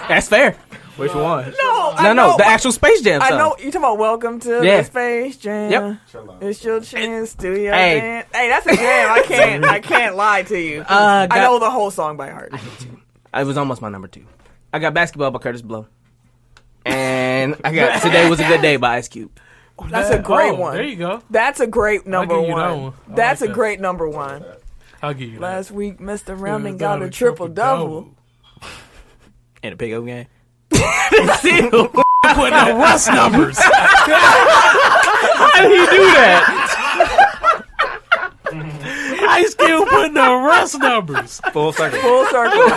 That's fair. Which one? No, the actual Space Jam song. I know you're talking about Welcome to the Space Jam. Yep. It's your chance to your dance. Hey, that's a jam. I can't lie to you. I know the whole song by heart. It was almost my number 2. I got Basketball by Curtis Blow. And I got Today Was a Good Day by Ice Cube. That's a great one. There you go. That's a great number I'll give you one. that one. That's like a that. great number 1. I'll give you that. Last week, Mr. Rounding got a triple-double. In a pickup game? Putting up Russ numbers. How did he do that? Ice Cube putting up Russ numbers. Full circle. Full circle.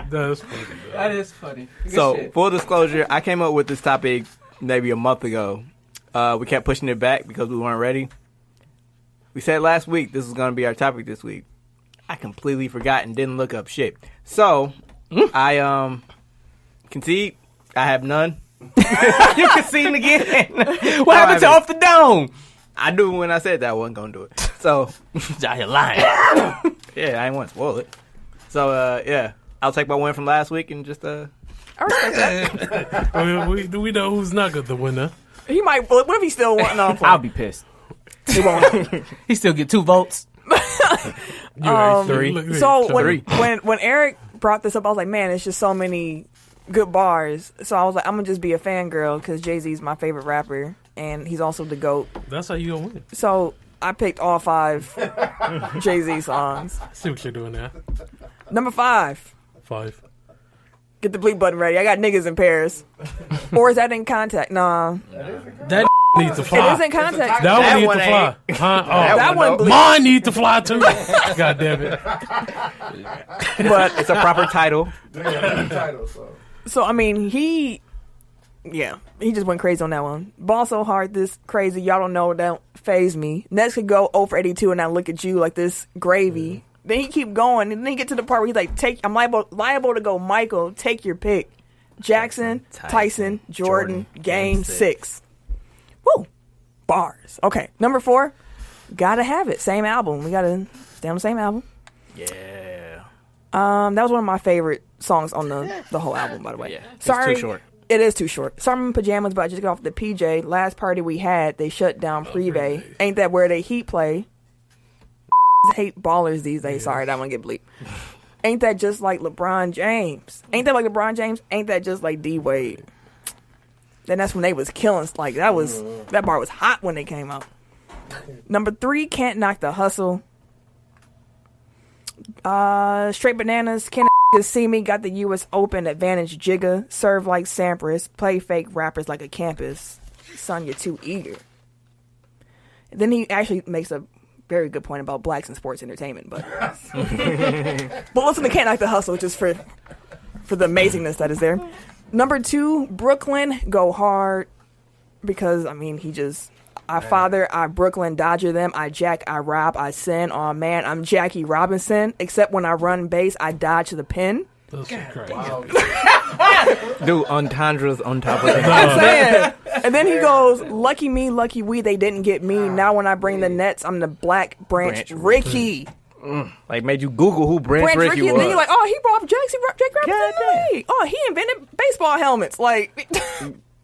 That's funny. That is funny. So, full disclosure, I came up with this topic maybe a month ago. We kept pushing it back because we weren't ready. We said last week this was going to be our topic this week. I completely forgot and didn't look up shit. So, I concede. I have none. You conceding again. What happened to Off the Dome? I knew when I said that I wasn't going to do it. So, Y'all here lying. yeah, I ain't want to spoil it. So, yeah, I'll take my win from last week and just, I respect that. We know who's not the winner. He might. What if he still won? No, I'll be pissed. He won't. He still get 2 votes. three. So when Eric brought this up, I was like, man, it's just so many good bars. So I was like, I'm gonna just be a fangirl because Jay-Z's my favorite rapper and he's also the GOAT. That's how you gonna win. So I picked all 5 Jay-Z songs. See what you're doing now. Number 5. 5. Get the bleep button ready. I got niggas in Paris. Or is that in contact? Nah. That needs to fly. It is in contact. That one needs to ain't. fly. Huh? Oh, That one bleep. mine needs to fly too. God damn it. But it's a proper title. So, I mean, he just went crazy on that one. Ball so hard, this crazy. Y'all don't know, don't phase me. Next could go 0 for 82 and I look at you like this gravy. Then he keep going, and then he get to the part where he's like, I'm liable to go, Michael, take your pick. Jackson, Tyson, Jordan, game 6. Woo! Bars. Okay, number 4, Gotta Have It. Same album. We gotta stay on the same album. Yeah. That was one of my favorite songs on the whole album, by the way. Yeah. Sorry. It's too short. It is too short. Sorry, I'm in pajamas, but I just got off the PJ. Last party we had, they shut down Privé. Ain't that where they heat play? Hate ballers these days. Sorry, that one get bleep. Ain't that just like LeBron James? Ain't that like LeBron James? Ain't that just like D Wade? Then that's when they was killing. Like that bar was hot when they came out. Number 3, Can't Knock the Hustle. Straight Bananas. Can See Me, got the U.S. Open advantage. Jigga, serve like Sampras, play fake rappers like a campus. Son, you're too eager. And then he actually makes a very good point about blacks in sports entertainment, but listen to Can't Knock the Hustle just for the amazingness that is there. Number 2, Brooklyn, Go Hard, because I mean I father, I Brooklyn Dodger them, I jack, I rob, I sin. Oh man, I'm Jackie Robinson. Except when I run base, I dodge the pin. That's crazy. Wow. Dude, entendres on top of it. I'm saying. And then he goes, lucky me, lucky we, they didn't get me. Now when I bring the nets, I'm the Black Branch Ricky. Like made you Google who Branch Ricky was. And then you're like, oh, he brought Jake Robinson in the league. Oh, he invented baseball helmets. Like,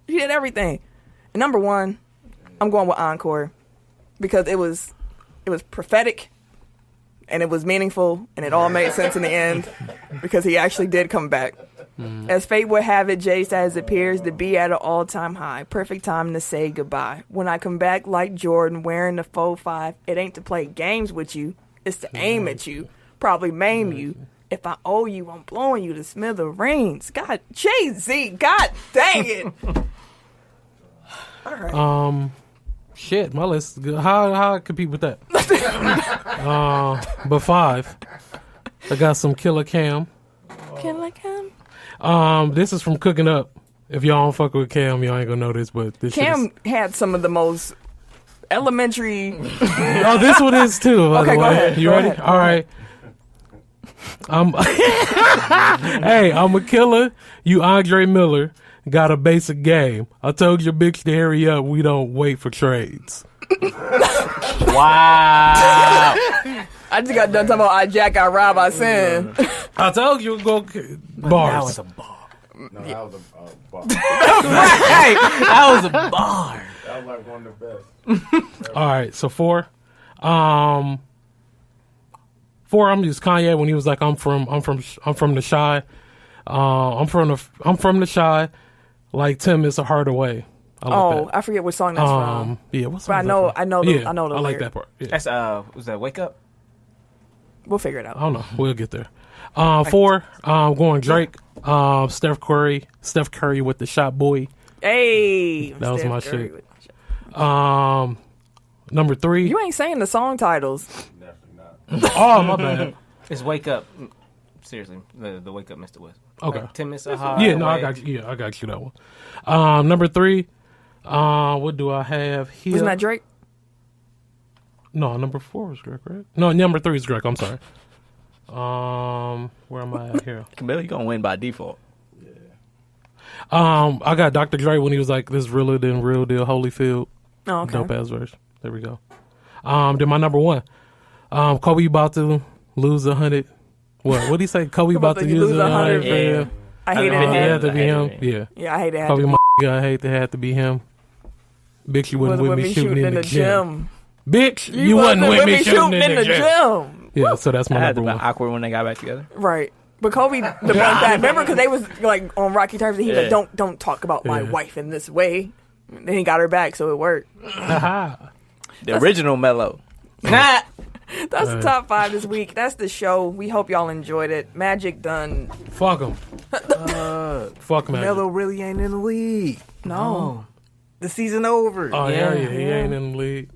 he did everything. And number 1, I'm going with Encore because it was prophetic and it was meaningful and it all made sense in the end because he actually did come back. As fate would have it, Jay says it appears to be at an all-time high. Perfect time to say goodbye. When I come back like Jordan wearing the 4-5, it ain't to play games with you. It's to aim at you, probably maim you. If I owe you, I'm blowing you to smithereens. God, Jay-Z, God dang it. All right. Shit, my list is good. How I compete with that? But 5, I got some Killer Cam. Killer Cam? This is from Cooking Up. If y'all don't fuck with Cam, y'all ain't gonna know this, but this Cam had some of the most elementary. Oh, this one is too, by the way. Go ahead. You ready? All right. Hey, I'm a killer. You Andre Miller. Got a basic game. I told your bitch to hurry up. We don't wait for trades. Wow. I just got done talking about I jack, I rob, I sin. I told you go bars. That was a bar. No, that was a bar. Right. That was a bar. That was like one of the best. All right, so 4. 4, I'm just Kanye when he was like, I'm from the Shy. I'm from the Shy. Like Tim is a harder way. I forget what song that's from. Yeah, what but song? I know the I like lyric. that part. Yeah. That's was that Wake Up? We'll figure it out. I don't know. We'll get there. 4, going Drake. Steph Curry with the Shot Boy. Hey, that was my shit. Number 3. You ain't saying the song titles. Definitely not. Oh, my bad. It's Wake Up. Seriously, the Wake Up, Mr. West. Okay. Like, Tim is a hard Yeah, no, way. I got you. Yeah, I got you that one. Number 3. What do I have here? Wasn't that Drake? No, number 4 was Drake, right? No, number 3 is Drake. I'm sorry. Where am I at here? Camille, you gonna win by default. I got Dr. Dre when he was like, "This realer than real deal, Holyfield." Oh, okay. Dope ass verse. There we go. Then my number 1. Kobe about to lose 100. What? What did he say? Kobe about to lose 100. Yeah. I hate it. It had to be him. Yeah. Yeah, I hate it. Kobe, my I hate to have to be him. Bitch, you wasn't with me shooting in the gym. Bitch, you wasn't with me shooting in the gym. Yeah, so that's my number 1. Awkward when they got back together. Right. But Kobe, the back, remember, because they was like on rocky terms, and he was like, don't talk about my wife in this way. And then he got her back, so it worked. The original Mello. That's the top 5 this week. That's the show. We hope y'all enjoyed it. Magic done. Fuck him. Fuck Magic. Mello really ain't in the league. No. The season over. Oh, yeah, he ain't in the league.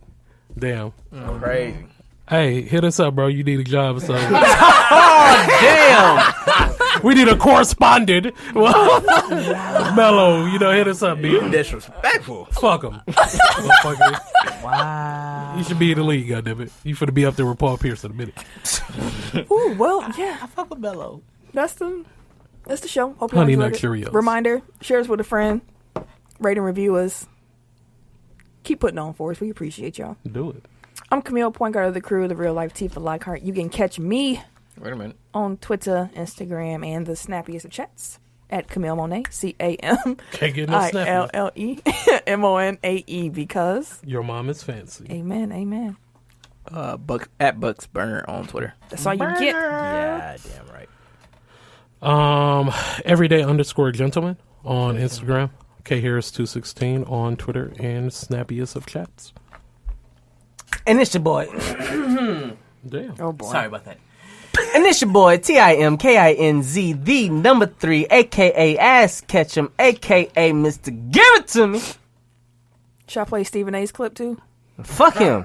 Damn. Crazy. Hey, hit us up, bro. You need a job. So. Oh, damn. We need a correspondent. Mello, hit us up, B. Disrespectful. Fuck him. Wow. You should be in the league, goddammit. You finna be up there with Paul Pierce in a minute. Ooh, well, yeah. I fuck with Mello. That's the show. Hope y'all Honey enjoyed Nut it. Cheerios. Reminder, share us with a friend. Rate and review us. Keep putting on for us. We appreciate y'all. Do it. I'm Camille, point guard of the crew, the real life Tifa Lockhart. You can catch me Wait a minute. on Twitter, Instagram, and the snappiest of chats at Camille Monet, CAMILLEMONAE, because your mom is fancy. Amen. At Bucks Burner on Twitter. That's all you get. Yeah, damn right. Everyday_gentleman on Instagram. KHarris216 on Twitter, and snappiest of chats. And it's your boy. Damn. Oh boy. Sorry about that. And it's your boy, TIMKINZ, the number 3, a.k.a. Ass Ketchum, a.k.a. Mr. Give It To Me. Should I play Stephen A's clip too? Fuck him.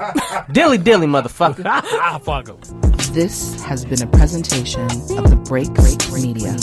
Dilly, motherfucker. Fuck him. This has been a presentation of the Break Media.